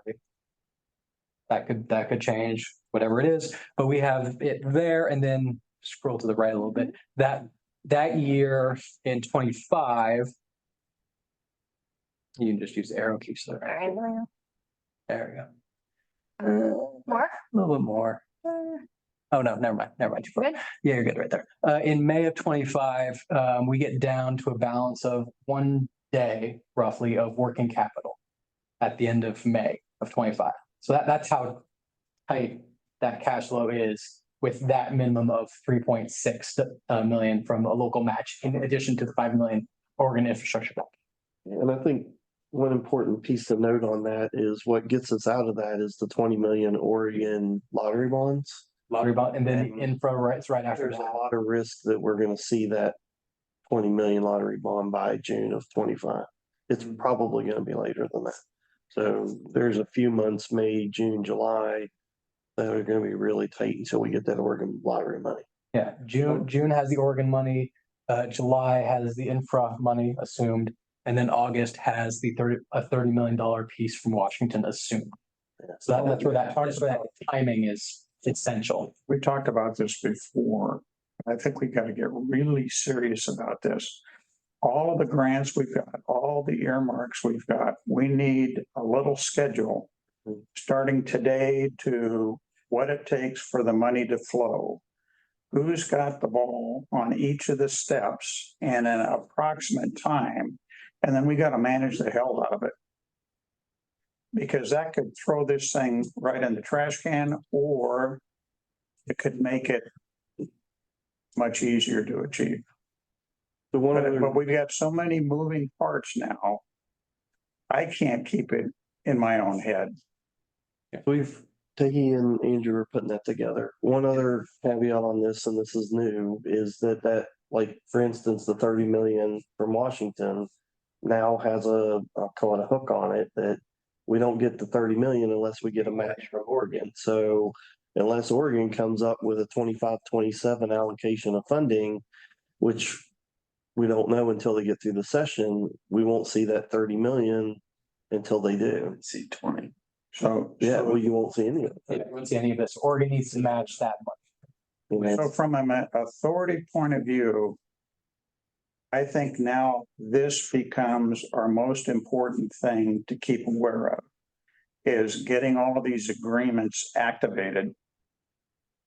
Speaker 11: That could change whatever it is, but we have it there, and then scroll to the right a little bit. That that year in 25. You can just use the arrow keys there. There we go. More? A little bit more. Oh, no, never mind. Too far. Yeah, you're good right there. In May of 25, we get down to a balance of 1 day roughly of working capital at the end of May of 25. So that's how tight that cash flow is with that minimum of 3.6 million from a local match, in addition to the 5 million Oregon infrastructure bill.
Speaker 4: And I think one important piece to note on that is what gets us out of that is the 20 million Oregon lottery bonds.
Speaker 11: Lottery bond, and then the infra rights right after
Speaker 4: There's
Speaker 11: that.
Speaker 4: a lot of risk that we're going to see that 20 million lottery bond by June of 25. It's probably going to be later than that. So there's a few months, May, June, July, that are going to be really tight until we get that Oregon lottery money.
Speaker 11: Yeah, June has the Oregon money, July has the infra money assumed, and then August has the $30 million piece from Washington assumed. So that's where that timing is essential.
Speaker 1: We talked about this before. I think we got to get really serious about this. All of the grants we've got, all the earmarks we've got, we need a little schedule starting today to what it takes for the money to flow. Who's got the ball on each of the steps and an approximate time. And then we got to manage the hell out of it. Because that could throw this thing right in the trash can, or it could make it much easier to achieve. But we've got so many moving parts now. I can't keep it in my own head.
Speaker 4: Peggy and Andrew are putting that together. One other caveat on this, and this is new, is that like, for instance, the 30 million from Washington now has I'll call it a hook on it, that we don't get the 30 million unless we get a match from Oregon. So unless Oregon comes up with a 25-27 allocation of funding, which we don't know until they get through the session, we won't see that 30 million until they do.
Speaker 1: See 20. So
Speaker 4: well, you won't see any of it.
Speaker 11: Yeah, you won't see any of this. Oregon needs to match that much.
Speaker 1: So from an authority point of view, I think now this becomes our most important thing to keep aware of, is getting all of these agreements activated.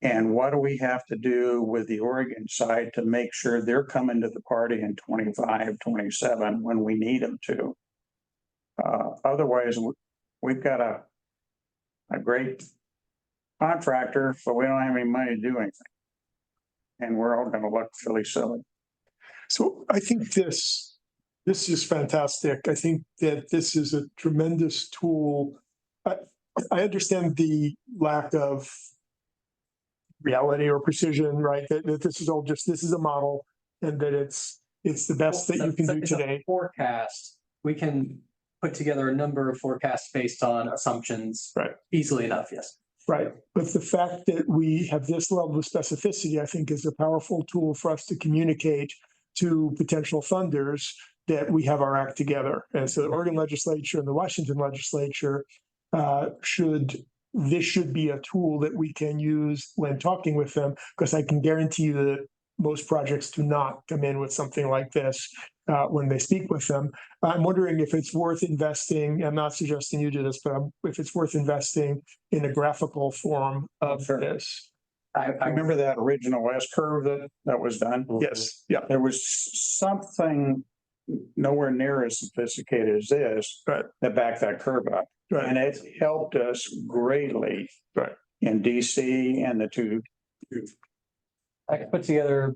Speaker 1: And what do we have to do with the Oregon side to make sure they're coming to the party in 25, 27 when we need them to? Otherwise, we've got a great contractor, but we don't have any money to do anything. And we're all going to look really silly.
Speaker 3: So I think this is fantastic. I think that this is a tremendous tool. I understand the lack of reality or precision, right? That this is all this is a model, and that it's the best that you can do today.
Speaker 11: Forecast, we can put together a number of forecasts based on assumptions,
Speaker 3: right?
Speaker 11: Easily enough, yes.
Speaker 3: Right. But the fact that we have this level of specificity, I think, is a powerful tool for us to communicate to potential funders that we have our act together. And so the Oregon legislature and the Washington legislature this should be a tool that we can use when talking with them, because I can guarantee you that most projects do not come in with something like this when they speak with them. I'm wondering if it's worth investing, I'm not suggesting you do this, but if it's worth investing in a graphical form of this.
Speaker 1: I remember that original S-curve that was done.
Speaker 3: Yes. Yeah.
Speaker 1: There was something nowhere near as sophisticated as this that backed that curve up.
Speaker 3: Right.
Speaker 1: And it helped us greatly in DC and the two.
Speaker 11: I could put together,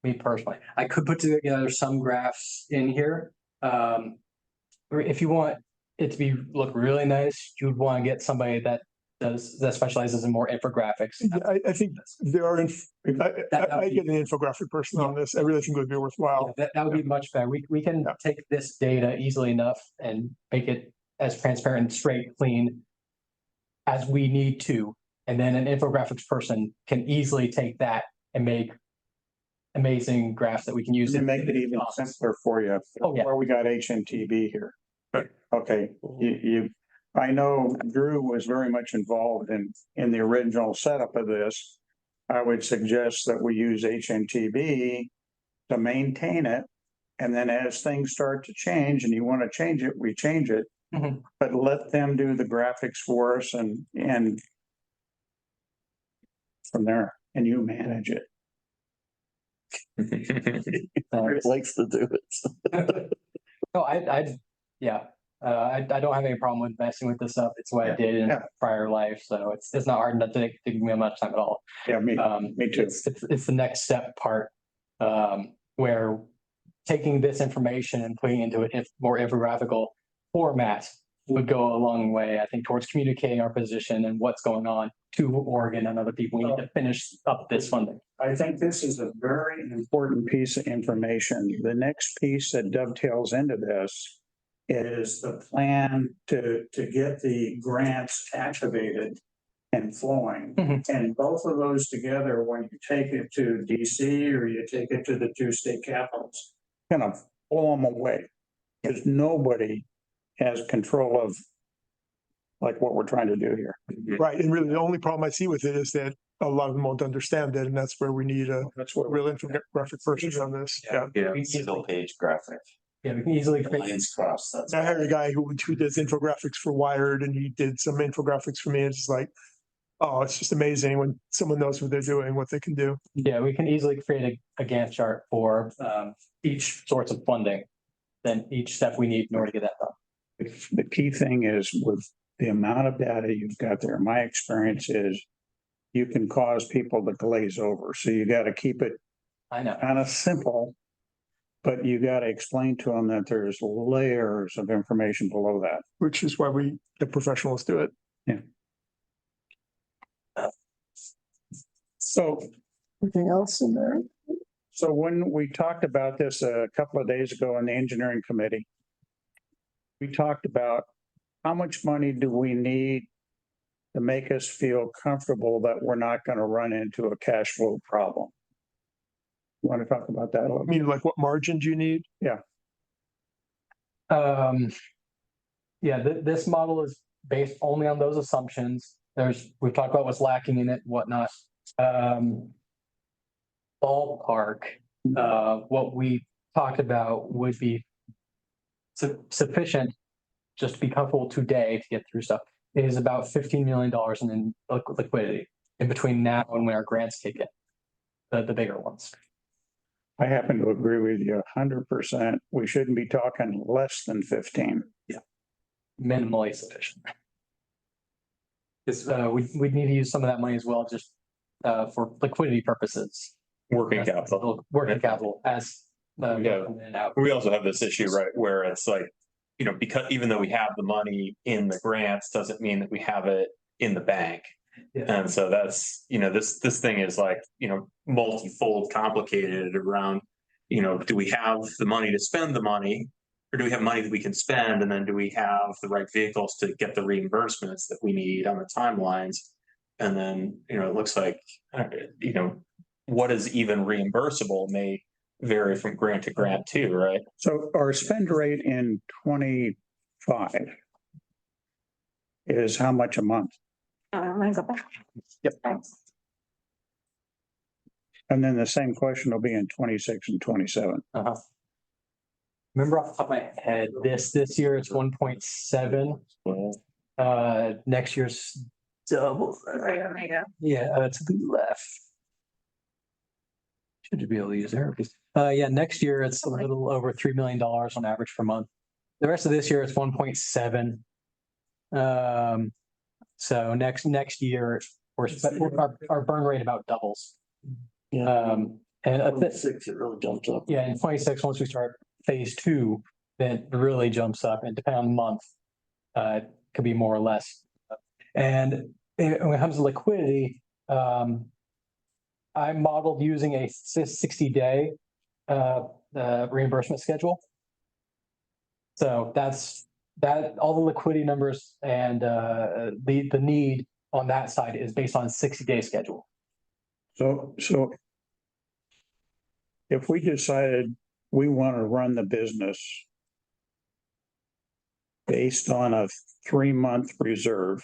Speaker 11: me personally, I could put together some graphs in here. If you want it to look really nice, you'd want to get somebody that specializes in more infographics.
Speaker 3: Yeah, I think there are. I get an infographic person on this. I really think it would be worthwhile.
Speaker 11: That would be much better. We can take this data easily enough and make it as transparent, straight, clean as we need to, and then an infographics person can easily take that and make amazing graphs that we can use.
Speaker 1: And make it even simpler for you.
Speaker 11: Oh yeah.
Speaker 1: Where we got HMTB here. Okay, I know Drew was very much involved in the original setup of this. I would suggest that we use HMTB to maintain it. And then as things start to change and you want to change it, we change it.
Speaker 11: Mhm.
Speaker 1: But let them do the graphics for us and from there, and you manage it.
Speaker 4: Rick likes to do it.
Speaker 11: No, yeah, I don't have any problem with messing with this up. It's what I did in
Speaker 1: Yeah.
Speaker 11: prior life, so it's not hard enough to take me much time at all.
Speaker 1: Yeah, me too.
Speaker 11: It's the next step part, where taking this information and putting into a more infographical format would go a long way, I think, towards communicating our position and what's going on to Oregon and other people. We need to finish up this funding.
Speaker 1: I think this is a very important piece of information. The next piece that dovetails into this is the plan to get the grants activated and flowing. And both of those together, when you take it to DC or you take it to the two state capitals, kind of blow them away. Because nobody has control of like what we're trying to do here.
Speaker 3: Right, and really the only problem I see with it is that a lot of them won't understand it, and that's where we need a real infographic person on this.
Speaker 7: Yeah, single page graphic.
Speaker 11: Yeah, we can easily.
Speaker 7: Lines crossed, that's.
Speaker 3: I hired a guy who does infographics for Wired, and he did some infographics for me. It's just like, oh, it's just amazing when someone knows what they're doing, what they can do.
Speaker 11: Yeah, we can easily create a Gantt chart for each source of funding, then each step we need in order to get that done.
Speaker 1: The key thing is with the amount of data you've got there, my experience is you can cause people to glaze over. So you got to keep it kind of simple, but you got to explain to them that there's layers of information below that.
Speaker 3: Which is why the professionals do it.
Speaker 1: Yeah. So
Speaker 3: anything else in there?
Speaker 1: So when we talked about this a couple of days ago in the engineering committee, we talked about how much money do we need to make us feel comfortable that we're not going to run into a cash flow problem. You want to talk about that a little?
Speaker 3: I mean, like what margin do you need?
Speaker 1: Yeah.
Speaker 11: Yeah, this model is based only on those assumptions. We've talked about what's lacking in it, whatnot. Ballpark, what we talked about would be sufficient just to be comfortable today to get through stuff. It is about $15 million in liquidity in between now and when our grants kick in, the bigger ones.
Speaker 1: I happen to agree with you 100%. We shouldn't be talking less than 15.
Speaker 11: Yeah, minimally sufficient. Because we need to use some of that money as well, just for liquidity purposes.
Speaker 10: Working capital.
Speaker 11: Working capital as
Speaker 10: we also have this issue, right, where it's like, you know, because even though we have the money in the grants, doesn't mean that we have it in the bank.
Speaker 11: Yeah.
Speaker 10: And so that's, you know, this thing is like, you know, multifold complicated around, you know, do we have the money to spend the money, or do we have money that we can spend? And then do we have the right vehicles to get the reimbursements that we need on the timelines? And then, you know, it looks like, you know, what is even reimbursable may vary from grant to grant too, right?
Speaker 1: So our spend rate in 25 is how much a month?
Speaker 8: I'm gonna go back.
Speaker 1: Yep. And then the same question will be in 26 and 27.
Speaker 11: Remember off the top of my head, this year it's 1.7. Next year's double. Yeah, to the left. Should be able to use there. Yeah, next year it's a little over $3 million on average per month. The rest of this year it's 1.7. So next year our burn rate about doubles. And at
Speaker 4: 26, it really jumps up.
Speaker 11: Yeah, in 26, once we start phase 2, then it really jumps up, and depending on the month, it could be more or less. And when it comes to liquidity, I modeled using a 60-day reimbursement schedule. So that's all the liquidity numbers and the need on that side is based on a 60-day schedule.
Speaker 1: So if we decided we want to run the business based on a 3-month reserve,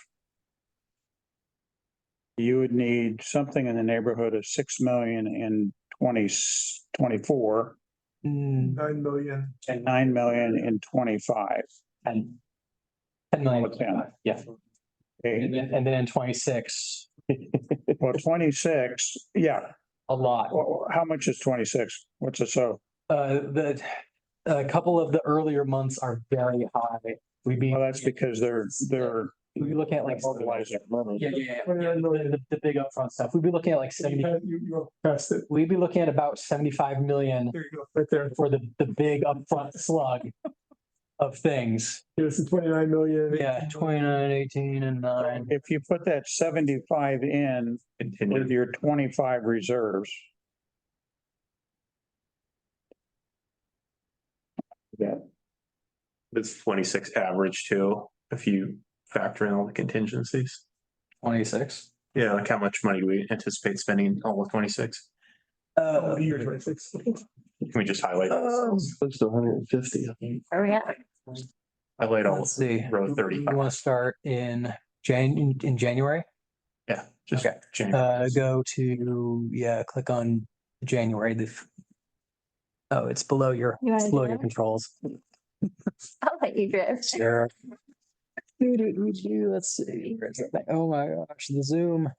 Speaker 1: you would need something in the neighborhood of 6 million in 24
Speaker 3: 9 million.
Speaker 1: and 9 million in 25.
Speaker 11: And 10 million.
Speaker 1: Oh, 10.
Speaker 11: Yeah.
Speaker 1: Okay.
Speaker 11: And then in 26,
Speaker 1: Well, 26, yeah.
Speaker 11: a lot.
Speaker 1: Well, how much is 26? What's it so?
Speaker 11: A couple of the earlier months are very high.
Speaker 1: Well, that's because they're
Speaker 11: we'd be looking at like
Speaker 1: mobilizing money.
Speaker 11: yeah, the big upfront stuff. We'd be looking at like 70.
Speaker 3: You passed it.
Speaker 11: We'd be looking at about 75 million
Speaker 3: There you go, right there.
Speaker 11: for the big upfront slug of things.
Speaker 3: Here's the 29 million.
Speaker 11: Yeah, 29, 18, and 9.
Speaker 1: If you put that 75 in with your 25 reserves. Yeah,
Speaker 10: It's 26 average too, if you factor in all the contingencies.
Speaker 11: 26.
Speaker 10: Yeah, like how much money do we anticipate spending all of 26?
Speaker 3: Year 26.
Speaker 10: Can we just highlight?
Speaker 4: Close to 150. I think.
Speaker 16: Oh, yeah.
Speaker 10: Highlight all
Speaker 11: Let's see.
Speaker 10: row
Speaker 11: You
Speaker 10: 35.
Speaker 11: want to start in January?
Speaker 10: Yeah, just
Speaker 11: Okay.
Speaker 10: January.
Speaker 11: Go to, click on January. Oh, it's below your,
Speaker 16: You wanna
Speaker 11: it's below
Speaker 16: do
Speaker 11: your
Speaker 16: it?
Speaker 11: controls.
Speaker 16: I'll let you drift.
Speaker 11: Sure. Let's see. Where's that thing? Oh my gosh, the Zoom.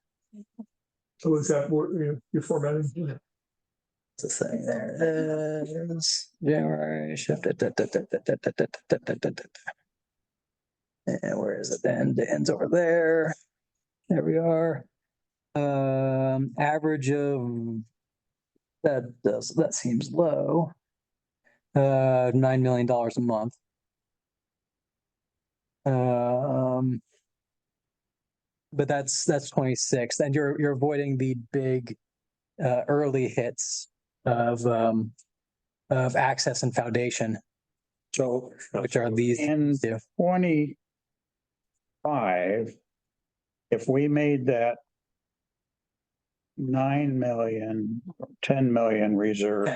Speaker 3: So is that what you're formatting?
Speaker 11: What's this thing? There it is. January shift. And where is it then? The end's over there. There we are. Average of that seems low. $9 million a month. But that's 26, and you're avoiding the big early hits of access and foundation.
Speaker 1: So
Speaker 11: which are these
Speaker 1: in
Speaker 11: two.
Speaker 1: 25, if we made that 9 million, 10 million reserve,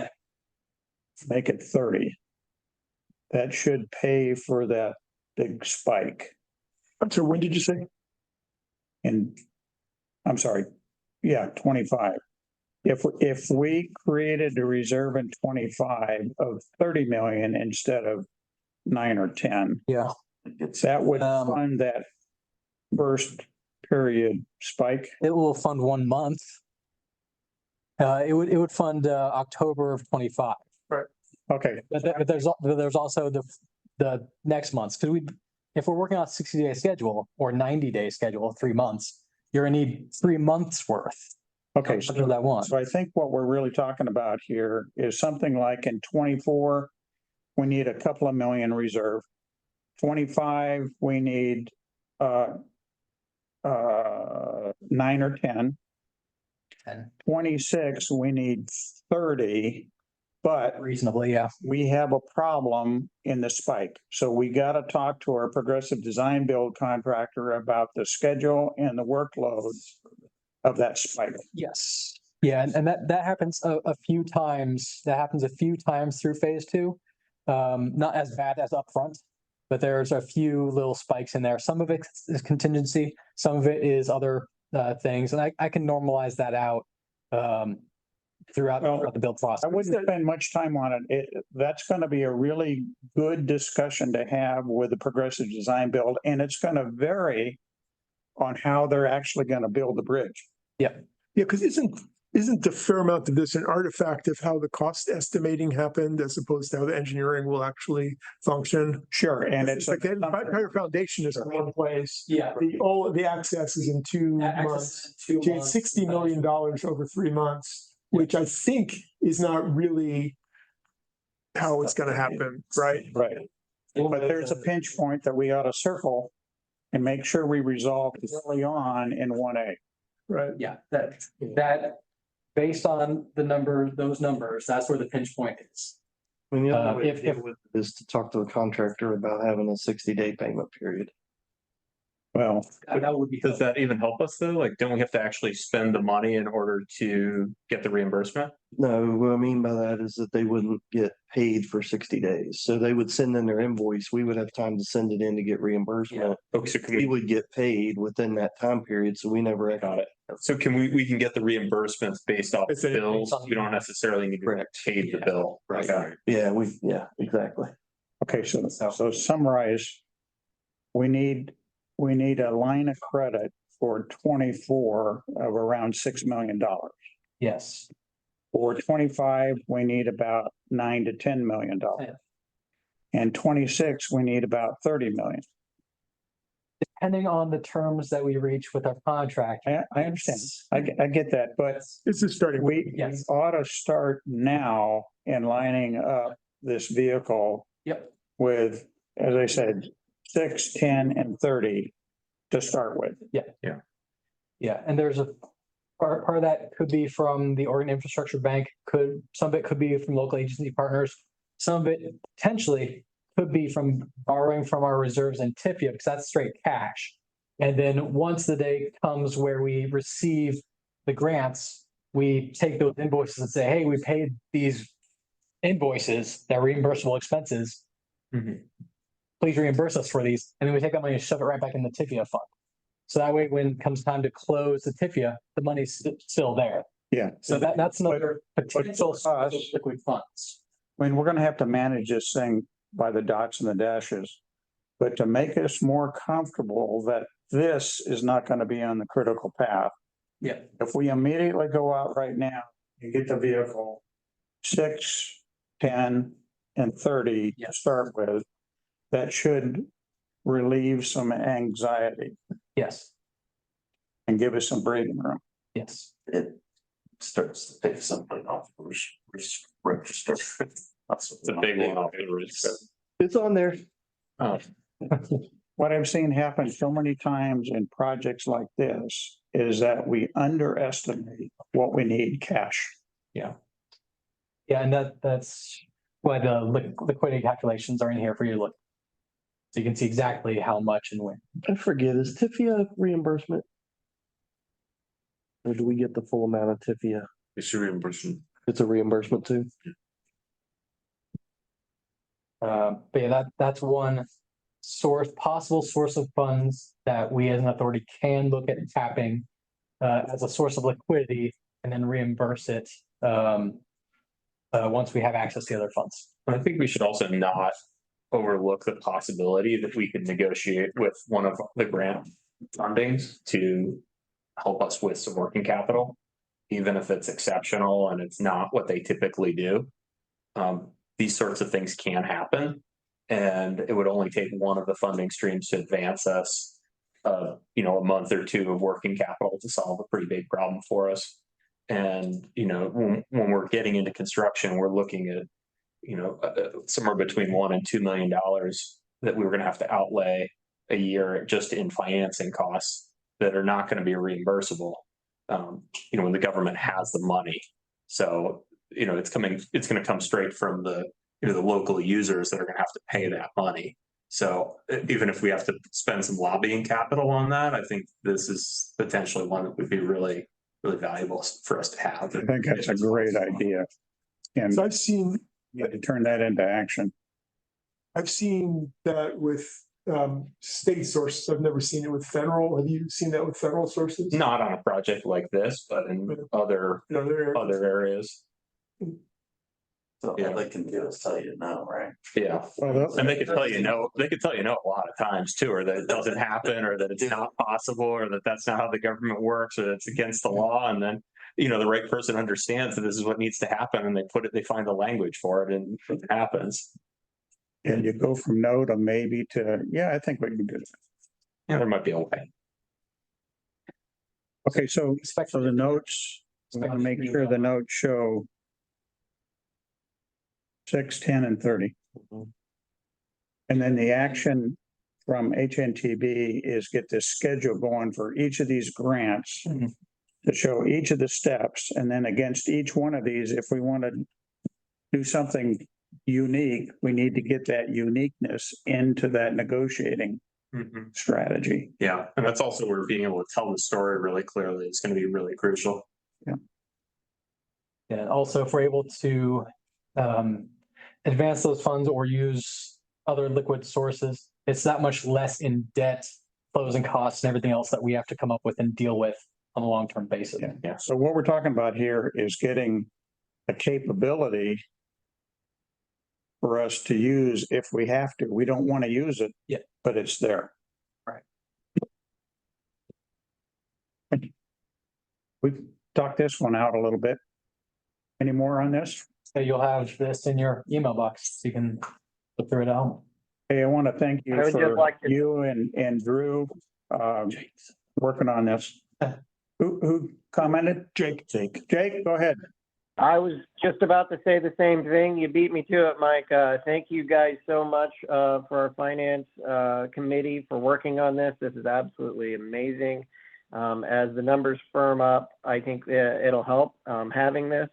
Speaker 1: make it 30. That should pay for that big spike.
Speaker 3: So when did you say?
Speaker 1: And I'm sorry, yeah, 25. If we created a reserve in 25 of 30 million instead of 9 or 10,
Speaker 11: Yeah.
Speaker 1: that would fund that first period spike.
Speaker 11: It will fund 1 month. It would fund October of 25.
Speaker 3: Right.
Speaker 1: Okay.
Speaker 11: But there's also the next months, because if we're working on a 60-day schedule or 90-day schedule, 3 months, you're gonna need 3 months worth.
Speaker 1: Okay,
Speaker 11: So that one.
Speaker 1: so I think what we're really talking about here is something like in 24, we need a couple of million reserve. 25, we need 9 or 10.
Speaker 11: 10.
Speaker 1: 26, we need 30, but
Speaker 11: Reasonably, yeah.
Speaker 1: we have a problem in the spike. So we got to talk to our progressive design build contractor about the schedule and the workload of that spike.
Speaker 11: Yes. Yeah, and that happens a few times. That happens a few times through phase 2. Not as bad as upfront, but there's a few little spikes in there. Some of it is contingency, some of it is other things, and I can normalize that out throughout the build process.
Speaker 1: I wouldn't spend much time on it. That's going to be a really good discussion to have with the progressive design build, and it's going to vary on how they're actually going to build the bridge.
Speaker 11: Yeah.
Speaker 3: Yeah, because isn't the fair amount of this an artifact of how the cost estimating happened as opposed to how the engineering will actually function?
Speaker 1: Sure, and it's
Speaker 3: like the entire foundation is in one place.
Speaker 11: Yeah.
Speaker 3: All of the access is in 2 months. So it's $60 million over 3 months, which I think is not really how it's going to happen, right?
Speaker 1: Right. But there's a pinch point that we ought to circle and make sure we resolve early on in 1A.
Speaker 3: Right.
Speaker 11: Yeah, that based on those numbers, that's where the pinch point is.
Speaker 4: I mean, the other way
Speaker 11: If-
Speaker 4: to deal with it is to talk to the contractor about having a 60-day payment period.
Speaker 1: Well,
Speaker 11: That would be.
Speaker 10: Does that even help us though? Like, don't we have to actually spend the money in order to get the reimbursement?
Speaker 4: No, what I mean by that is that they wouldn't get paid for 60 days. So they would send in their invoice. We would have time to send it in to get reimbursement.
Speaker 10: Okay, so can
Speaker 4: We
Speaker 10: we,
Speaker 4: would get paid within that time period. So we never
Speaker 10: got it. So can we can get the reimbursements based off
Speaker 3: It's a-
Speaker 10: bills? We don't necessarily need to pay the bill.
Speaker 4: Right.
Speaker 10: Okay.
Speaker 4: Yeah, exactly.
Speaker 1: Okay, so summarize. We need a line of credit for 24 of around $6 million.
Speaker 11: Yes.
Speaker 1: For 25, we need about $9 to $10 million. And 26, we need about 30 million.
Speaker 11: Depending on the terms that we reach with our contract.
Speaker 1: I understand. I get that, but
Speaker 3: It's a starting.
Speaker 1: we
Speaker 11: Yes.
Speaker 1: ought to start now in lining up this vehicle
Speaker 11: Yep.
Speaker 1: with, as I said, 6, 10, and 30 to start with.
Speaker 11: Yeah, and there's a part of that could be from the Oregon Infrastructure Bank, some of it could be from local agency partners. Some of it potentially could be from borrowing from our reserves in TIFIA, because that's straight cash. And then once the day comes where we receive the grants, we take those invoices and say, hey, we paid these invoices, that reimbursable expenses. Please reimburse us for these. And then we take that money and shove it right back in the TIFIA fund. So that way, when it comes time to close the TIFIA, the money's still there.
Speaker 1: Yeah.
Speaker 11: So that's another potential source of liquid funds.
Speaker 1: I mean, we're gonna have to manage this thing by the dots and the dashes. But to make us more comfortable that this is not gonna be on the critical path.
Speaker 11: Yeah.
Speaker 1: If we immediately go out right now and get the vehicle 6, 10, and 30 to start with, that should relieve some anxiety
Speaker 11: Yes.
Speaker 1: and give us some breathing room.
Speaker 11: Yes.
Speaker 7: It starts to pick something off the register. That's
Speaker 10: It's a big one off the register.
Speaker 4: It's on there.
Speaker 1: What I've seen happen so many times in projects like this is that we underestimate what we need cash.
Speaker 11: Yeah, and that's why the liquidity calculations are in here for you to look. So you can see exactly how much and when.
Speaker 4: I forget, is TIFIA reimbursement? Or do we get the full amount of TIFIA?
Speaker 15: It's a reimbursement.
Speaker 4: It's a reimbursement too.
Speaker 11: But yeah, that's one possible source of funds that we as an authority can look at tapping as a source of liquidity and then reimburse it once we have access to other funds.
Speaker 10: I think we should also not overlook the possibility that we could negotiate with one of the grant fundings to help us with some working capital, even if it's exceptional and it's not what they typically do. These sorts of things can happen, and it would only take one of the funding streams to advance us, a month or two of working capital to solve a pretty big problem for us. And, when we're getting into construction, we're looking at, somewhere between $1 and $2 million that we were going to have to outlay a year just in financing costs that are not going to be reimbursable, when the government has the money. So, it's going to come straight from the local users that are going to have to pay that money. So even if we have to spend some lobbying capital on that, I think this is potentially one that would be really, really valuable for us to have.
Speaker 1: I think that's a great idea. And
Speaker 3: So I've seen
Speaker 1: to turn that into action.
Speaker 3: I've seen that with state sources. I've never seen it with federal. Have you seen that with federal sources?
Speaker 10: Not on a project like this, but in other areas.
Speaker 7: So all they can do is tell you no, right?
Speaker 10: Yeah. And they could tell you no. They could tell you no a lot of times too, or that it doesn't happen, or that it's not possible, or that that's not how the government works, or that's against the law. And then, the right person understands that this is what needs to happen, and they find the language for it, and it happens.
Speaker 1: And you go from no to maybe to, yeah, I think we can do that.
Speaker 10: Yeah, there might be a way.
Speaker 1: Okay, so the notes, we want to make sure the notes show 6, 10, and 30. And then the action from HNTB is get this schedule going for each of these grants to show each of the steps. And then against each one of these, if we want to do something unique, we need to get that uniqueness into that negotiating strategy.
Speaker 10: Yeah. And that's also where being able to tell the story really clearly is going to be really crucial.
Speaker 1: Yeah.
Speaker 11: Yeah, also if we're able to advance those funds or use other liquid sources, it's that much less in debt, closing costs and everything else that we have to come up with and deal with on a long-term basis.
Speaker 1: Yeah. So what we're talking about here is getting a capability for us to use if we have to. We don't want to use it.
Speaker 11: Yeah.
Speaker 1: But it's there.
Speaker 11: Right.
Speaker 1: We've talked this one out a little bit. Any more on this?
Speaker 11: So you'll have this in your email box, so you can look through it all.
Speaker 1: Hey, I want to thank
Speaker 2: I
Speaker 1: you
Speaker 2: would just
Speaker 1: for
Speaker 2: like to-
Speaker 1: you and Drew working on this. Who commented? Jake, go ahead.
Speaker 2: I was just about to say the same thing. You beat me to it, Mike. Thank you guys so much for our finance committee for working on this. This is absolutely amazing. As the numbers firm up, I think it'll help having this.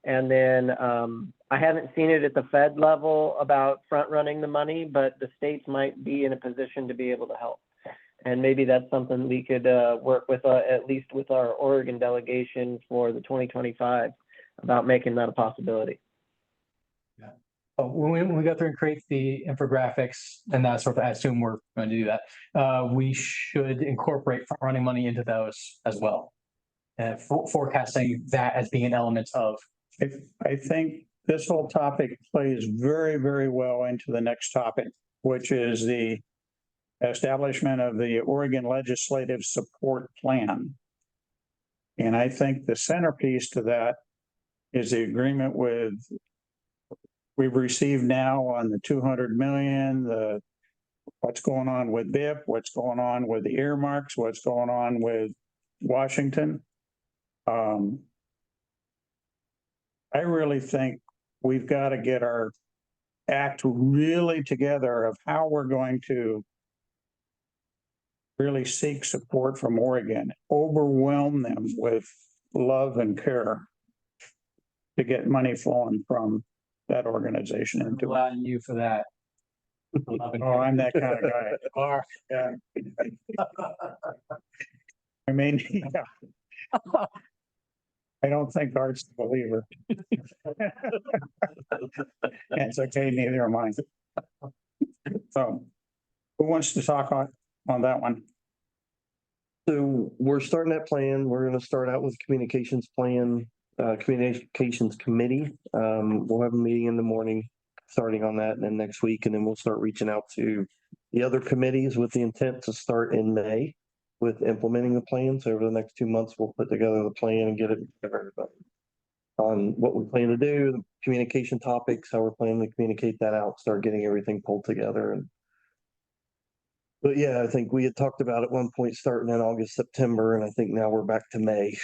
Speaker 2: And then I haven't seen it at the Fed level about front running the money, but the states might be in a position to be able to help. And maybe that's something we could work with, at least with our Oregon delegation for the 2025, about making that a possibility.
Speaker 11: Yeah. When we go through and create the infographics and that sort of, I assume we're going to do that. We should incorporate front running money into those as well. Forecasting that as being an element of.
Speaker 1: I think this whole topic plays very, very well into the next topic, which is the establishment of the Oregon Legislative Support Plan. And I think the centerpiece to that is the agreement we've received now on the 200 million, what's going on with BIP, what's going on with the earmarks, what's going on with Washington. I really think we've got to get our act really together of how we're going to really seek support from Oregon, overwhelm them with love and care to get money flowing from that organization into
Speaker 11: Glad you for that.
Speaker 1: Oh, I'm that kind of guy. Yeah. I mean, yeah. I don't think Art's a believer. It's okay, neither am I. So, who wants to talk on that one?
Speaker 4: So we're starting that plan. We're going to start out with communications plan, communications committee. We'll have a meeting in the morning starting on that, and then next week, and then we'll start reaching out to the other committees with the intent to start in May with implementing the plan. So over the next 2 months, we'll put together the plan and get it to everybody on what we plan to do, the communication topics, how we're planning to communicate that out, start getting everything pulled together. But yeah, I think we had talked about at one point starting in August, September, and I think now we're back to May,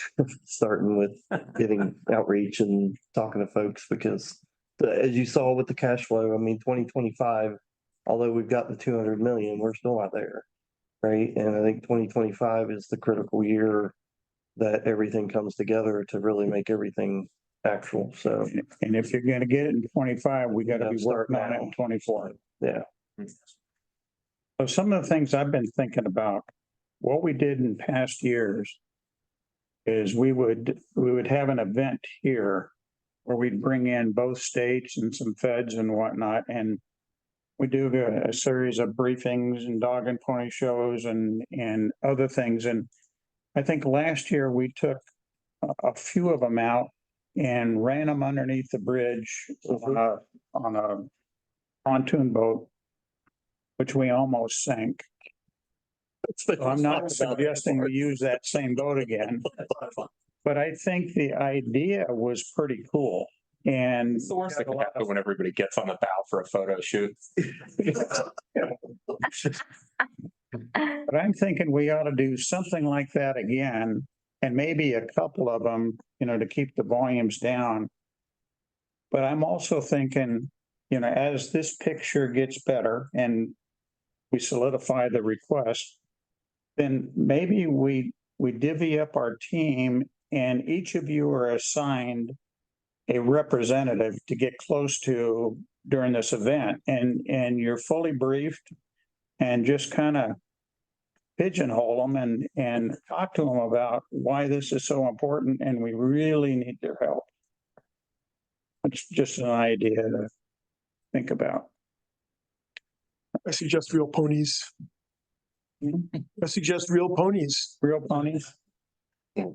Speaker 4: starting with getting outreach and talking to folks, because as you saw with the cash flow, I mean, 2025, although we've got the 200 million, we're still not there, right? And I think 2025 is the critical year that everything comes together to really make everything actual. So,
Speaker 1: and if you're going to get it in 25, we got to be working on it in 24.
Speaker 4: Yeah.
Speaker 1: So some of the things I've been thinking about, what we did in past years is we would have an event here where we'd bring in both states and some feds and whatnot, and we do a series of briefings and dog and pony shows and other things. And I think last year we took a few of them out and ran them underneath the bridge on a pontoon boat, which we almost sank. So I'm not suggesting we use that same boat again, but I think the idea was pretty cool. And
Speaker 10: It's the worst that can happen when everybody gets on the bow for a photo shoot.
Speaker 1: But I'm thinking we ought to do something like that again, and maybe a couple of them, to keep the volumes down. But I'm also thinking, as this picture gets better and we solidify the request, then maybe we divvy up our team and each of you are assigned a representative to get close to during this event, and you're fully briefed and just kind of pigeonhole them and talk to them about why this is so important and we really need their help. It's just an idea to think about.
Speaker 3: I suggest real ponies. I suggest real ponies.
Speaker 1: Real ponies.
Speaker 7: To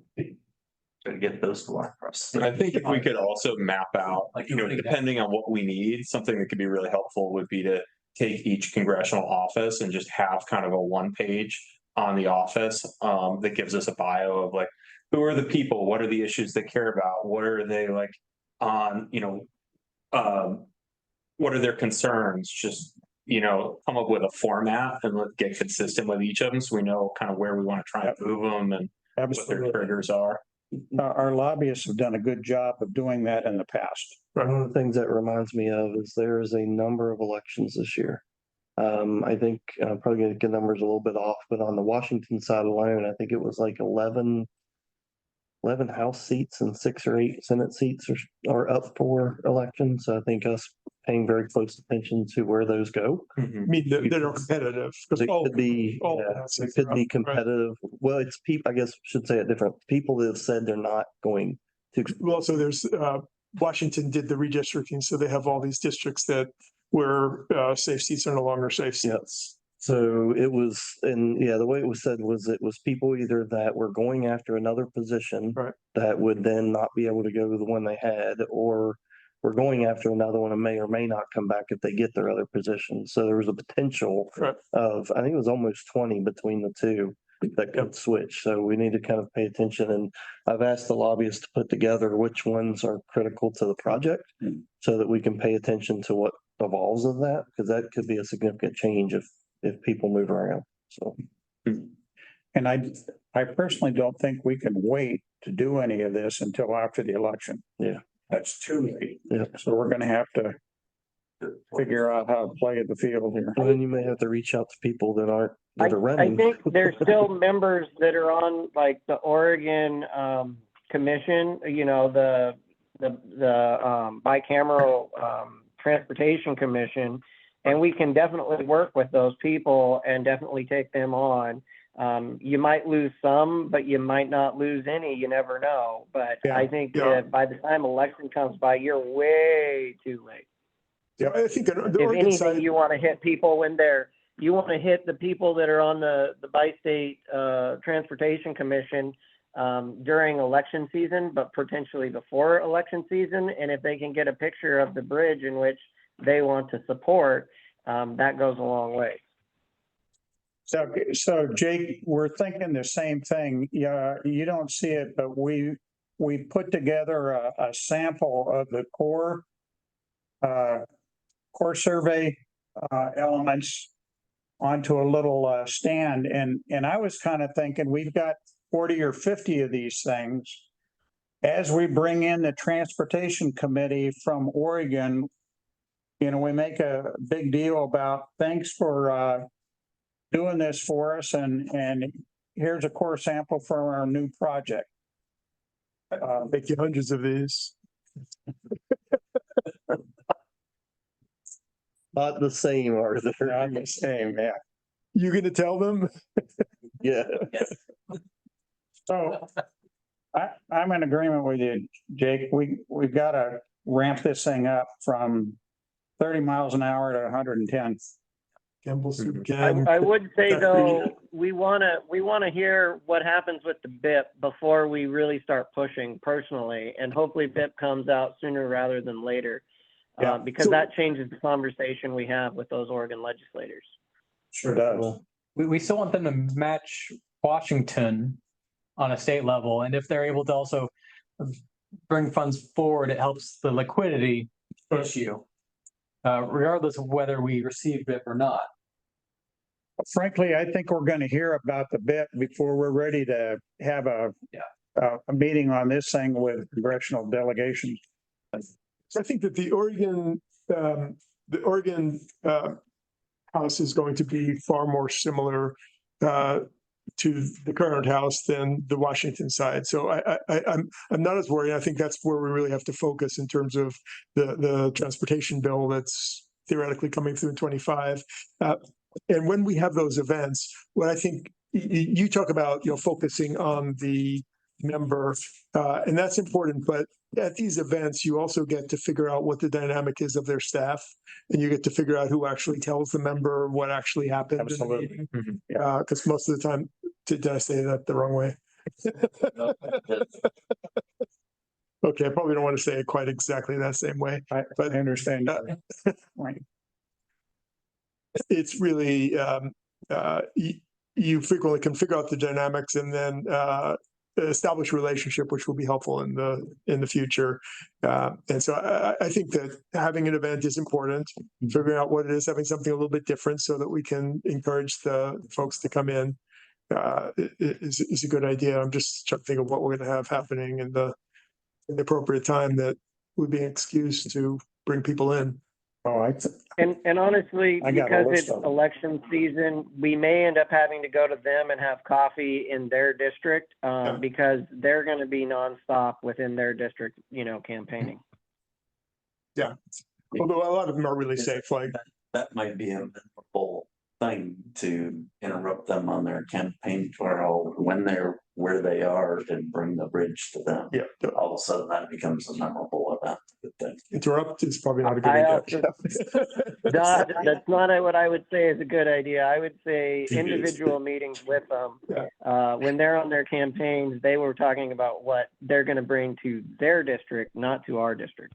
Speaker 7: get those to walk across.
Speaker 10: I think if we could also map out, like, you know, depending on what we need, something that could be really helpful would be to take each congressional office and just have kind of a one page on the office that gives us a bio of like, who are the people, what are the issues they care about, what are they like on, you know, what are their concerns, just, you know, come up with a format and let's get consistent with each of them so we know kind of where we want to try and move them and what their triggers are.
Speaker 1: Our lobbyists have done a good job of doing that in the past.
Speaker 4: One of the things that reminds me of is there is a number of elections this year. I think I'm probably going to get numbers a little bit off, but on the Washington side alone, I think it was like 11 House seats and 6 or 8 Senate seats are up for election. So I think us paying very close attention to where those go.
Speaker 3: I mean, they're competitive.
Speaker 4: They could be, it could be competitive. Well, it's people, I guess, should say it different. People that have said they're not going to.
Speaker 3: Well, so there's, Washington did the redistricting, so they have all these districts that where safe seats are no longer safe seats.
Speaker 4: Yes. So it was, and yeah, the way it was said was it was people either that were going after another position that would then not be able to go to the one they had, or were going after another one and may or may not come back if they get their other position. So there was a potential of, I think it was almost 20 between the two that could switch. So we need to kind of pay attention. And I've asked the lobbyists to put together which ones are critical to the project so that we can pay attention to what evolves of that, because that could be a significant change if people move around. So,
Speaker 1: and I personally don't think we can wait to do any of this until after the election.
Speaker 4: Yeah,
Speaker 1: that's too late.
Speaker 4: Yeah,
Speaker 1: so we're going to have to figure out how to play the field here.
Speaker 4: And then you may have to reach out to people that are running.
Speaker 2: I think there's still members that are on like the Oregon Commission. You know, the bicameral Transportation Commission. And we can definitely work with those people and definitely take them on. You might lose some, but you might not lose any. You never know. But I think that by the time election comes by, you're way too late.
Speaker 3: Yeah, I think the
Speaker 2: if
Speaker 3: Oregon
Speaker 2: anything,
Speaker 3: side,
Speaker 2: you want to hit people when you want to hit the people that are on the Bi-State Transportation Commission during election season, but potentially before election season. And if they can get a picture of the bridge in which they want to support, that goes a long way.
Speaker 1: So Jake, we're thinking the same thing. Yeah, you don't see it, but we put together a sample of the core survey elements onto a little stand, and I was kind of thinking we've got 40 or 50 of these things. As we bring in the transportation committee from Oregon, you know, we make a big deal about thanks for doing this for us, and here's a core sample for our new project.
Speaker 3: make you hundreds of these.
Speaker 4: Not the same, are they?
Speaker 1: Not the same, yeah.
Speaker 3: You gonna tell them?
Speaker 4: Yeah.
Speaker 1: So I'm in agreement with you, Jake. We've got to ramp this thing up from 30 miles an hour to 110.
Speaker 3: Campbell soup
Speaker 2: I would say though, we want to hear what happens with the BIP before we really start pushing personally, and hopefully BIP comes out sooner rather than later, because that changes the conversation we have with those Oregon legislators.
Speaker 1: Sure does.
Speaker 11: We still want them to match Washington on a state level, and if they're able to also bring funds forward, it helps the liquidity issue. Regardless of whether we receive BIP or not.
Speaker 1: Frankly, I think we're going to hear about the BIP before we're ready to have a meeting on this thing with congressional delegations.
Speaker 3: So I think that the Oregon House is going to be far more similar to the current House than the Washington side. So I'm not as worried. I think that's where we really have to focus in terms of the transportation bill that's theoretically coming through in 25. And when we have those events, what I think you talk about, focusing on the member, and that's important, but at these events, you also get to figure out what the dynamic is of their staff, and you get to figure out who actually tells the member what actually happened in the
Speaker 1: Absolutely.
Speaker 3: meeting.
Speaker 1: Mhm.
Speaker 3: Because most of the time, did I say that the wrong way? Okay, I probably don't want to say it quite exactly that same way.
Speaker 1: I understand. Right.
Speaker 3: It's really, you frequently can figure out the dynamics and then establish a relationship, which will be helpful in the future. And so I think that having an event is important, figuring out what it is, having something a little bit different so that we can encourage the folks to come in is a good idea. I'm just trying to think of what we're going to have happening in the appropriate time that would be an excuse to bring people in.
Speaker 1: Oh,
Speaker 2: And honestly,
Speaker 1: I got a
Speaker 2: because
Speaker 1: list
Speaker 2: it's
Speaker 1: of them.
Speaker 2: election season, we may end up having to go to them and have coffee in their district, because they're going to be nonstop within their district, campaigning.
Speaker 3: Yeah. Although a lot of them are really safe, like.
Speaker 7: That might be a memorable thing to interrupt them on their campaign trail when they're where they are and bring the bridge to them.
Speaker 3: Yeah.
Speaker 7: All of a sudden that becomes a memorable event.
Speaker 3: Interrupt is probably not a good
Speaker 2: I
Speaker 3: idea.
Speaker 2: That's not what I would say is a good idea. I would say
Speaker 3: It is.
Speaker 2: individual meetings with them. When they're on their campaigns, they were talking about what they're going to bring to their district, not to our district.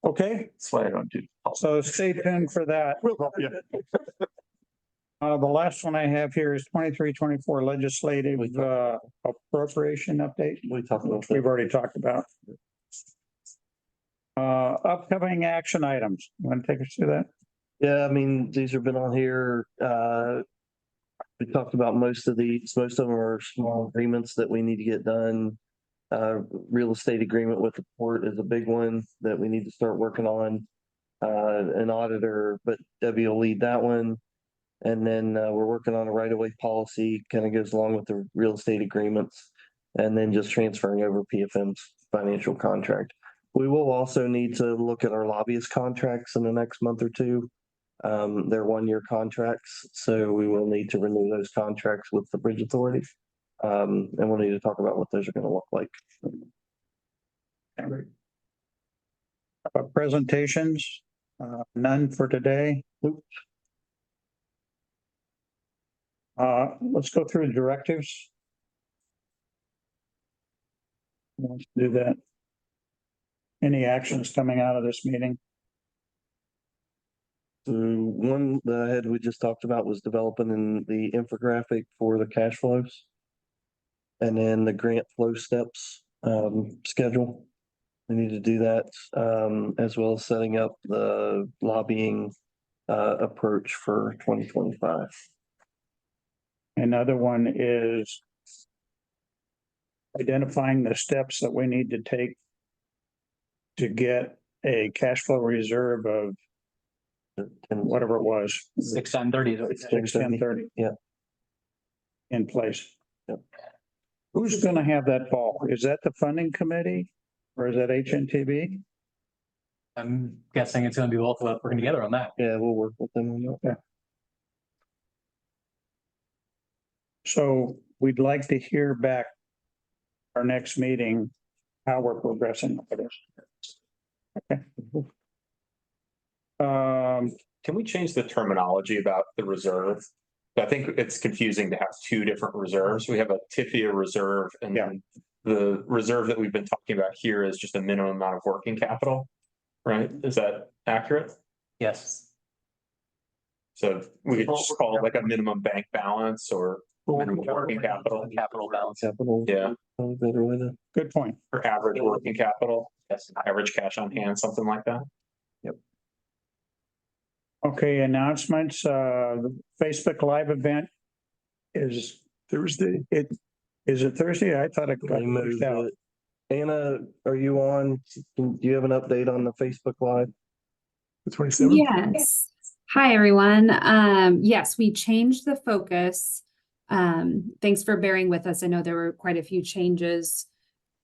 Speaker 1: Okay,
Speaker 7: That's why I don't do.
Speaker 1: so stay tuned for that.
Speaker 3: We'll help you.
Speaker 1: The last one I have here is 23-24 legislative appropriation update.
Speaker 4: We talked about that.
Speaker 1: We've already talked about. Upcoming action items. You want to take us through that?
Speaker 4: Yeah, I mean, these have been on here. We talked about most of these. Most of them are small agreements that we need to get done. Real estate agreement with the port is a big one that we need to start working on. An auditor, but Debbie will lead that one. And then we're working on a right-of-way policy, kind of goes along with the real estate agreements, and then just transferring over PFM's financial contract. We will also need to look at our lobbyist contracts in the next month or two. They're 1-year contracts, so we will need to renew those contracts with the Bridge Authority. And we'll need to talk about what those are going to look like.
Speaker 1: Presentations, none for today. Let's go through the directives. Let's do that. Any actions coming out of this meeting?
Speaker 4: So one that we just talked about was developing the infographic for the cash flows. And then the grant flow steps schedule. We need to do that, as well as setting up the lobbying approach for 2025.
Speaker 1: Another one is identifying the steps that we need to take to get a cash flow reserve of whatever it was.
Speaker 11: 61030.
Speaker 1: 61030.
Speaker 4: Yeah.
Speaker 1: In place.
Speaker 4: Yep.
Speaker 1: Who's gonna have that ball? Is that the funding committee or is that HNTB?
Speaker 11: I'm guessing it's going to be both of us working together on that.
Speaker 4: Yeah, we'll work with them on that.
Speaker 1: So we'd like to hear back our next meeting, how we're progressing with this. Okay.
Speaker 10: Can we change the terminology about the reserve? I think it's confusing to have two different reserves. We have a TIFIA reserve and then the reserve that we've been talking about here is just a minimum amount of working capital, right? Is that accurate?
Speaker 11: Yes.
Speaker 10: So we could just call it like a minimum bank balance or minimum working capital.
Speaker 11: Capital balance.
Speaker 10: Yeah.
Speaker 1: Good point.
Speaker 10: For average working capital. Yes. Average cash on hand, something like that.
Speaker 1: Okay, announcements, the Facebook Live event is
Speaker 3: Thursday.
Speaker 1: Is it Thursday? I thought it got moved out.
Speaker 4: Anna, are you on? Do you have an update on the Facebook Live?
Speaker 3: The 27th?
Speaker 18: Yes. Hi, everyone. Yes, we changed the focus. Thanks for bearing with us. I know there were quite a few changes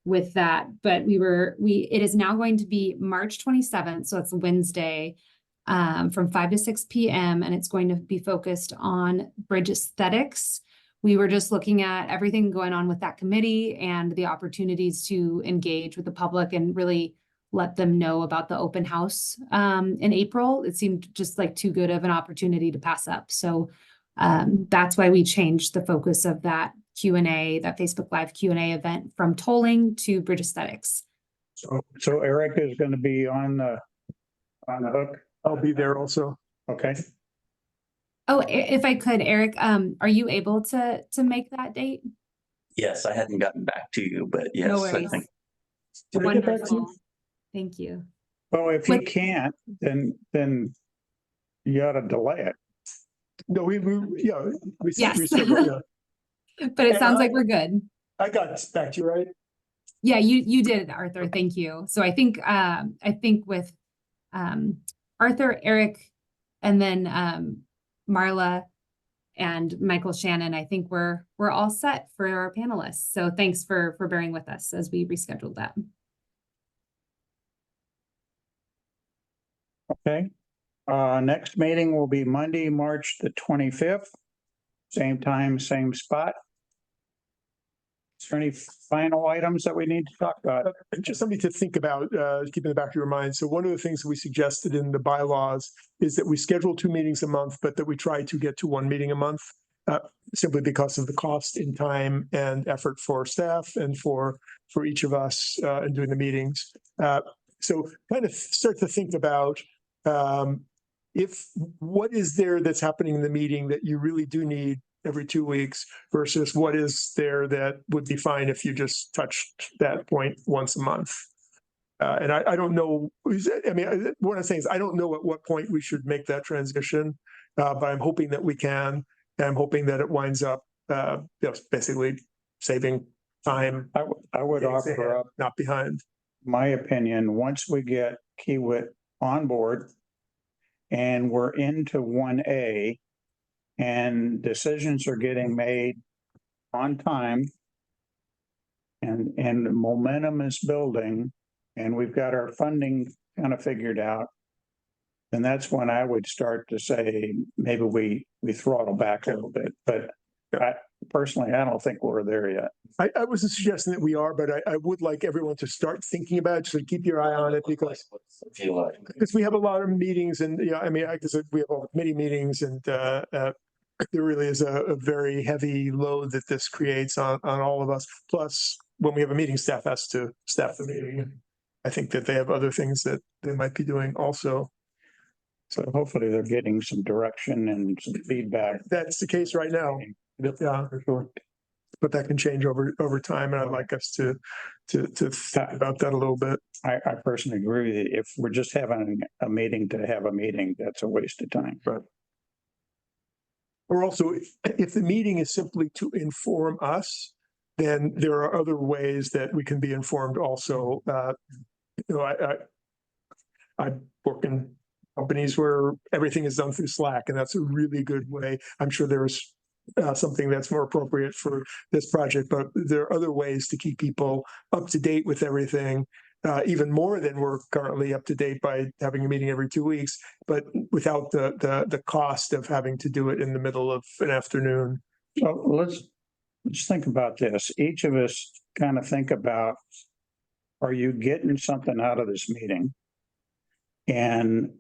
Speaker 18: with that, but it is now going to be March 27th. So it's Wednesday, from 5 to 6 p.m. and it's going to be focused on bridge aesthetics we were just looking at everything going on with that committee and the opportunities to engage with the public and really let them know about the open house in April. It seemed just like too good of an opportunity to pass up. So that's why we changed the focus of that Q&A, that Facebook Live Q&A event from tolling to bridge aesthetics.
Speaker 1: So Eric is going to be on the hook.
Speaker 3: I'll be there also.
Speaker 1: Okay.
Speaker 18: Oh, if I could, Eric, are you able to make that date?
Speaker 7: Yes, I hadn't gotten back to you, but yes,
Speaker 18: No
Speaker 7: I
Speaker 18: worries.
Speaker 7: think.
Speaker 3: Did I get back to you?
Speaker 18: Wonderful. Thank you.
Speaker 1: Well, if you can't, then you ought to delay it.
Speaker 3: No, we
Speaker 18: Yes.
Speaker 3: yeah.
Speaker 18: But it sounds like we're good.
Speaker 3: I got back to you, right?
Speaker 18: Yeah, you did, Arthur. Thank you. So I think with Arthur, Eric, and then Marla and Michael Shannon, I think we're all set for our panelists. So thanks for bearing with us as we rescheduled that.
Speaker 1: Okay. Next meeting will be Monday, March the 25th. Same time, same spot. Is there any final items that we need to talk about?
Speaker 3: Just something to think about, keep in the back of your mind. So one of the things we suggested in the bylaws is that we schedule 2 meetings a month, but that we try to get to 1 meeting a month, simply because of the cost in time and effort for staff and for each of us in doing the meetings. So kind of start to think about what is there that's happening in the meeting that you really do need every 2 weeks versus what is there that would be fine if you just touched that point once a month. And I don't know, I mean, what I'm saying is I don't know at what point we should make that transition, but I'm hoping that we can. And I'm hoping that it winds up basically saving time.
Speaker 1: I would offer up,
Speaker 3: not behind.
Speaker 1: my opinion, once we get Kiewit on board and we're into 1A and decisions are getting made on time and momentum is building and we've got our funding kind of figured out, then that's when I would start to say, maybe we throttle back a little bit. But I don't think we're there yet.
Speaker 3: I wasn't suggesting that we are, but I would like everyone to start thinking about it, so keep your eye on it, because we have a lot of meetings and, I mean, because we have all committee meetings and there really is a very heavy load that this creates on all of us. Plus, when we have a meeting, staff has to staff the meeting. I think that they have other things that they might be doing also.
Speaker 1: So hopefully they're getting some direction and some feedback.
Speaker 3: That's the case right now. Yeah, for sure. But that can change over time, and I'd like us to think about that a little bit.
Speaker 1: I personally agree with you. If we're just having a meeting to have a meeting, that's a waste of time.
Speaker 3: But or also, if the meeting is simply to inform us, then there are other ways that we can be informed also. I work in companies where everything is done through Slack, and that's a really good way. I'm sure there's something that's more appropriate for this project, but there are other ways to keep people up to date with everything, even more than we're currently up to date by having a meeting every 2 weeks, but without the cost of having to do it in the middle of an afternoon.
Speaker 1: So let's think about this. Each of us kind of think about, are you getting something out of this meeting? And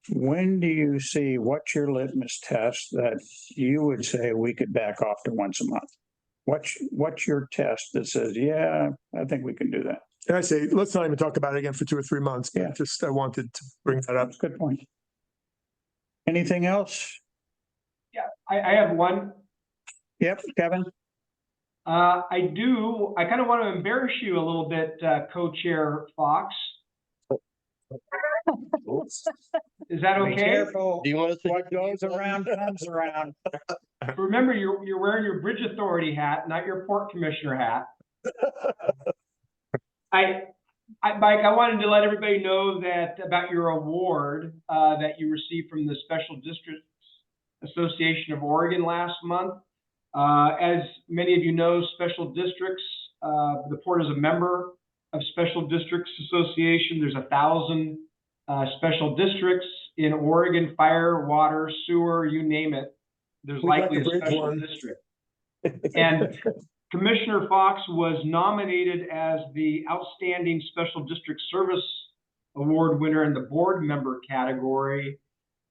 Speaker 1: when do you see, what's your litmus test that you would say we could back off to once a month? What's your test that says, yeah, I think we can do that?
Speaker 3: And I say, let's not even talk about it again for 2 or 3 months. Yeah. I wanted to bring that up.
Speaker 1: Good point. Anything else?
Speaker 19: Yeah, I have one.
Speaker 1: Yep, Kevin.
Speaker 19: I kind of want to embarrass you a little bit, Co-Chair Fox. Is that okay?
Speaker 1: Be careful.
Speaker 4: Do you want to
Speaker 1: What goes around comes around.
Speaker 19: Remember, you're wearing your Bridge Authority hat, not your Port Commissioner hat. Mike, I wanted to let everybody know that about your award that you received from the Special Districts Association of Oregon last month. As many of you know, Special Districts, the Port is a member of Special Districts Association. There's 1,000 special districts in Oregon: fire, water, sewer, you name it. there's
Speaker 3: We got
Speaker 19: likely
Speaker 3: the
Speaker 19: a
Speaker 3: bridge
Speaker 19: special
Speaker 3: one.
Speaker 19: district. And Commissioner Fox was nominated as the Outstanding Special District Service Award winner in the board member category.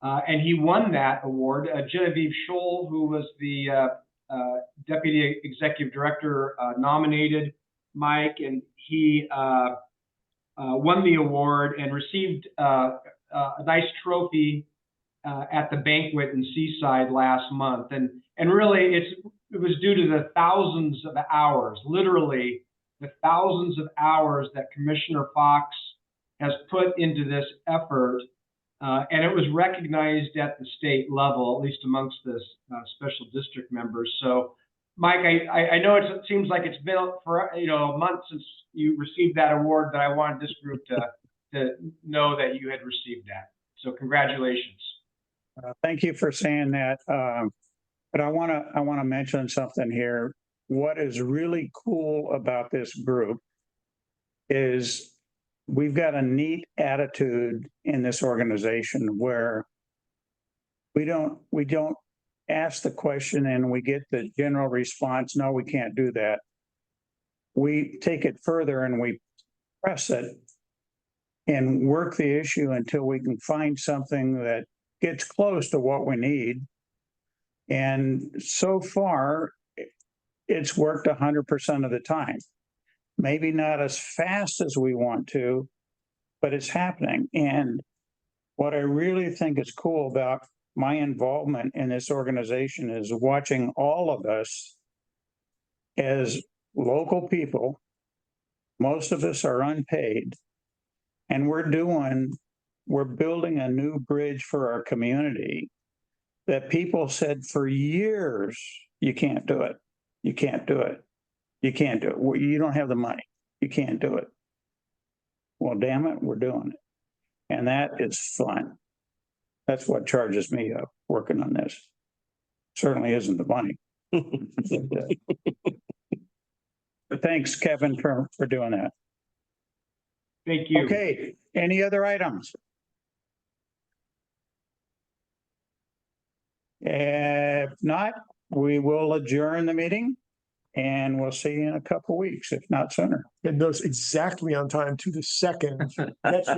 Speaker 19: And he won that award. Genevieve Scholl, who was the Deputy Executive Director, nominated Mike, and he won the award and received a nice trophy at the banquet in Seaside last month. And really, it was due to the thousands of hours, literally the thousands of hours that Commissioner Fox has put into this effort. And it was recognized at the state level, at least amongst the special district members. So, Mike, I know it seems like it's been for a month since you received that award, but I wanted this group to know that you had received that. So, congratulations.
Speaker 1: Thank you for saying that. But I want to mention something here. What is really cool about this group is we've got a neat attitude in this organization where we don't ask the question and we get the general response, no, we can't do that. We take it further and we press it and work the issue until we can find something that gets close to what we need. And so far, it's worked 100% of the time. Maybe not as fast as we want to, but it's happening. And what I really think is cool about my involvement in this organization is watching all of us as local people. Most of us are unpaid, and we're building a new bridge for our community that people said for years, you can't do it. You can't do it. You can't do it. Well, you don't have the money. You can't do it. Well, damn it, we're doing it. And that is fun. That's what charges me up working on this. Certainly isn't the money. But thanks, Kevin, for doing that.
Speaker 19: Thank you.
Speaker 1: Okay, any other items? If not, we will adjourn the meeting and we'll see you in a couple of weeks, if not sooner.
Speaker 3: And those exactly on time to the second. That's